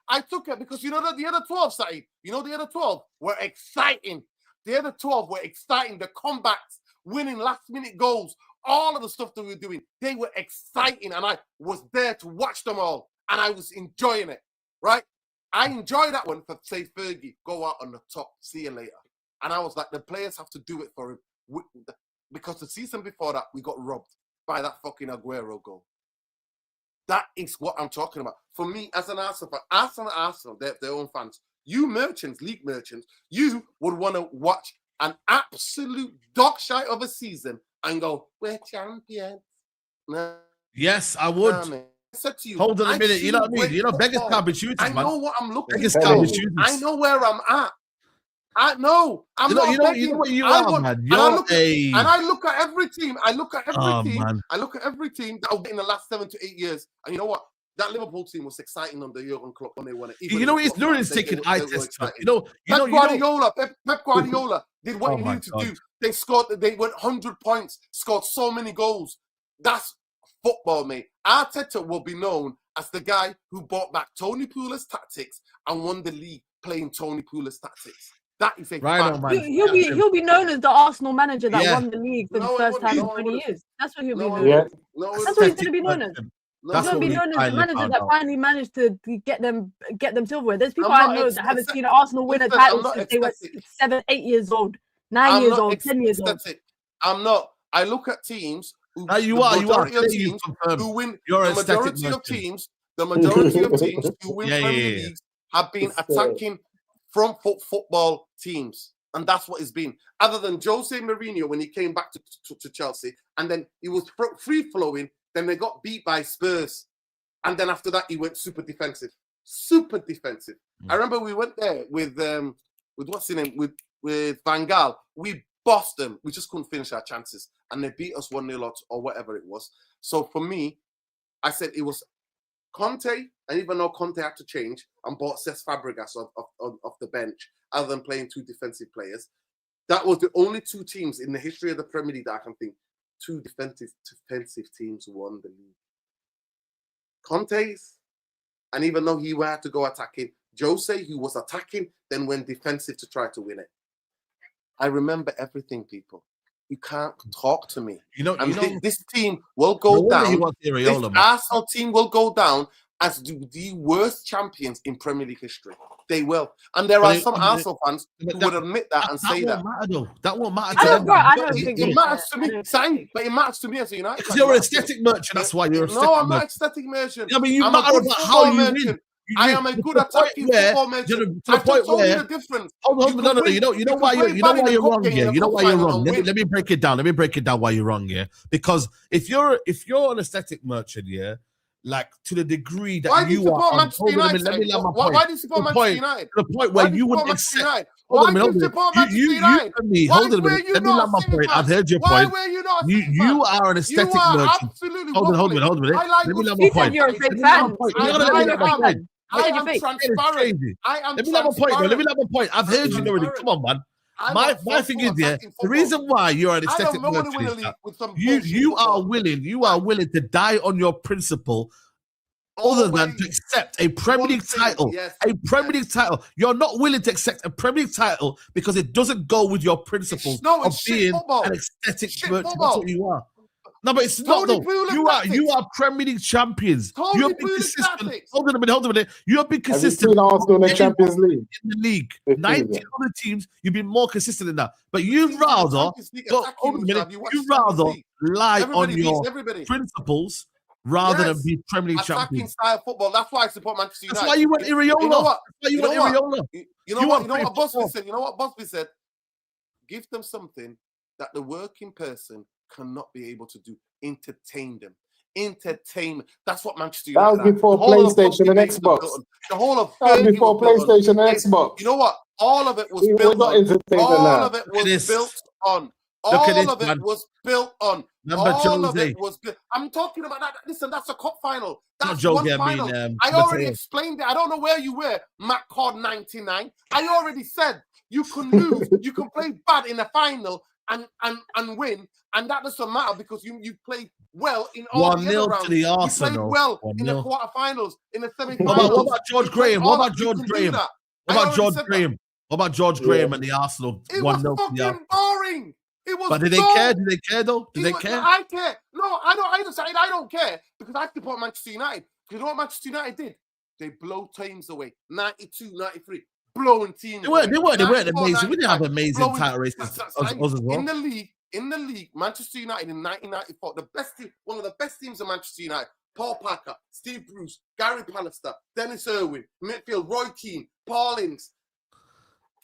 S2: I took it because you know that the other 12, Saeed, the other 12 were exciting. The other 12 were exciting. The comebacks, winning last-minute goals, all of the stuff that we were doing, they were exciting. And I was there to watch them all. And I was enjoying it, right? I enjoyed that one for, say, Fergie, go out on the top, see you later. And I was like, the players have to do it for him. Because the season before that, we got robbed by that fucking Aguero goal. That is what I'm talking about. For me, as an Arsenal fan, Arsenal, they're their own fans. You merchants, league merchants, you would want to watch an absolute dog shite of a season and go, we're champions. No,
S1: yes, I would.
S2: I said to you,
S1: hold on a minute. You know what I mean? Beggars can't be choosers, man.
S2: I know what I'm looking
S1: for.
S2: I know where I'm at. I'm not begging.
S1: You know what you are, man.
S2: And I look at every team. I look at every team that I've in the last 7 to 8 years. And you know what? That Liverpool team was exciting under Jurgen Klopp when they won it.
S1: You know, it's Nuradin's taking eye test.
S2: Pep Guardiola did what he needed to do. They scored. They went 100 points. Scored so many goals. That's football, mate. Arteta will be known as the guy who brought back Tony Pulis tactics and won the league playing Tony Pulis tactics. That is a fact.
S3: He'll be known as the Arsenal manager that won the league for the first time in 20 years. That's what he'll be known as. That's what he's going to be known as. He's going to be known as the manager that finally managed to get them silverware. There's people I know that haven't seen Arsenal win a title since they were 7, 8 years old, 9 years old, 10 years old.
S2: I'm not. I look at teams who
S1: you are
S2: who win. The majority of teams who win Premier Leagues have been attacking front foot football teams. And that's what it's been. Other than Jose Mourinho when he came back to Chelsea, and then he was free-flowing, then they got beat by Spurs. And then after that, he went super defensive. Super defensive. I remember we went there with what's his name? With Van Gaal. We bossed them. We just couldn't finish our chances. And they beat us 1-0 or whatever it was. So for me, I said it was Conte, and even though Conte had to change and bought Cesc Fabregas off the bench, other than playing 2 defensive players, that was the only 2 teams in the history of the Premier League that I can think 2 defensive teams won the league. Conte's, and even though he had to go attacking, Jose, who was attacking, then went defensive to try to win it. I remember everything, people. you can't talk to me.
S1: And
S2: this team will go down.
S1: This
S2: Arsenal team will go down as the worst champions in Premier League history. They will. And there are some Arsenal fans who would admit that and say that.
S1: That won't matter
S3: to them.
S2: It matters to me. But it matters to me as a United.
S1: Because you're an aesthetic merchant. That's why you're a
S2: No, I'm not aesthetic merchant.
S1: I mean, you matter about how you win.
S2: I am a good attacking football merchant. I just told you the difference.
S1: No. You know why you're wrong here. You know why you're wrong. Let me break it down. Let me break it down why you're wrong here. Because if you're an aesthetic merchant, yeah, like to the degree that
S2: why do you support
S1: are,
S2: Manchester United? Why do you support Manchester United?
S1: The point where you wouldn't accept.
S2: Why do you support Manchester United?
S1: Hold on a minute. Let me land my point. I've heard your point.
S2: Why were you not?
S1: You are an aesthetic merchant.
S2: Absolutely.
S1: Hold on a minute. Let me land my point.
S3: You're a big fan.
S2: I am transparent.
S1: Let me land my point. I've heard you already. Come on, man. My thing is, the reason why you're an aesthetic merchant is that you are willing to die on your principle other than to accept a Premier League title. A Premier League title. You're not willing to accept a Premier League title because it doesn't go with your principles of being an aesthetic merchant. That's what you are. No, but it's not though. You are Premier League champions. You have been consistent. Hold on a minute. You have been consistent.
S4: Have you seen Arsenal in the Champions League?
S1: In the league, 19 other teams, you've been more consistent in that. But you'd rather lie on your principles rather than be Premier League champions.
S2: Style football. That's why I support Manchester United.
S1: That's why you want Iriola.
S2: You know what?
S1: You know
S2: what Busby said? You know what Busby said? Give them something that the working person cannot be able to do. Entertain them. Entertainment. That's what Manchester United.
S4: That was before PlayStation and Xbox.
S2: The whole of
S4: that was before PlayStation and Xbox.
S2: You know what? All of it was built on. All of it was built on. All of it was built on. All of it was built. I'm talking about that. Listen, that's a cup final. That's one final. I already explained it. I don't know where you were, Matt Cord 99. I already said you can lose. You can play bad in a final and win, and that doesn't matter because you played well in all the other rounds.
S1: To the Arsenal.
S2: You played well in the quarterfinals, in the semifinals.
S1: What about George Graham? What about George Graham and the Arsenal?
S2: It was fucking boring. It was.
S1: But did they care? Did they care though? Did they care?
S2: I care. No, I don't care because I support Manchester United. Because you know what Manchester United did? They blow teams away. 92, 93. Blowing teams. They weren't
S1: amazing. We didn't have amazing title races.
S2: In the league, Manchester United in 1994, the best team, one of the best teams of Manchester United. Paul Parker, Steve Bruce, Gary Pallister, Dennis Irwin, midfield, Roy Keane, Paul Ince,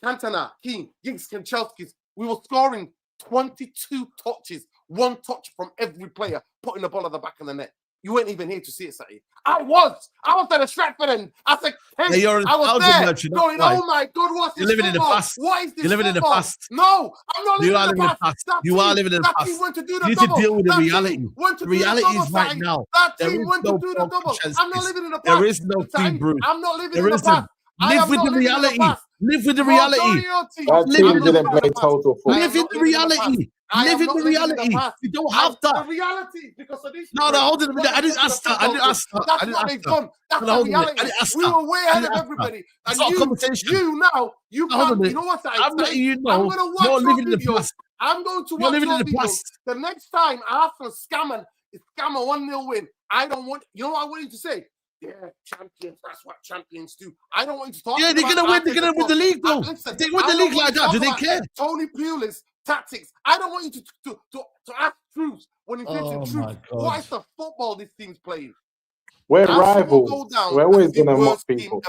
S2: Cantona, Keane, Giggs, Kanchelskis. We were scoring 22 touches, one touch from every player, putting the ball at the back of the net. You weren't even here to see it, Saeed. I was at the Stratford end. I said, hey, I was there going, oh my God, what's this
S1: living in the past.
S2: What is this?
S1: You're living in the past.
S2: No, I'm not living in the past.
S1: You are living in the past. You need to deal with the reality. The reality is right now.
S2: That team went to do the double. I'm not living in the past.
S1: There is no team, Bruce.
S2: I'm not living in the past.
S1: Live with the reality. Live with the reality.
S4: That team didn't play total football.
S1: Live in the reality. Live in the reality. You don't have that.
S2: The reality because of this.
S1: No, hold on a minute. I didn't ask that.
S2: That's what they've done. That's the reality. We were way ahead of everybody. And you now, you can't. You know what
S1: I'm letting you know. You're living in the past.
S2: I'm going to watch your videos. The next time Arsenal scam a 1-0 win, I don't want. You know what I want you to say? Yeah, champions. That's what champions do. I don't want you to talk.
S1: Yeah, they're gonna win. They're gonna win the league, though. They win the league like that. Do they care?
S2: Tony Pulis tactics. I don't want you to ask truths when you think truth. What is the football this team's playing?
S4: We're rivals. We're always gonna mock people.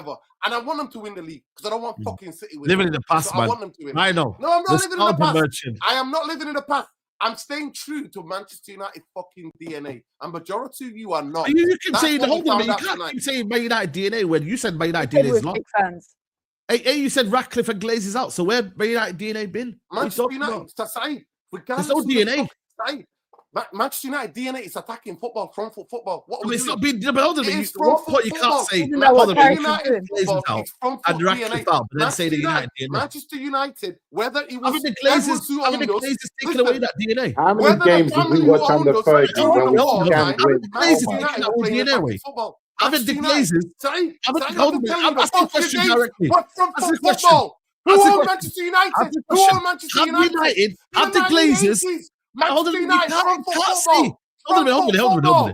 S2: And I want them to win the league because I don't want fucking City winning.
S1: Living in the past, man.
S2: I want them to win.
S1: I know.
S2: No, I'm not living in the past. I am not living in the past. I'm staying true to Manchester United fucking DNA. And majority of you are not.
S1: You can say the whole thing. You can't keep saying Man United DNA when you said Man United DNA is not.
S3: Fans.
S1: Hey, you said Ratcliffe and Glaze is out. So where Man United DNA been?
S2: Manchester United,
S1: there's no DNA.
S2: Manchester United DNA is attacking football, front foot football.
S1: It's not being. But hold on, you can't say
S2: United
S1: out and Ratcliffe out, but then say the United DNA.
S2: Manchester United, whether it was
S1: the Glazers taking away that DNA.
S4: How many games did we watch under 30 when we can't win?
S1: DNA away. Haven't the Glazers? I'm asking the question directly.
S2: But from football, Who owned Manchester United? Who owned Manchester United?
S1: Have the Glazers.
S2: Manchester United, front foot football. Hold on.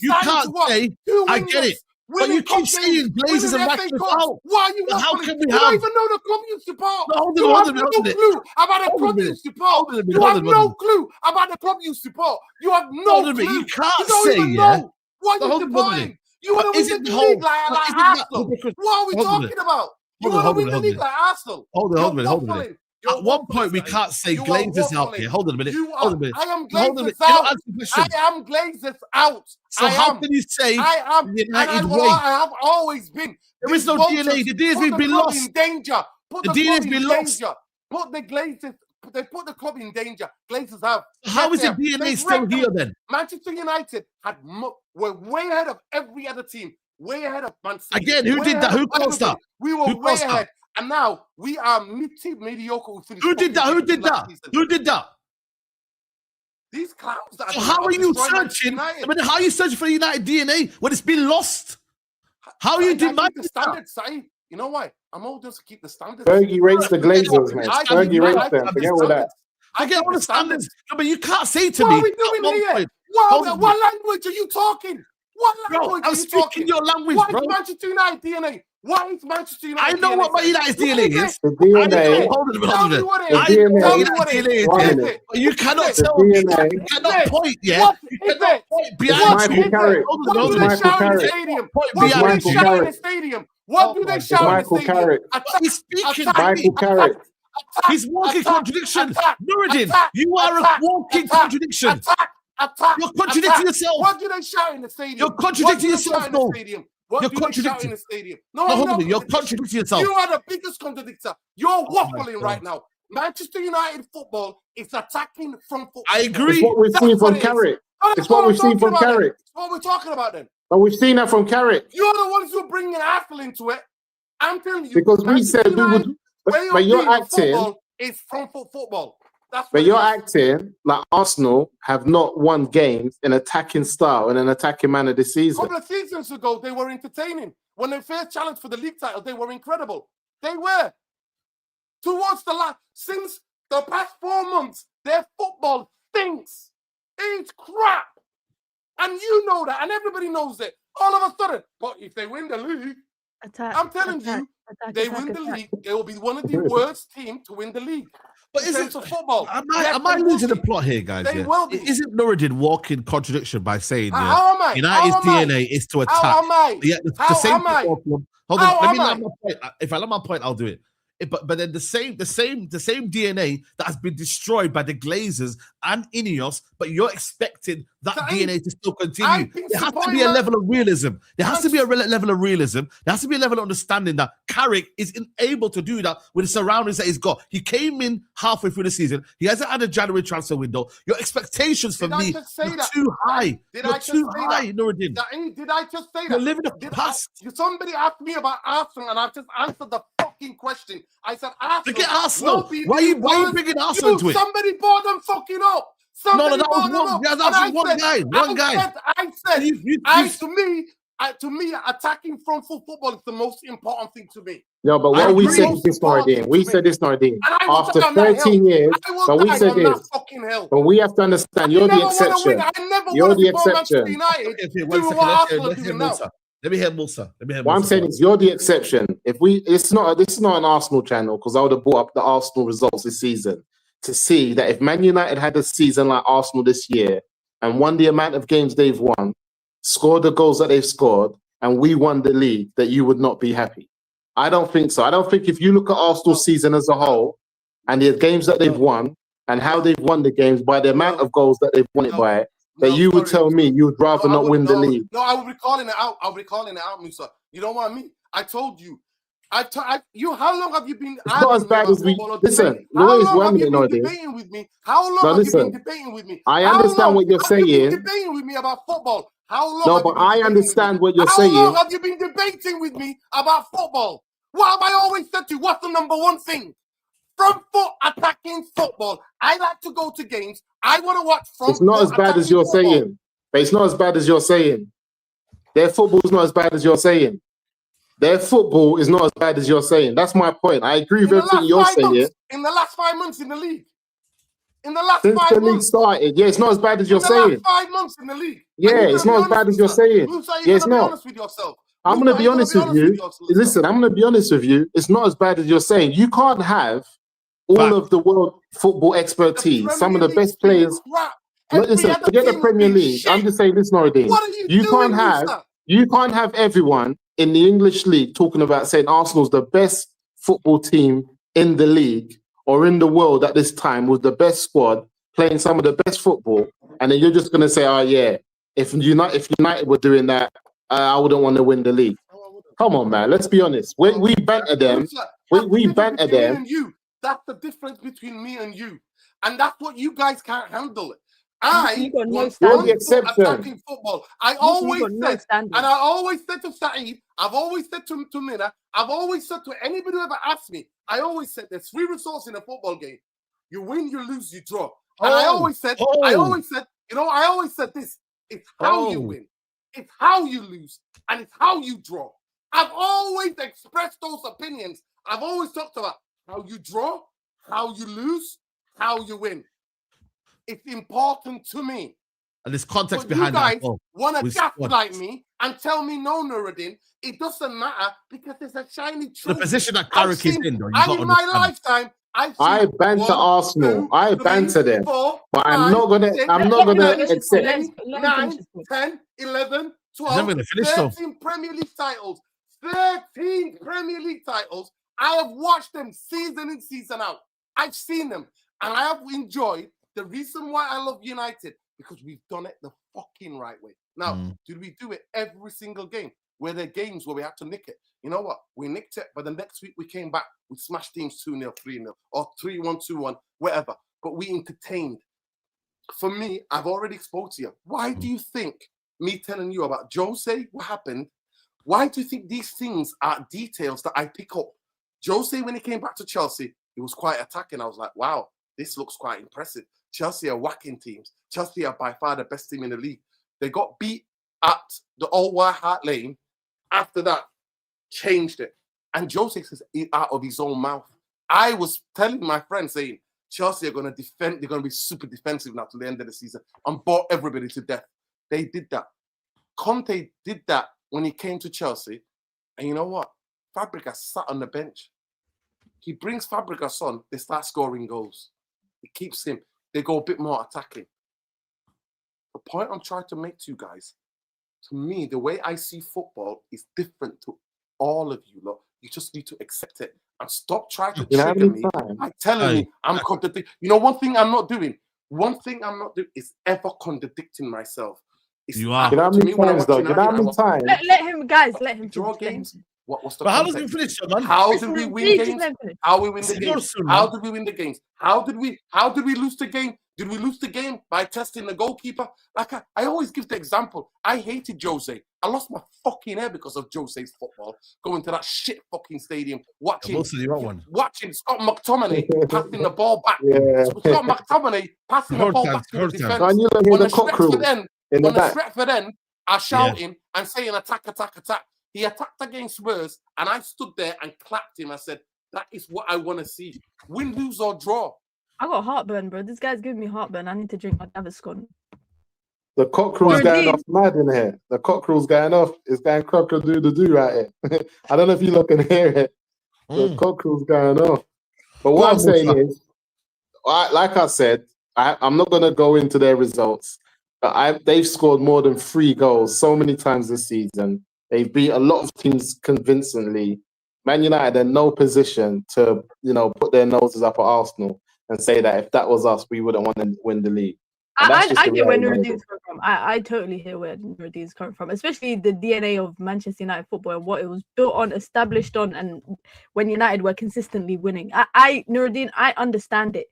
S1: You can't say, I get it. But you keep saying Glazers and Rashford out.
S2: Why are you
S1: How can we
S2: You don't even know the club you support. You have no clue about the club you support. You have no clue about the club you support. You have no clue.
S1: You can't say, yeah.
S2: What are you supporting? You want to win the league like Arsenal. What are we talking about? You want to win the league like Arsenal.
S1: Hold on a minute. At one point, we can't say Glazers out here. Hold on a minute.
S2: I am Glazers out. I am Glazers out.
S1: So how can you say United way?
S2: I have always been.
S1: There is no DNA. The DNA has been lost.
S2: In danger.
S1: The DNA has been lost.
S2: Put the Glazers. They put the club in danger. Glazers have.
S1: How is the DNA still here then?
S2: Manchester United were way ahead of every other team. Way ahead of Man City.
S1: Again, who did that? Who caused that?
S2: We were way ahead. And now we are mediocre.
S1: Who did that? Who did that?
S2: These clowns.
S1: So how are you searching? I mean, how are you searching for United DNA when it's been lost? How are you demanding
S2: the standard, Saeed? You know why? I'm all just to keep the standards.
S4: Fergie rates the Glazers, man. Fergie rates them. Forget all that.
S1: I get all the standards. No, but you can't say to me.
S2: What are we doing here? What language are you talking? What language are you talking?
S1: I'm speaking your language, bro.
S2: What is Manchester United DNA? What is Manchester United?
S1: I know what my United's DNA is.
S4: The DNA.
S1: Hold on.
S4: The DNA.
S1: You cannot tell me. You cannot point. Yeah. You cannot point behind
S4: Michael Carrick.
S2: What do they shout in the stadium? What do they shout in the stadium? What do they shout in the stadium?
S1: He's speaking.
S4: Michael Carrick.
S1: He's walking contradiction. Nuradin, you are a walking contradiction.
S2: Attack.
S1: You're contradicting yourself.
S2: What do they shout in the stadium?
S1: You're contradicting yourself, though.
S2: You're contradicting the stadium.
S1: No, you're contradicting yourself.
S2: You are the biggest contradictor. You're waffling right now. Manchester United football is attacking from football.
S1: I agree.
S4: It's what we've seen from Carrick. It's what we've seen from Carrick.
S2: It's what we're talking about then.
S4: But we've seen that from Carrick.
S2: You're the ones who are bringing Arsenal into it. I'm telling you.
S4: Because we said we would. But you're acting.
S2: It's front foot football.
S4: But you're acting like Arsenal have not won games in attacking style in an attacking manner this season.
S2: A couple of seasons ago, they were entertaining. When they first challenged for the league title, they were incredible. They were. Towards the last, since the past 4 months, their football stinks. It's crap. And you know that, and everybody knows it. All of a sudden, but if they win the league, I'm telling you, they win the league. They will be one of the worst teams to win the league.
S1: But isn't football? Am I losing the plot here, guys?
S2: They will be.
S1: Isn't Nuradin walking contradiction by saying
S2: United's
S1: DNA is to attack?
S2: How am I?
S1: Yeah, the same problem. Hold on, let me land my point. If I land my point, I'll do it. But then the same DNA that has been destroyed by the Glazers and Ineos, but you're expecting that DNA to still continue. There has to be a level of realism. There has to be a level of realism. There has to be a level of understanding that Carrick is unable to do that with the surroundings that he's got. He came in halfway through the season. He hasn't had a January transfer window. Your expectations for me are too high. You're too high, Nuradin.
S2: Did I just say that?
S1: You're living the past.
S2: Somebody asked me about Arsenal, and I've just answered the fucking question. I said Arsenal.
S1: Forget Arsenal. Why are you bringing Arsenal into it?
S2: Somebody brought them fucking up.
S1: No, that was one guy. One guy.
S2: I said, to me, attacking front foot football is the most important thing to me.
S4: No, but what we said this, Nuradin. We said this, Nuradin. After 13 years, but we said this. But we have to understand, you're the exception. You're the exception.
S1: Let me hear Musa.
S4: What I'm saying is, you're the exception. This is not an Arsenal channel, because I would have brought up the Arsenal results this season to see that if Man United had a season like Arsenal this year and won the amount of games they've won, scored the goals that they've scored, and we won the league, that you would not be happy. I don't think so. I don't think if you look at Arsenal's season as a whole and the games that they've won and how they've won the games by the amount of goals that they've won it by, that you would tell me you would rather not win the league.
S2: No, I will be calling it out. I'll be calling it out, Musa. You know what I mean? I told you. How long have you been?
S4: It's not as bad as we. Listen,
S2: how long have you been debating with me? How long have you been debating with me?
S4: I understand what you're saying.
S2: Have you been debating with me about football? How long?
S4: No, but I understand what you're saying.
S2: How long have you been debating with me about football? What have I always said to you? What's the number one thing? Front foot attacking football. I like to go to games. I want to watch front.
S4: It's not as bad as you're saying. But it's not as bad as you're saying. Their football's not as bad as you're saying. Their football is not as bad as you're saying. That's my point. I agree with everything you're saying.
S2: In the last 5 months in the league. In the last
S4: Since
S2: 5
S4: the
S2: months.
S4: league started, yeah, it's not as bad as you're saying.
S2: In the last 5 months in the league.
S4: Yeah, it's not as bad as you're saying. Yeah, it's not.
S2: Honest with yourself.
S4: I'm going to be honest with you. Listen, I'm going to be honest with you. It's not as bad as you're saying. You can't have all of the world football expertise, some of the best players. Listen, forget the Premier League. I'm just saying this, Nuradin. You can't have everyone in the English league talking about saying Arsenal's the best football team in the league or in the world at this time, with the best squad, playing some of the best football, and then you're just going to say, oh yeah, if United were doing that, I wouldn't want to win the league. Come on, man. Let's be honest. We banter them. We banter them.
S2: That's the difference between me and you, and that's what you guys can't handle.
S3: You're
S2: the exception. Football. I always said to Saeed, I've always said to Mina, I've always said to anybody who ever asked me, I always said there's 3 results in a football game: you win, you lose, you draw. And I always said this: it's how you win, it's how you lose, and it's how you draw. I've always expressed those opinions. I've always talked about how you draw, how you lose, how you win. It's important to me.
S1: And there's context
S2: but
S1: behind
S2: you guys
S1: that.
S2: Want to gaslight me and tell me no, Nuradin, it doesn't matter because there's a shiny truth.
S1: The position that Carrick is in, though.
S2: And in my lifetime,
S4: I banter Arsenal. I banter them. But I'm not gonna accept
S2: 9, 10, 11, 12, 13 Premier League titles. 13 Premier League titles. I have watched them season in, season out. I've seen them. And I have enjoyed. The reason why I love United, because we've done it the fucking right way. Now, did we do it every single game? Were there games where we had to nick it? You know what? We nicked it, but the next week we came back, we smashed teams 2-0, 3-0, or 3-1, 2-1, whatever. But we entertained. For me, I've already spoke to you. Why do you think me telling you about Jose, what happened? Why do you think these things are details that I pick up? Jose, when he came back to Chelsea, he was quite attacking. I was like, wow, this looks quite impressive. Chelsea are whacking teams. Chelsea are by far the best team in the league. They got beat at the Old White Hart Lane. After that, changed it. And Jose says it out of his own mouth. I was telling my friends, saying, Chelsea are going to defend. They're going to be super defensive now to the end of the season and bought everybody to death. They did that. Conte did that when he came to Chelsea. And you know what? Fabregas sat on the bench. He brings Fabregas on. They start scoring goals. He keeps him. They go a bit more attacking. The point I'm trying to make to you guys, to me, the way I see football is different to all of you lot. You just need to accept it and stop trying to trigger me by telling me I'm contradicting. You know, one thing I'm not doing is ever contradicting myself.
S1: You are.
S4: Let
S3: him
S2: draw games. What's the
S1: but how does we finish, man?
S2: How did we win games? How we win the games? How did we win the games? How did we lose the game? Did we lose the game by testing the goalkeeper? Like I always give the example. I hated Jose. I lost my fucking hair because of Jose's football. Going to that shit fucking stadium, watching Scott McTominay passing the ball back. Scott McTominay passing the ball back to the defense.
S4: On
S2: the Stretford end are shouting and saying attack, attack, attack. He attacked against Spurs, and I stood there and clapped him. I said, that is what I want to see. Win, lose, or draw.
S3: I got heartburn, bro. This guy's giving me heartburn. I need to drink my Gaviscon.
S4: The cockerel's going off mad in here. The cockerel's going off. It's going cock-a-doo-doo right here. I don't know if you look can hear it. The cockerel's going off. But what I'm saying is, like I said, I'm not going to go into their results. But they've scored more than 3 goals so many times this season. They've beat a lot of teams convincingly. Man United are in no position to, put their noses up at Arsenal and say that if that was us, we wouldn't want to win the league.
S3: I get where Nuradin's coming from. I totally hear where Nuradin's coming from, especially the DNA of Manchester United football and what it was built on, established on, and when United were consistently winning. Nuradin, I understand it.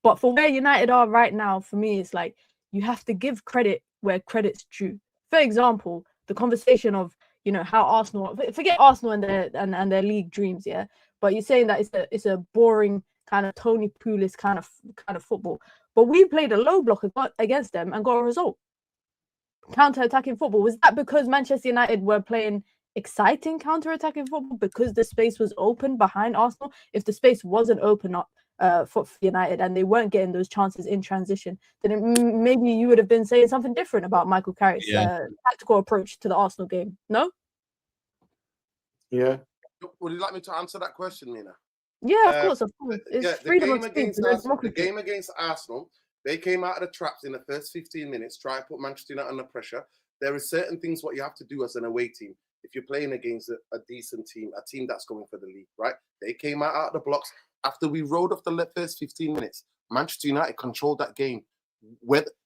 S3: But for where United are right now, for me, it's like you have to give credit where credit's due. For example, the conversation of how Arsenal, forget Arsenal and their league dreams, yeah. But you're saying that it's a boring kind of Tony Pulis kind of football. But we played a low block against them and got a result. Counter-attacking football. Was that because Manchester United were playing exciting counter-attacking football because the space was open behind Arsenal. If the space wasn't open up for United and they weren't getting those chances in transition, then maybe you would have been saying something different about Michael Carrick's tactical approach to the Arsenal game. No?
S4: Yeah.
S2: Would you like me to answer that question, Mina?
S3: Yeah, of course. It's freedom of speech.
S2: The game against Arsenal, they came out of the traps in the first 15 minutes, try to put Manchester United under pressure. There are certain things what you have to do as an away team if you're playing against a decent team, a team that's going for the league, right? They came out of the blocks. After we rode off the first 15 minutes, Manchester United controlled that game.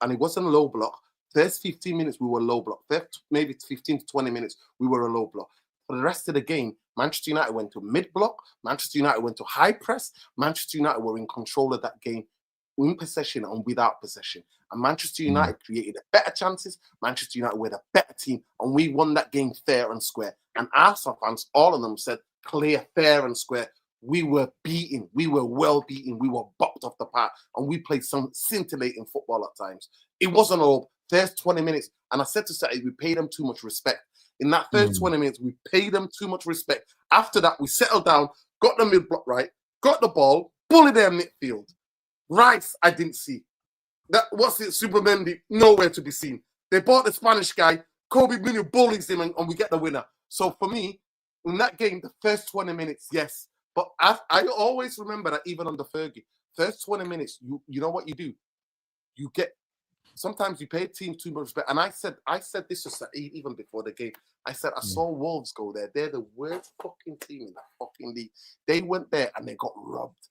S2: And it wasn't a low block. First 15 minutes, we were low block. First, maybe 15 to 20 minutes, we were a low block. For the rest of the game, Manchester United went to mid-block. Manchester United went to high press. Manchester United were in control of that game, in possession and without possession. And Manchester United created better chances. Manchester United were the better team. And we won that game fair and square. And Arsenal fans, all of them said, clear, fair and square. We were beaten. We were well beaten. We were bopped off the park. And we played some scintillating football at times. It wasn't all first 20 minutes. And I said to Saeed, we paid them too much respect. In that first 20 minutes, we paid them too much respect. After that, we settled down, got the mid-block right, got the ball, bullied their midfield. Rice, I didn't see. Supermendi, nowhere to be seen. They bought the Spanish guy, Kobe Minu bullies him, and we get the winner. So for me, in that game, the first 20 minutes, yes. But I always remember that even under Fergie, first 20 minutes, you know what you do? You get... Sometimes you pay a team too much respect. And I said this to Saeed even before the game. I said, I saw Wolves go there. They're the worst fucking team in that fucking league. They went there and they got robbed.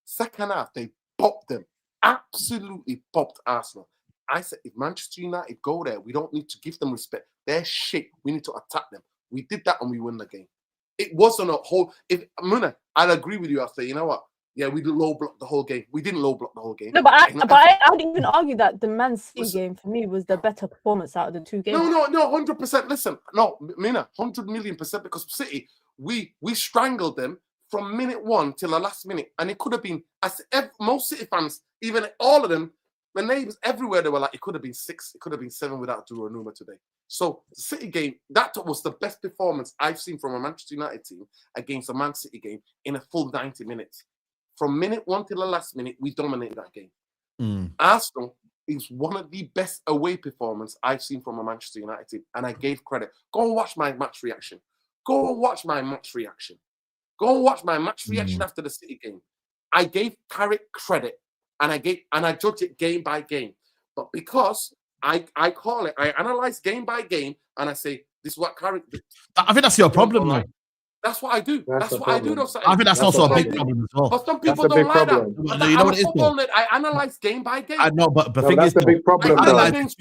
S2: Second half, they popped them. Absolutely popped Arsenal. I said, if Manchester United go there, we don't need to give them respect. They're shit. We need to attack them. We did that and we won the game. It wasn't a whole... Muna, I'll agree with you. I'll say, you know what? Yeah, we did low block the whole game. We didn't low block the whole game.
S3: No, but I would even argue that the Man City game for me was the better performance out of the two games.
S2: No, 100%. Listen, no, Mina, 100,000,000%, because City, we strangled them from minute 1 till the last minute, and it could have been. Most City fans, even all of them, the neighbors everywhere, they were like, it could have been 6, it could have been 7 without Nuradin today. So the City game, that was the best performance I've seen from a Manchester United team against a Man City game in a full 90 minutes. From minute 1 till the last minute, we dominated that game. Arsenal is one of the best away performances I've seen from a Manchester United team, and I gave credit. Go and watch my match reaction. After the City game. I gave Carrick credit, and I judge it game by game. But because I analyze game by game, and I say, this is what Carrick did.
S1: I think that's your problem, though.
S2: That's what I do. That's what I do.
S1: I think that's also a big problem as well.
S2: But some people don't like that. But you know what it is? I analyze game by game.
S1: I know, but the thing is,
S4: that's a big problem.
S2: Against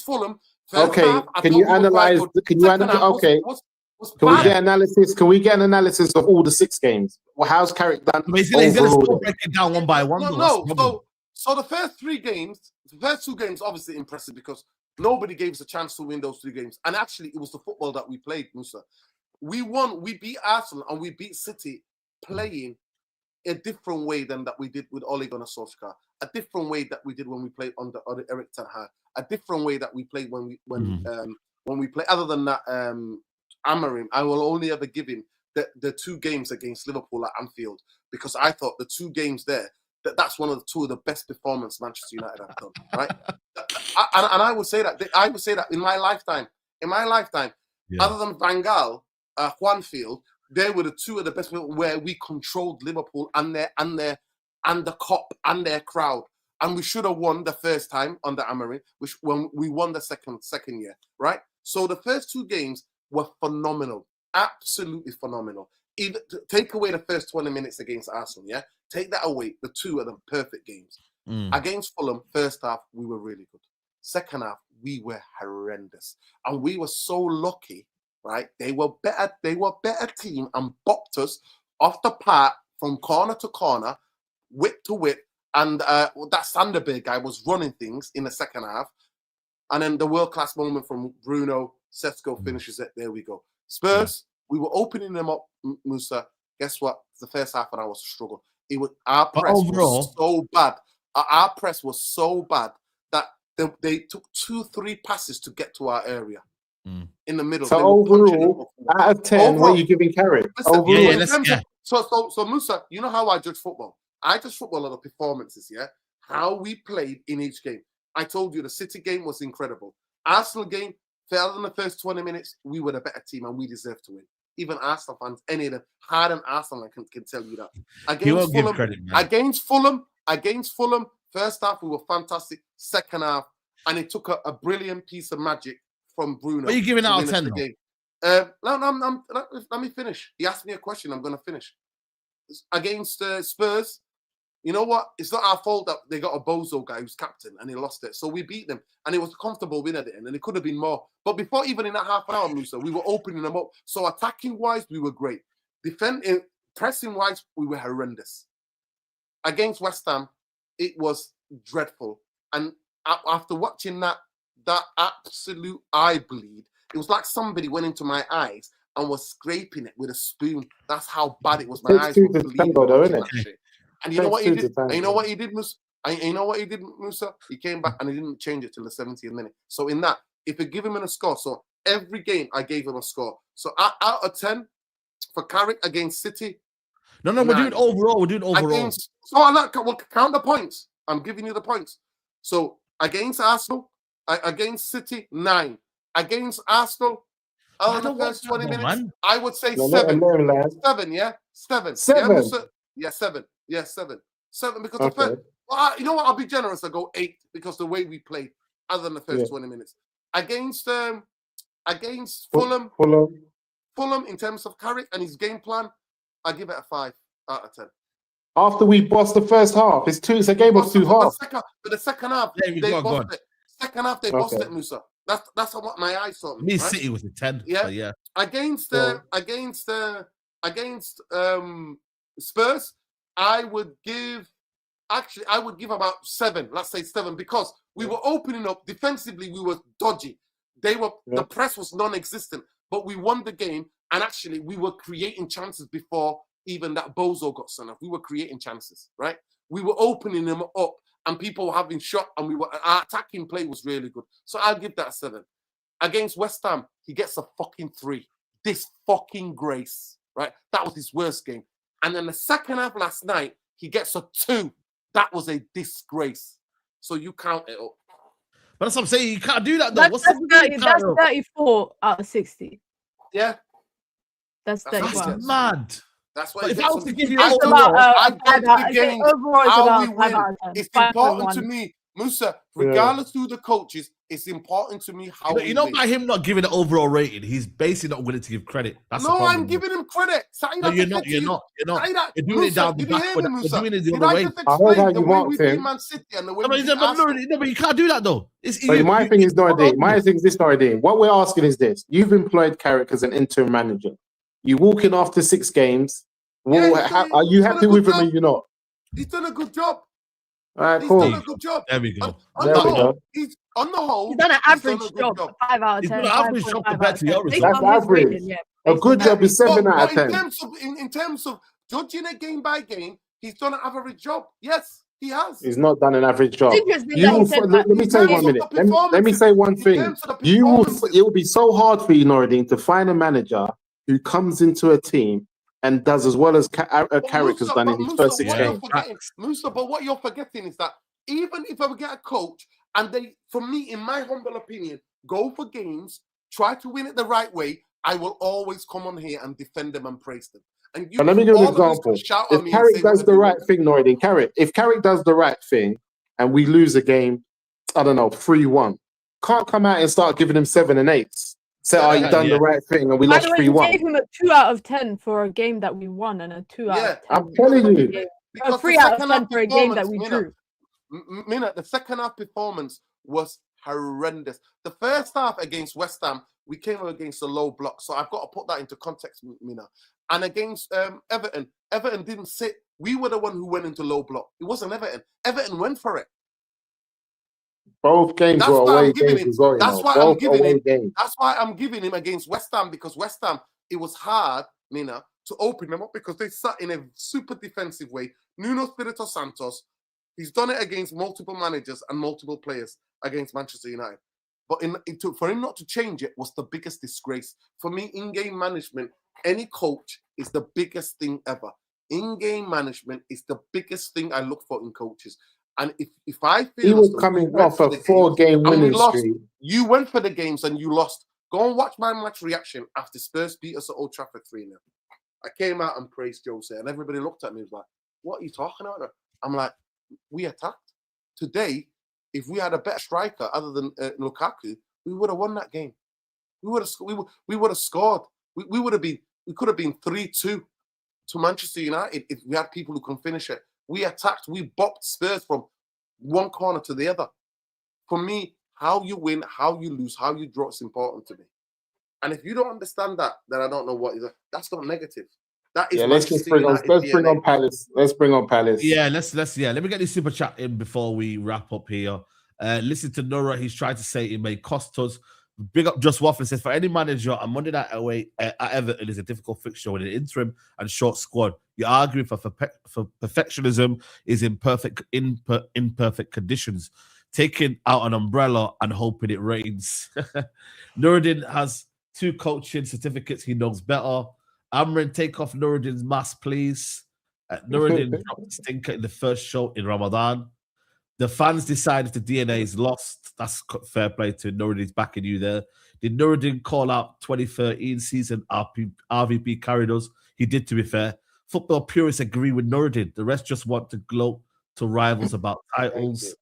S2: Fulham.
S4: Okay, can you analyze? Okay. Can we get analysis? Can we get an analysis of all the 6 games? Well, how's Carrick done?
S1: He's going to still break it down one by one.
S2: So the first 3 games, the first 2 games, obviously impressive because nobody gave us a chance to win those 3 games. And actually, it was the football that we played, Musa. We won. We beat Arsenal and we beat City playing a different way than that we did with Ole Gunnar Solskjaer. A different way that we did when we played under Eric Ten Hag. A different way that we played when we play. Other than that, Amorim, I will only ever give him the 2 games against Liverpool at Anfield because I thought the 2 games there that's one of the 2 of the best performances Manchester United have done. Right, and I would say that. I would say that in my lifetime. Other than Van Gaal. Juanfield, they were the 2 of the best people where we controlled Liverpool and the cop and their crowd. And we should have won the first time under Amorim, which when we won the second year, right? So the first 2 games were phenomenal, absolutely phenomenal. Even take away the first 20 minutes against Arsenal, yeah? Take that away, the 2 of them perfect games. Against Fulham, first half, we were really good. Second half, we were horrendous. And we were so lucky. Right, they were better team and bopped us off the park from corner to corner, width to width, and that Sanderberg guy was running things in the second half, and then the world class moment from Bruno Sesko finishes it. There we go. Spurs, we were opening them up, Musa. Guess what? The first half an hour was a struggle. Our press was so bad. Our press was so bad that they took 2-3 passes to get to our area. in the middle.
S4: So overall, out of 10, what are you giving Carrick?
S2: So Musa, you know how I judge football? I judge football on the performances, yeah? How we played in each game. I told you the City game was incredible. Arsenal game, fell in the first 20 minutes, we were the better team and we deserved to win. Even Arsenal fans, any of them, hard on Arsenal, I can tell you that. Against Fulham, first half we were fantastic. Second half, and it took a brilliant piece of magic from Bruno.
S1: What are you giving out of 10?
S2: Let me finish. He asked me a question. I'm going to finish. Against Spurs, you know what? It's not our fault that they got a bozo guy who's captain and he lost it. So we beat them. And it was a comfortable win at the end. And it could have been more. But before even in that half an hour, Musa, we were opening them up. So attacking-wise, we were great. Pressing-wise, we were horrendous. Against West Ham, it was dreadful. And after watching that absolute eye bleed, it was like somebody went into my eyes and was scraping it with a spoon. That's how bad it was. My eyes were bleeding. And you know what he did? You know what he did, Musa? You know what he did, Musa? He came back and he didn't change it till the 70th minute. So in that, if you give him a score, so every game I gave him a score. So out of 10 for Carrick against City.
S1: No, we're doing overall.
S2: Count the points. I'm giving you the points. So against Arsenal, against City, 9. Against Arsenal, the first 20 minutes, I would say 7. 7, yeah? 7.
S4: 7?
S2: Yeah, 7. Yeah, 7. 7 because the first, you know what? I'll be generous. I'll go 8 because the way we played, other than the first 20 minutes. Against Fulham, in terms of Carrick and his game plan, I give it a 5 out of 10.
S4: After we bossed the first half, it's a game of 2 halves.
S2: But the second half, they bossed it. Second half, they bossed it, Musa. That's what my eyes saw.
S1: Me, right? City was a 10. Yeah.
S2: Against Spurs, I would give about 7. Let's say 7 because we were opening up defensively. We were dodgy. The press was non-existent, but we won the game. And actually, we were creating chances before even that bozo got sent off. We were creating chances, right? We were opening them up, and people were having shot, and our attacking play was really good. So I'll give that a 7. Against West Ham, he gets a fucking 3. This fucking grace, right? That was his worst game. And then the second half last night, he gets a 2. That was a disgrace. So you count it up.
S1: But that's what I'm saying. You can't do that, though.
S3: That's 34 out of 60.
S2: Yeah.
S3: That's 35.
S1: That's mad.
S2: That's what
S1: if I was to give you
S3: overall,
S2: it's important to me, Musa, regardless who the coach is, it's important to me how
S1: you know by him not giving an overall rating, he's basically not willing to give credit. That's
S2: I'm giving him credit.
S1: No, you're not. You're doing it down the back. You're doing it the
S2: other
S1: way.
S4: I heard how you want him.
S1: But you can't do that though.
S4: But my thing is Nuradin. My thing is this, Nuradin. What we're asking is this: you've employed Carrick as an interim manager. You walk in after 6 games. Are you happy with him or you not?
S2: He's done a good job.
S4: All right, cool.
S2: He's done a good job.
S1: There we go.
S2: On the whole,
S3: he's done an average job. 5 out of 10.
S1: He's done an average job compared to the others.
S4: That's average. A good job is 7 out of 10.
S2: In terms of judging it game by game, he's done an average job. Yes, he has.
S4: He's not done an average job. Let me say 1 minute. Let me say one thing. It will be so hard for you, Nuradin, to find a manager who comes into a team and does as well as Carrick has done in his first 6 games.
S2: Musa, but what you're forgetting is that even if I would get a coach and they, for me, in my humble opinion, go for games, try to win it the right way, I will always come on here and defend them and praise them.
S4: But let me give you an example. If Carrick does the right thing, Nuradin, if Carrick does the right thing and we lose a game, I don't know, 3-1, can't come out and start giving him 7 and 8s. Say, you've done the right thing and we lost 3-1.
S3: You gave him a 2 out of 10 for a game that we won and a 2 out of 10.
S4: I'm telling you.
S3: A 3 out of 10 for a game that we drew.
S2: The second half performance was horrendous. The first half against West Ham, we came up against a low block. So I've got to put that into context, Mina. And against Everton didn't sit. We were the one who went into low block. It wasn't Everton. Everton went for it.
S4: Both games were away games as well.
S2: That's why I'm giving him against West Ham, because West Ham, it was hard, Mina, to open them up because they sat in a super defensive way. Nuno Espirito Santos, he's done it against multiple managers and multiple players against Manchester United. But for him not to change it was the biggest disgrace. For me, in-game management, any coach is the biggest thing ever. In-game management is the biggest thing I look for in coaches. And if I feel
S4: he was coming off a 4-game winning streak,
S2: you went for the games and you lost. Go and watch my match reaction after Spurs beat us at Old Trafford 3-0. I came out and praised Jose, and everybody looked at me and was like, "What are you talking about?" I'm like, "We attacked today. If we had a better striker other than Lukaku, we would have won that game. We would have scored. We would have been. We could have been 3-2 to Manchester United if we had people who can finish it. We attacked. We bopped Spurs from one corner to the other. For me, how you win, how you lose, how you draw is important to me. And if you don't understand that, then I don't know what is. That's not negative. That is.
S4: Yeah, let's bring on Palace. Let's bring on Palace.
S1: Yeah, let's. Let me get this super chat in before we wrap up here. Listen to Nora. He's trying to say it may cost us. Big up Just Waffle says, for any manager, a Monday night away at Everton is a difficult fixture with an interim and short squad. You're arguing for perfectionism is imperfect conditions. Taking out an umbrella and hoping it rains. Nuradin has 2 coaching certificates. He knows better. Amrin, take off Nuradin's mask, please. Nuradin dropped stinker in the first show in Ramadan. The fans decided the DNA is lost. That's fair play to Nuradin's backing you there. Did Nuradin call out 2013 season RVP carried us? He did, to be fair. Football purists agree with Nuradin. The rest just want to gloat to rivals about titles.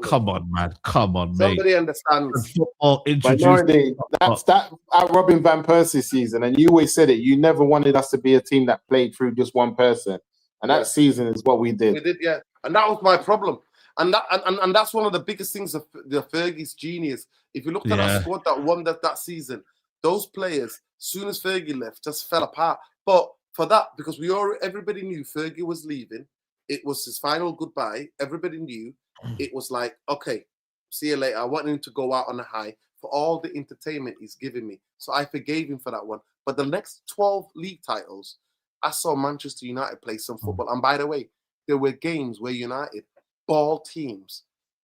S1: Come on, man. Come on, mate.
S2: Somebody understands.
S1: Football
S4: that's that Robin Van Persie season, and you always said it. You never wanted us to be a team that played through just one person. And that season is what we did.
S2: We did, yeah. And that was my problem. And that's one of the biggest things of the Fergie's genius. If you looked at that squad that won that season, those players, as soon as Fergie left, just fell apart. But for that, because everybody knew Fergie was leaving, it was his final goodbye. Everybody knew. It was like, okay, see you later. I want him to go out on a high for all the entertainment he's given me. So I forgave him for that one. But the next 12 league titles, I saw Manchester United play some football. And by the way, there were games where United ball teams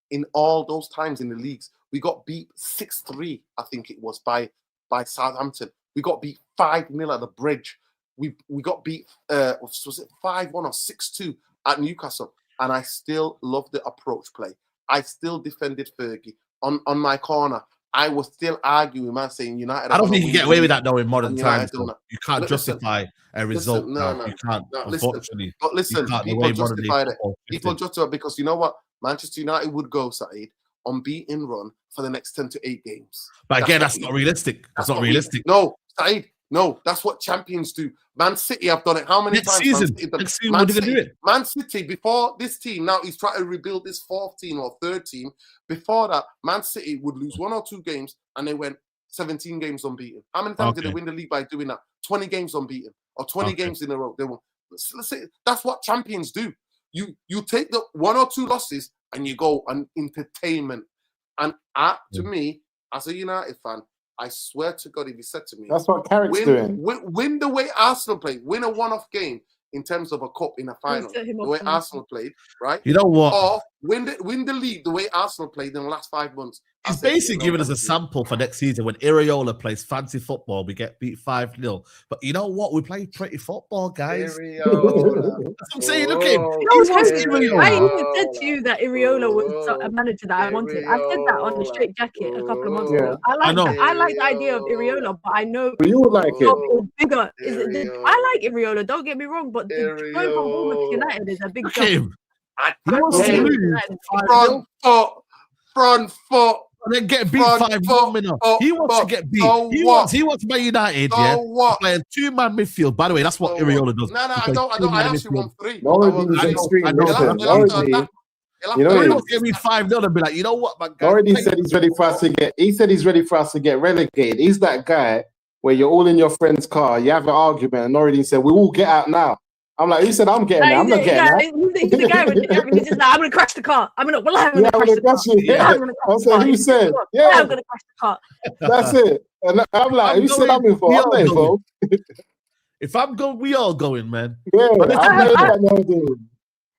S2: in all those times in the leagues. We got beat 6-3, I think it was, by Southampton. We got beat 5-0 at the Bridge. We got beat, was it 5-1 or 6-2 at Newcastle? And I still love the approach play. I still defended Fergie on my corner. I was still arguing, man, saying United.
S1: I don't think you can get away with that though in modern times. You can't justify a result. No, you can't. Unfortunately,
S2: but listen, people justified it. People justified because you know what? Manchester United would go, Saeed, unbeaten run for the next 10 to 8 games.
S1: But again, that's not realistic. That's not realistic.
S2: No, Saeed. No, that's what champions do. Man City have done it. How many times?
S1: Next season, what are they going to do it?
S2: Man City, before this team, now he's trying to rebuild this 4th team or 3rd team. Before that, Man City would lose 1 or 2 games and they went 17 games unbeaten. How many times did they win the league by doing that? 20 games unbeaten or 20 games in a row. They won. Let's say that's what champions do. You take the 1 or 2 losses and you go on entertainment. And to me, as a United fan, I swear to God, if you said to me,
S4: that's what Carrick's doing.
S2: Win the way Arsenal played. Win a one-off game in terms of a cup in a final. The way Arsenal played, right?
S1: You know what?
S2: Or win the league the way Arsenal played in the last 5 months.
S1: He's basically giving us a sample for next season. When Iriola plays fancy football, we get beat 5-0. But you know what? We play pretty football, guys. That's what I'm saying. Look at him.
S3: I even said to you that Iriola was a manager that I wanted. I said that on the Straightjacket a couple of months ago. I like the idea of Iriola, but I know
S4: you would like it.
S3: Bigger. I like Iriola. Don't get me wrong, but going from Bournemouth to United is a big jump.
S2: Front foot.
S1: And then get beat 5-0. He wants to get beat. He wants Man United, playing 2-man midfield. By the way, that's what Iriola does.
S2: No, I don't. I actually want 3.
S4: You know,
S1: he wants to get me 5-0 and be like, you know what, man?
S4: Already said he's ready for us to get. He said he's ready for us to get relegated. He's that guy where you're all in your friend's car, you have an argument, and already said we all get out now. I'm like, he said, I'm getting out. I'm not getting out.
S3: He's the guy he's just like, I'm going to crash the car. I'm going to crash the car.
S4: So he said,
S3: I'm going to crash the car.
S4: That's it. And I'm like, who said I'm involved? I'm not involved.
S1: If I'm going, we all going, man.
S4: Yeah,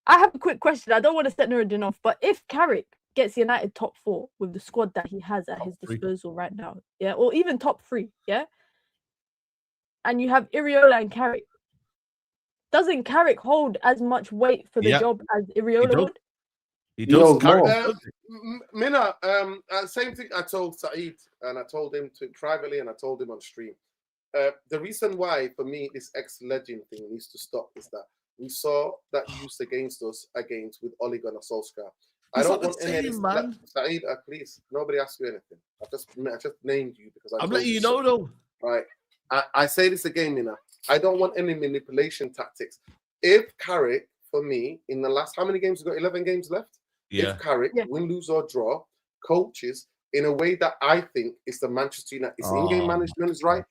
S3: I have a quick question. I don't want to set Nuradin off, but if Carrick gets United top 4 with the squad that he has at his disposal right now, yeah, or even top 3, yeah, and you have Iriola and Carrick, doesn't Carrick hold as much weight for the job as Iriola would?
S1: He does.
S2: Mina, same thing I told Saeed, and I told him privately, and I told him on stream. The reason why, for me, this ex-legend thing needs to stop is that we saw that used against us with Ole Gunnar Solskjaer. I don't want any man. Saeed, please, nobody asked you anything. I just named you because I'm letting you know, though. Right. I say this again, Mina. I don't want any manipulation tactics. If Carrick, for me, in the last, how many games? We've got 11 games left. Yeah. If Carrick win, lose, or draw, coaches in a way that I think is the Manchester United. His in-game management is right.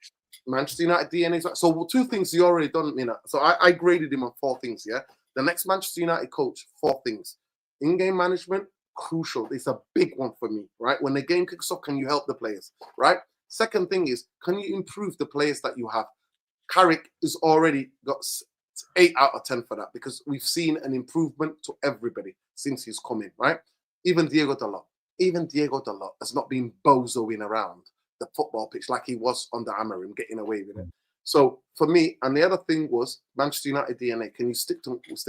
S2: Manchester United DNA is right. So 2 things he already done, Mina. So I graded him on 4 things, yeah? The next Manchester United coach, 4 things. In-game management, crucial. It's a big one for me, right? When the game kicks off, can you help the players, right? Second thing is, can you improve the players that you have? Carrick has already got 8 out of 10 for that because we've seen an improvement to everybody since he's come in, right? Even Diego Dalot has not been bozoing around the football pitch like he was under Amorim, getting away with it. So for me, and the other thing was Manchester United DNA. Can you stay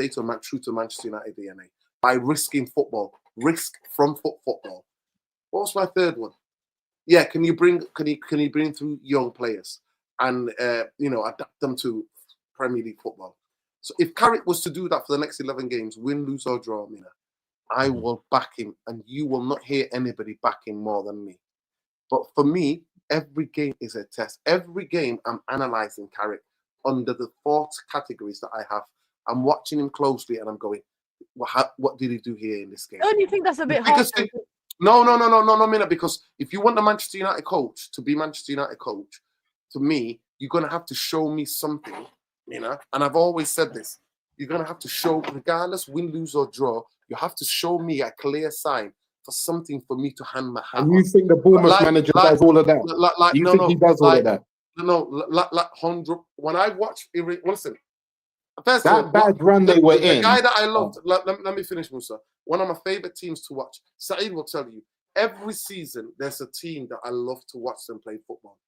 S2: true to Manchester United DNA by risking football, risk from football? What was my third one? Yeah, can you bring through young players and adapt them to Premier League football? So if Carrick was to do that for the next 11 games, win, lose or draw, Mina, I will back him, and you will not hear anybody back him more than me. But for me, every game is a test. Every game I'm analysing Carrick under the 4 categories that I have. I'm watching him closely and I'm going, what did he do here in this game?
S3: Don't you think that's a bit hard?
S2: No, Mina, because if you want the Manchester United coach to be Manchester United coach, to me, you're going to have to show me something, and I've always said this, you're going to have to show, regardless, win, lose or draw, you have to show me a clear sign for something for me to hand my hat on.
S4: And you think the Bournemouth manager does all of that? He does all of that?
S2: Like 100. When I watch, listen,
S4: first that bad run they were in.
S2: The guy that I loved, let me finish, Musa. One of my favorite teams to watch, Saeed will tell you, every season there's a team that I love to watch them play football.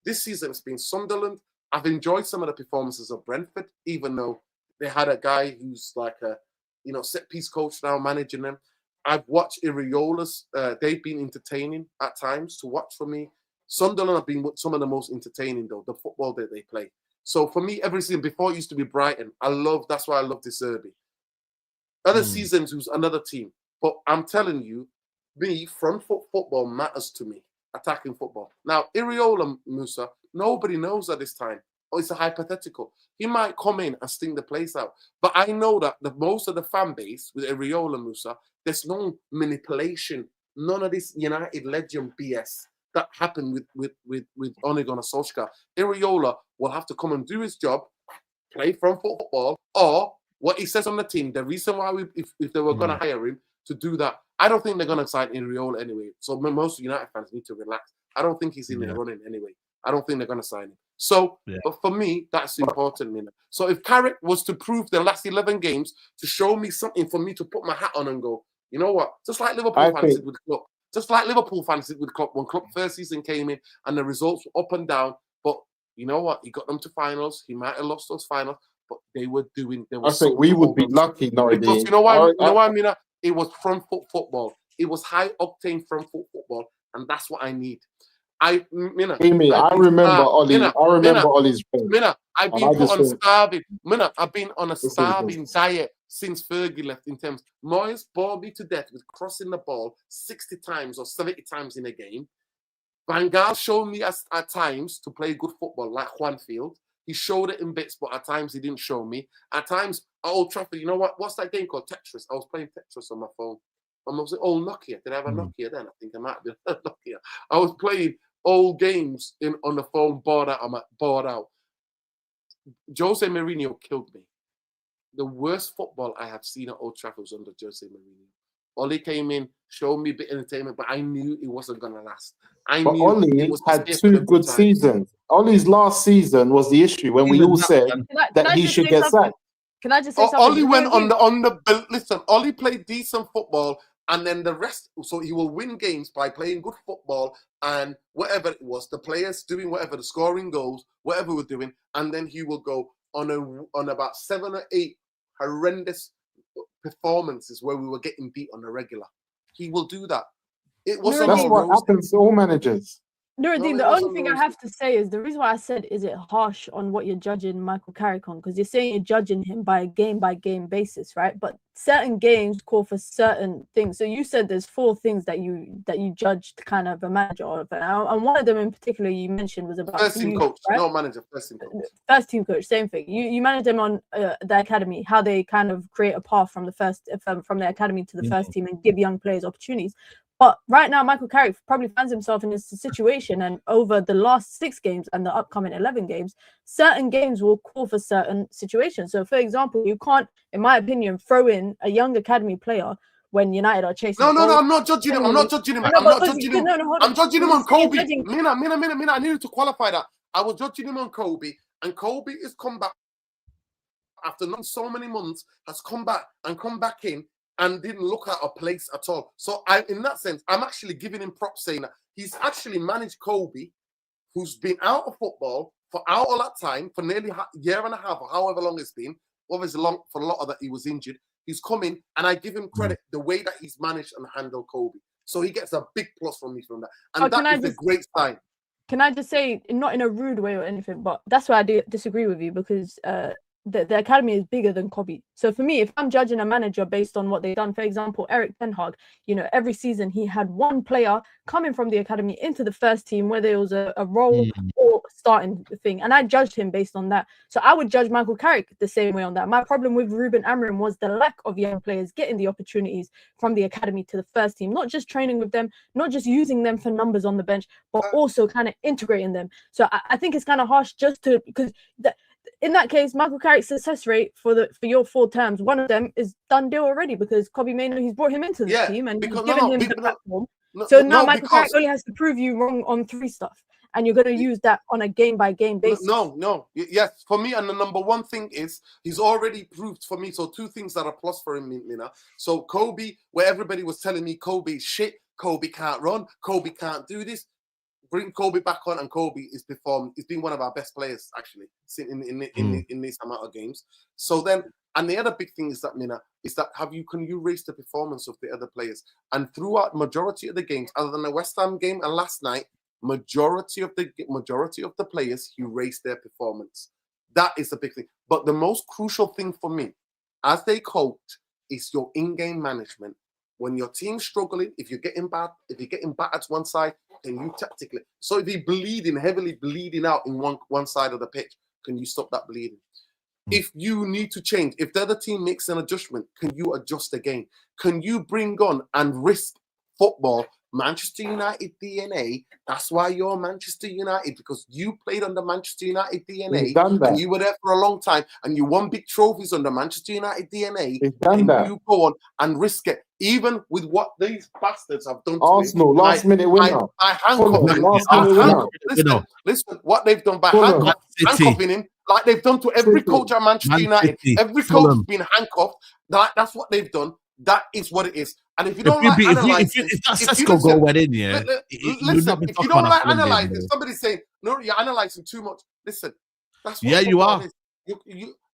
S2: This season it's been Sunderland. I've enjoyed some of the performances of Brentford, even though they had a guy who's like a set piece coach now managing them. I've watched Iriola's. They've been entertaining at times to watch for me. Sunderland have been some of the most entertaining though, the football that they play. So for me, every season before it used to be Brighton. That's why I love this Derby. Other seasons, who's another team. But I'm telling you, front foot football matters to me. Attacking football. Now, Iriola, Musa, nobody knows at this time. Oh, it's a hypothetical. He might come in and sting the place out. But I know that most of the fan base with Iriola, Musa, there's no manipulation. None of this United legend BS that happened with Ole Gunnar Solskjaer. Iriola will have to come and do his job, play front foot football, or what he says on the team. The reason why if they were going to hire him to do that, I don't think they're going to sign Iriola anyway. So most United fans need to relax. I don't think he's in the running anyway. I don't think they're going to sign him. So, but for me, that's important, Mina. So if Carrick was to prove the last 11 games to show me something for me to put my hat on and go, you know what? Just like Liverpool fans did with Klopp. Just like Liverpool fans did with Klopp when Klopp first season came in and the results were up and down. But you know what? He got them to finals. He might have lost those finals, but they were doing.
S4: I think we would be lucky, Nuradin.
S2: Because you know why, Mina? It was front foot football. It was high octane front foot football, and that's what I need. I remember Ollie. I remember Ollie's friend. I've been put on starving. I've been on a starving diet since Fergie left. In terms, Moyes bored me to death with crossing the ball 60 times or 70 times in a game. Van Gaal showed me at times to play good football, like Juanfield. He showed it in bits, but at times he didn't show me. At times, at Old Trafford, you know what? What's that game called? Tetris. I was playing Tetris on my phone. I was like, old Nokia. Did I have a Nokia then? I think I might have been a Nokia. I was playing old games on the phone, bored out. Jose Mourinho killed me. The worst football I have seen at Old Trafford was under Jose Mourinho. Ollie came in, showed me a bit of entertainment, but I knew it wasn't going to last.
S4: Ollie had 2 good seasons. Ollie's last season was the issue when we all said that he should get sacked.
S3: Can I just say something?
S2: Ollie went on the listen. Ollie played decent football and then the rest. So he will win games by playing good football and whatever it was, the players doing whatever, the scoring goals, whatever we're doing, and then he will go on about 7 or 8 horrendous performances where we were getting beat on the regular. He will do that. It was
S4: That's what happens to all managers.
S3: Nuradin, the only thing I have to say is the reason why I said, is it harsh on what you're judging Michael Carrick on? Because you're saying you're judging him by game basis, right? But certain games call for certain things. So you said there's 4 things that you judged kind of a manager of, and one of them in particular you mentioned was about
S2: first team coach, right? No manager, first team coach.
S3: First team coach, same thing. You manage them on the academy, how they kind of create a path from the academy to the first team and give young players opportunities. But right now, Michael Carrick probably finds himself in this situation, and over the last 6 games and the upcoming 11 games, certain games will call for certain situations. So, for example, you can't, in my opinion, throw in a young academy player when United are chasing.
S2: No, I'm not judging him. I'm judging him on Kobe. Mina, I needed to qualify that. I was judging him on Kobe, and Kobe has come back after not so many months, has come back in and didn't look at a place at all. So in that sense, I'm actually giving him props, saying that he's actually managed Kobe, who's been out of football for all that time, for nearly a year and a half, or however long it's been. Obviously long for a lot of that he was injured. He's come in, and I give him credit the way that he's managed and handled Kobe. So he gets a big plus from me from that. And that is a great sign.
S3: Can I just say, not in a rude way or anything, but that's why I disagree with you, because the academy is bigger than Kobe. So for me, if I'm judging a manager based on what they've done, for example, Erik ten Hag, every season he had one player coming from the academy into the first team, whether it was a role or starting thing, and I judged him based on that. So I would judge Michael Carrick the same way on that. My problem with Ruben Amorim was the lack of young players getting the opportunities from the academy to the first team, not just training with them, not just using them for numbers on the bench, but also kind of integrating them. So I think it's kind of harsh because in that case, Michael Carrick's success rate for your 4 terms, one of them is done deal already, because Kobe Mainoo, he's brought him into the team and he's given him the platform. So now Michael Carrick only has to prove you wrong on 3 stuff, and you're going to use that on a game-by-game basis.
S2: No. Yes, for me, and the number one thing is he's already proved for me. So 2 things that are plus for him, Mina. So Kobe, where everybody was telling me Kobe's shit, Kobe can't run, Kobe can't do this. Bring Kobe back on, and Kobe is performed. He's been one of our best players actually in this amount of games. So then, and the other big thing is that, Mina, is that can you raise the performance of the other players? And throughout majority of the games, other than the West Ham game and last night, majority of the players, you raise their performance. That is the big thing. But the most crucial thing for me, as they coach, is your in-game management. When your team's struggling, if you're getting battered one side, then you tactically. So if you're heavily bleeding out in one side of the pitch, can you stop that bleeding? If you need to change, if the other team makes an adjustment, can you adjust again? Can you bring on and risk football? Manchester United DNA. That's why you're Manchester United, because you played under Manchester United DNA and you were there for a long time and you won big trophies under Manchester United DNA. You go on and risk it, even with what these bastards have done to
S4: Arsenal, last minute winner.
S2: I handcuff him. Listen, what they've done by handcuffing him, like they've done to every coach at Manchester United. Every coach has been handcuffed. That's what they've done. That is what it is. And if you don't if that
S1: Sesko goal went in,
S2: listen, if you don't like analyzing, somebody's saying, no, you're analyzing too much. Listen, that's what
S1: you are.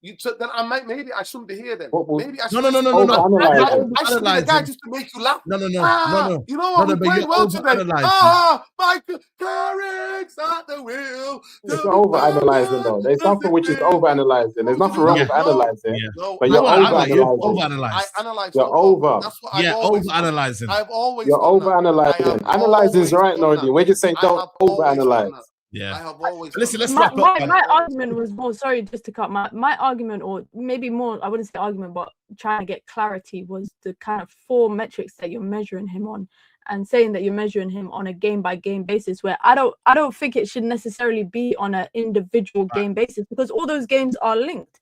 S2: You then maybe I shouldn't be here then. Maybe I
S1: no.
S2: I should be the guy just to make you laugh.
S1: No.
S2: You know what? We played well today. Michael Carrick's at the wheel.
S4: It's over-analyzing though. There's something which is over-analyzing. There's nothing wrong with analyzing. But you're over-analyzing. You're over.
S2: That's what I've always
S1: over-analyzing.
S2: I've always.
S4: You're over-analyzing. Analyzing is right, Nuradin. We're just saying don't over-analyze.
S2: I have always.
S1: Listen, let's wrap up.
S3: My argument was more. Sorry, just to cut my argument, or maybe more. I wouldn't say argument, but trying to get clarity was the kind of 4 metrics that you're measuring him on, and saying that you're measuring him on a game-by-game basis. Where I don't think it should necessarily be on an individual game basis, because all those games are linked.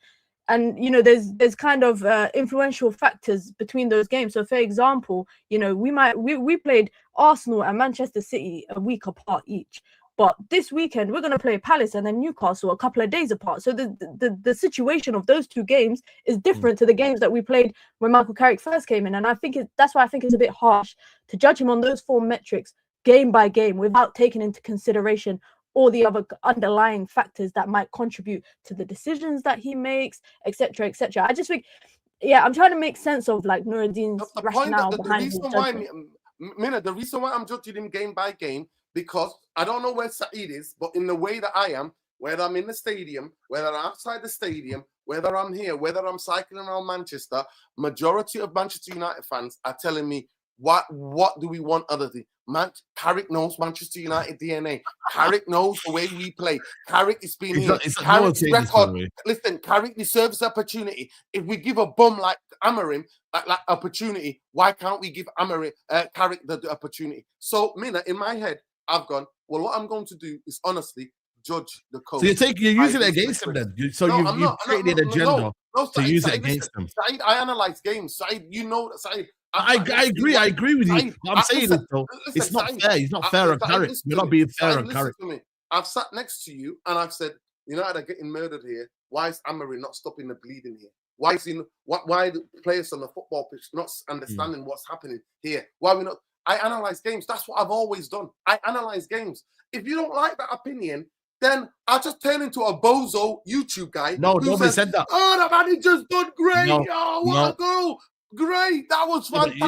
S3: And there's kind of influential factors between those games. So, for example, we played Arsenal and Manchester City a week apart each. But this weekend we're going to play Palace and then Newcastle a couple of days apart. So the situation of those two games is different to the games that we played when Michael Carrick first came in. And I think that's why I think it's a bit harsh to judge him on those 4 metrics game by game without taking into consideration all the other underlying factors that might contribute to the decisions that he makes, etc., etc. I just think, I'm trying to make sense of like Nuradin's rationale behind his judgment.
S2: The reason why I'm judging him game by game, because I don't know where Saeed is, but in the way that I am, whether I'm in the stadium, whether I'm outside the stadium, whether I'm here, whether I'm cycling around Manchester, majority of Manchester United fans are telling me, what do we want other than Carrick knows Manchester United DNA. Carrick knows the way we play. Carrick is being here. Carrick's record. Listen, Carrick deserves the opportunity. If we give a bum like Amarim like opportunity, why can't we give Carrick the opportunity? So, Mina, in my head, I've gone, well, what I'm going to do is honestly judge the coach.
S1: So you're using it against him then? You've created an agenda to use it against him.
S2: Saeed, I analyze games. Saeed, you know that, Saeed.
S1: I agree with you. I'm saying it though. It's not fair. He's not fair on Carrick. You're not being fair on Carrick.
S2: I've sat next to you and I've said, United are getting murdered here. Why is Amorim not stopping the bleeding here? Why is why the players on the football pitch not understanding what's happening here? Why we not? I analyze games. That's what I've always done. I analyze games. If you don't like that opinion, then I'll just turn into a bozo YouTube guy.
S1: No, nobody said that.
S2: Oh, the manager's done great. What a goal. Great, that was fantastic. I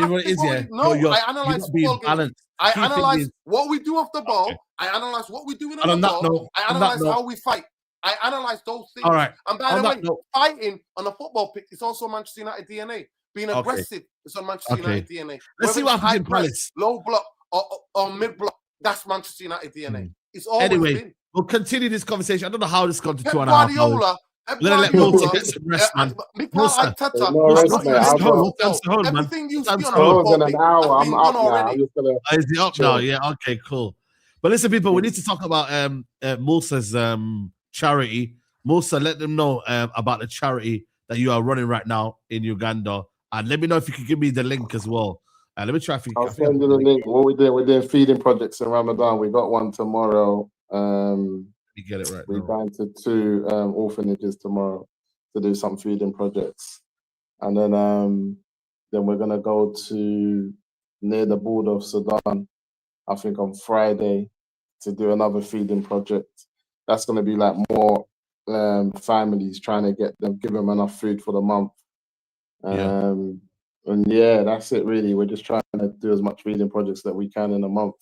S2: analyze football games. I analyze what we do off the ball. Okay. I analyze what we do on the ball. I analyze how we fight. I analyze those things.
S1: All right.
S2: And by the way, fighting on a football pitch is also Manchester United DNA. Being aggressive is on Manchester United DNA.
S1: Let's see what happens in Palace.
S2: Low block or mid block, that's Manchester United DNA. It's always been.
S1: We'll continue this conversation. I don't know how this got to 2.5 hours. Let Multi get some rest, man.
S2: Everything you see on
S4: an hour. I'm up now.
S1: Is he up now? Yeah. Okay. Cool. But listen, people, we need to talk about Musa's charity. Musa, let them know about the charity that you are running right now in Uganda, and let me know if you can give me the link as well. Let me try.
S4: I'll send you the link. What we're doing feeding projects in Ramadan. We got one tomorrow.
S1: You get it right.
S4: We're going to 2 orphanages tomorrow to do some feeding projects, and then we're gonna go to near the border of Sudan, I think on Friday, to do another feeding project. That's gonna be like more families, trying to give them enough food for the month. And that's it really. We're just trying to do as much feeding projects that we can in a month,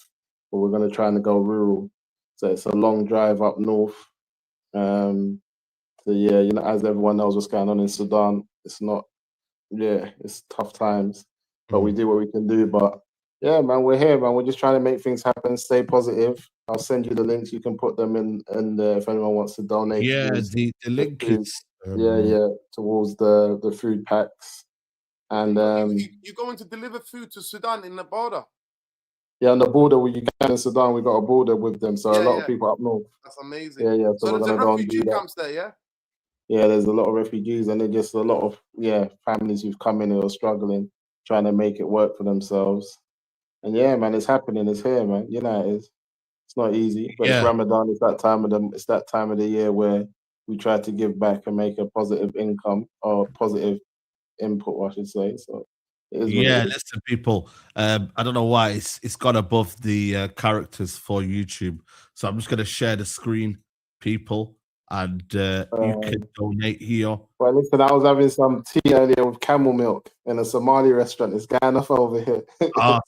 S4: but we're gonna try and go rural. So it's a long drive up north. So as everyone knows what's going on in Sudan, it's tough times, but we do what we can do. But yeah, man, we're here, man. We're just trying to make things happen. Stay positive. I'll send you the links. You can put them in, and if anyone wants to donate.
S1: Yeah, the link is.
S4: Towards the food packs, and
S2: you're going to deliver food to Sudan in the border.
S4: Yeah, on the border with Uganda and Sudan, we got a border with them, so a lot of people up north.
S2: That's amazing.
S4: Yeah.
S2: So there's a refugee camps there, yeah?
S4: Yeah, there's a lot of refugees, and there's just a lot of families who've come in and are struggling, trying to make it work for themselves. And yeah, man, it's happening. It's here, man. You know, it's not easy, but it's Ramadan. It's that time of the year where we try to give back and make a positive income or positive input, I should say. So.
S1: Listen, people. I don't know why it's gone above the characters for YouTube, so I'm just going to share the screen, people, and you can donate here.
S4: Well, listen, I was having some tea earlier with camel milk in a Somali restaurant. It's going off over here.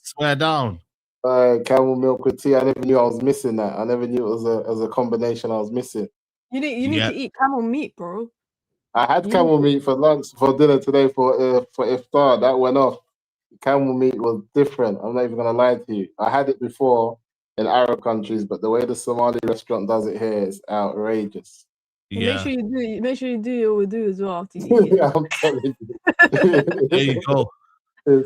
S1: Swear down.
S4: Camel milk with tea. I never knew I was missing that. I never knew it was a combination I was missing.
S3: You need to eat camel meat, bro.
S4: I had camel meat for lunch, for dinner today, for iftar. That went off. Camel meat was different. I'm not even gonna lie to you. I had it before in Arab countries, but the way the Somali restaurant does it here is outrageous.
S3: Yeah. Make sure you do your wudu as well after you eat it.
S4: I'm telling you.
S1: There you go.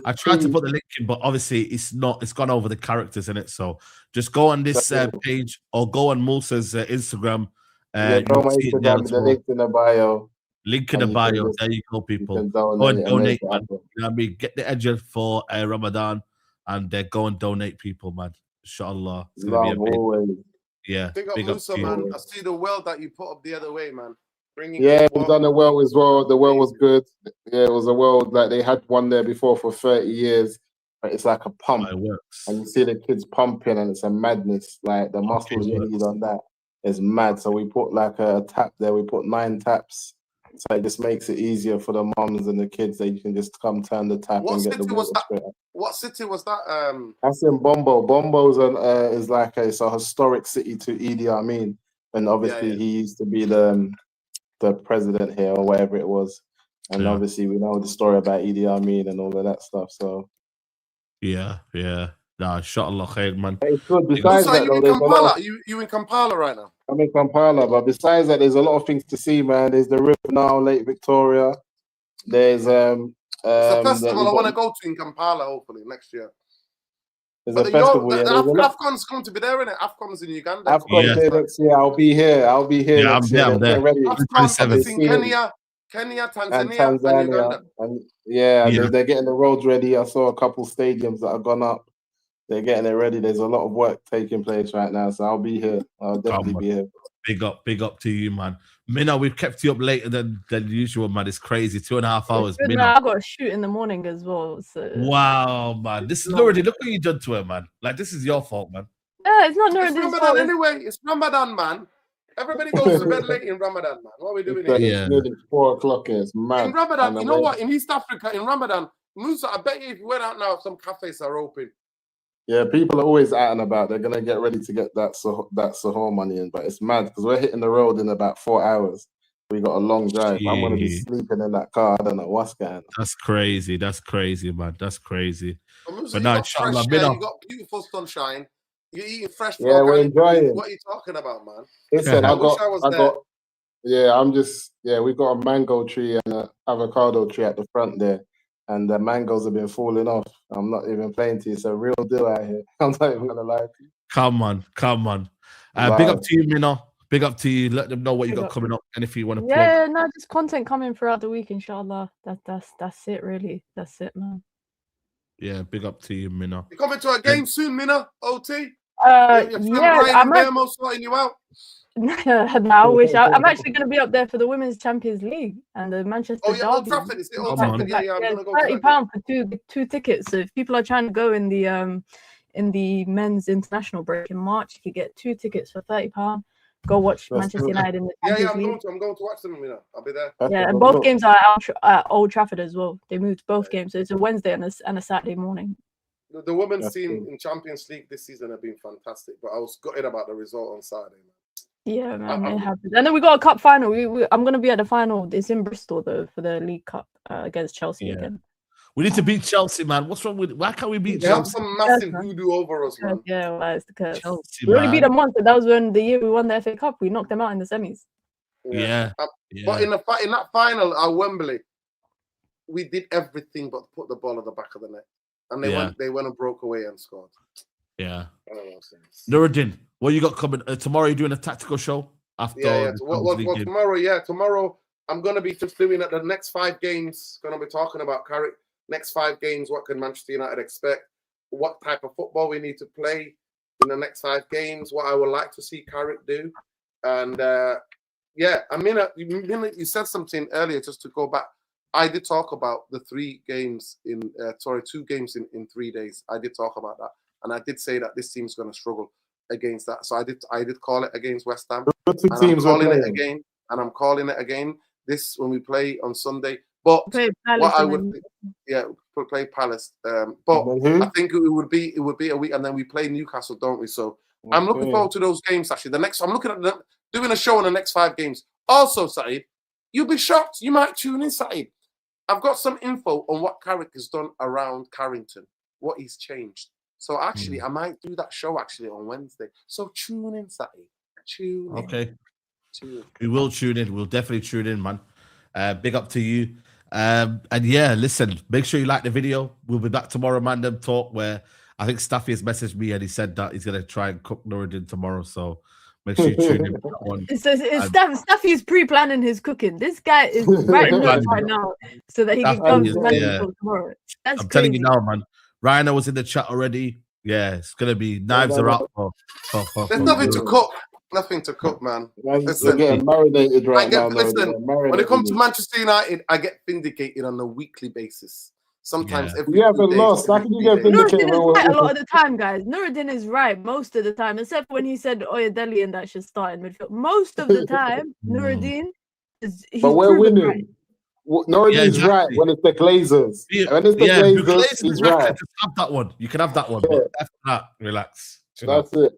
S1: I tried to put the link in, but obviously it's gone over the characters in it. So just go on this page or go on Musa's Instagram.
S4: Go on my Instagram, the link in the bio.
S1: Link in the bio. There you go, people. Go and donate, man. You know what I mean? Get the edge for Ramadan and go and donate, people, man. Inshallah. It's gonna be amazing. Yeah.
S2: Big up Musa, man. I see the world that you put up the other way, man.
S4: We've done the well as well. The well was good. Yeah, it was a world like they had one there before for 30 years. But it's like a pump.
S1: It works.
S4: And you see the kids pumping and it's a madness. Like the muscles you need on that is mad. So we put like a tap there. We put 9 taps. So it just makes it easier for the mums and the kids that you can just come turn the tap and get the water straight up.
S2: What city was that?
S4: That's in Bombo. Bombo's is like it's a historic city to Idi Amin. And obviously he used to be the president here or whatever it was. And obviously we know the story about Idi Amin and all of that stuff. So
S1: yeah. Nah, inshallah khair, man.
S4: It's good. Besides that,
S2: you in Kampala? You in Kampala right now?
S4: I'm in Kampala, but besides that, there's a lot of things to see, man. There's the river now, Lake Victoria. There's
S2: it's a festival I want to go to in Kampala, hopefully next year.
S4: There's a festival.
S2: AFCON's going to be there, innit? AFCON's in Uganda.
S4: AFCON's there next year. I'll be here.
S1: Yeah, I'm there.
S2: AFCON's in Kenya, Tanzania, and Uganda.
S4: And they're getting the roads ready. I saw a couple stadiums that have gone up. They're getting it ready. There's a lot of work taking place right now, so I'll be here. I'll definitely be here.
S1: Big up to you, man. Minna, we've kept you up later than usual, man. It's crazy. 2.5 hours.
S3: Minna, I got to shoot in the morning as well. So.
S1: Wow, man. This is Nuradin. Look what you done to her, man. Like, this is your fault, man.
S3: Yeah, it's not Nuradin's
S2: fault. It's Ramadan anyway. It's Ramadan, man. Everybody goes to bed late in Ramadan, man. What are we doing here?
S4: Yeah. It's nearly 4 o'clock here. It's mad.
S2: In Ramadan, you know what? In East Africa, in Ramadan, Musa, I bet you if you went out now, some cafes are open.
S4: Yeah, people are always out and about. They're gonna get ready to get that Sahur money in, but it's mad because we're hitting the road in about 4 hours. We got a long drive. I'm gonna be sleeping in that car. I don't know what's going on.
S1: That's crazy, man. That's crazy.
S2: But now, inshallah, you got beautiful sunshine. You're eating fresh.
S4: Yeah, we're enjoying.
S2: What are you talking about, man?
S4: Listen, we've got a mango tree and an avocado tree at the front there. And the mangoes have been falling off. I'm not even playing to you. It's a real deal out here. I'm not even gonna lie to you.
S1: Come on. Big up to you, Minna. Big up to you. Let them know what you got coming up and if you want to plug.
S3: Yeah, no, just content coming throughout the week, inshallah. That's it, really. That's it, man.
S1: Yeah, big up to you, Minna.
S2: You coming to a game soon, Minna? OT?
S3: I'm
S2: sorting you out.
S3: No, I wish. I'm actually going to be up there for the Women's Champions League and the Manchester Derby.
S2: Old Trafford. Is it Old Trafford? Yeah, I'm gonna go.
S3: £30 for two tickets. So if people are trying to go in the men's international break in March, you could get 2 tickets for £30. Go watch Manchester United in the Champions League.
S2: I'm going to watch them. I'll be there.
S3: Yeah, and both games are at Old Trafford as well. They moved both games, so it's a Wednesday and a Saturday morning.
S2: The women's team in Champions League this season have been fantastic, but I was gutted about the result on Saturday, man.
S3: Yeah, man, it happens. And then we got a cup final. I'm going to be at the final. It's in Bristol, though, for the League Cup against Chelsea again.
S1: We need to beat Chelsea, man. What's wrong with? Why can't we beat Chelsea?
S2: They have some massive voodoo over us, man.
S3: Yeah, well, it's the curse.
S1: Chelsea,
S3: we only beat them once, and that was when the year we won the FA Cup. We knocked them out in the semis.
S1: Yeah.
S2: But in that final at Wembley, we did everything but put the ball at the back of the net, and they went and broke away and scored.
S1: Yeah. Nuradin, what you got coming tomorrow? You're doing a tactical show after?
S2: Tomorrow. Tomorrow I'm going to be just doing the next 5 games. Going to be talking about Carrick. Next 5 games. What can Manchester United expect? What type of football we need to play in the next 5 games? What I would like to see Carrick do. And you said something earlier. Just to go back, I did talk about the 2 games in 3 days. I did talk about that. And I did say that this team's going to struggle against that. So I did call it against West Ham. And I'm calling it again. And I'm calling it again. This when we play on Sunday. But what I would, play Palace. But I think it would be a week, and then we play Newcastle, don't we? So I'm looking forward to those games. Actually, I'm looking at doing a show in the next 5 games. Also, Saeed, you'll be shocked. You might tune in, Saeed. I've got some info on what Carrick has done around Carrington, what he's changed. So actually, I might do that show actually on Wednesday. So tune in, Saeed. Tune in.
S1: Okay. We will tune in. We'll definitely tune in, man. Big up to you. And listen, make sure you like the video. We'll be back tomorrow, Mandem Talk, where I think Staffy has messaged me and he said that he's going to try and cook Nuradin tomorrow. So make sure you tune in for that one.
S3: Staffy's pre-planning his cooking. This guy is writing notes right now so that he can come to tomorrow.
S1: I'm telling you now, man. Rhino was in the chat already. Yeah, it's gonna be knives are out for
S2: There's nothing to cook. Nothing to cook, man.
S4: Listen, getting marinated right now.
S2: Listen, when it comes to Manchester United, I get vindicated on a weekly basis. Sometimes every
S4: you haven't lost. How can you get vindicated?
S3: Nuradin is right a lot of the time, guys. Nuradin is right most of the time, except when he said Oyedele and that should start in midfield. Most of the time, Nuradin is. But
S4: we're winning.
S3: Right.
S4: Nuradin's right when it's the Glazers. When it's the Glazers, he's right.
S1: Have that one. You can have that one. But after that, relax.
S4: That's it.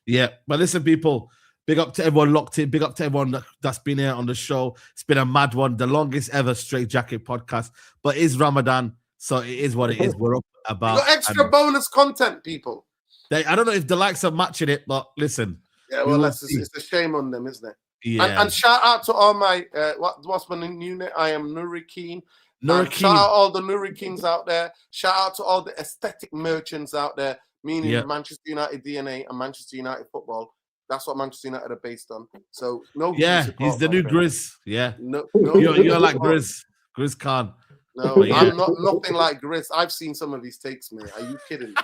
S1: Yeah, but listen, people. Big up to everyone locked in. Big up to everyone that's been here on the show. It's been a mad one, the longest ever Straightjacket podcast. But it's Ramadan, so it is what it is. We're up about.
S2: You got extra bonus content, people.
S1: I don't know if the likes are matching it, but listen.
S2: Yeah, well, it's a shame on them, isn't it?
S1: Yeah.
S2: And shout out to all my what's my new name? I am Nuradin. Shout out all the Nuradins out there. Shout out to all the aesthetic merchants out there, meaning Manchester United DNA and Manchester United football. That's what Manchester United are based on. So
S1: he's the new Grizz. Yeah, you're like Grizz Khan.
S2: No, I'm not nothing like Grizz. I've seen some of his takes, mate. Are you kidding me?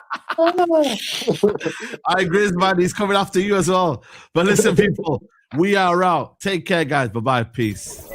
S1: Grizz, man, he's coming after you as well. But listen, people, we are out. Take care, guys. Bye-bye. Peace.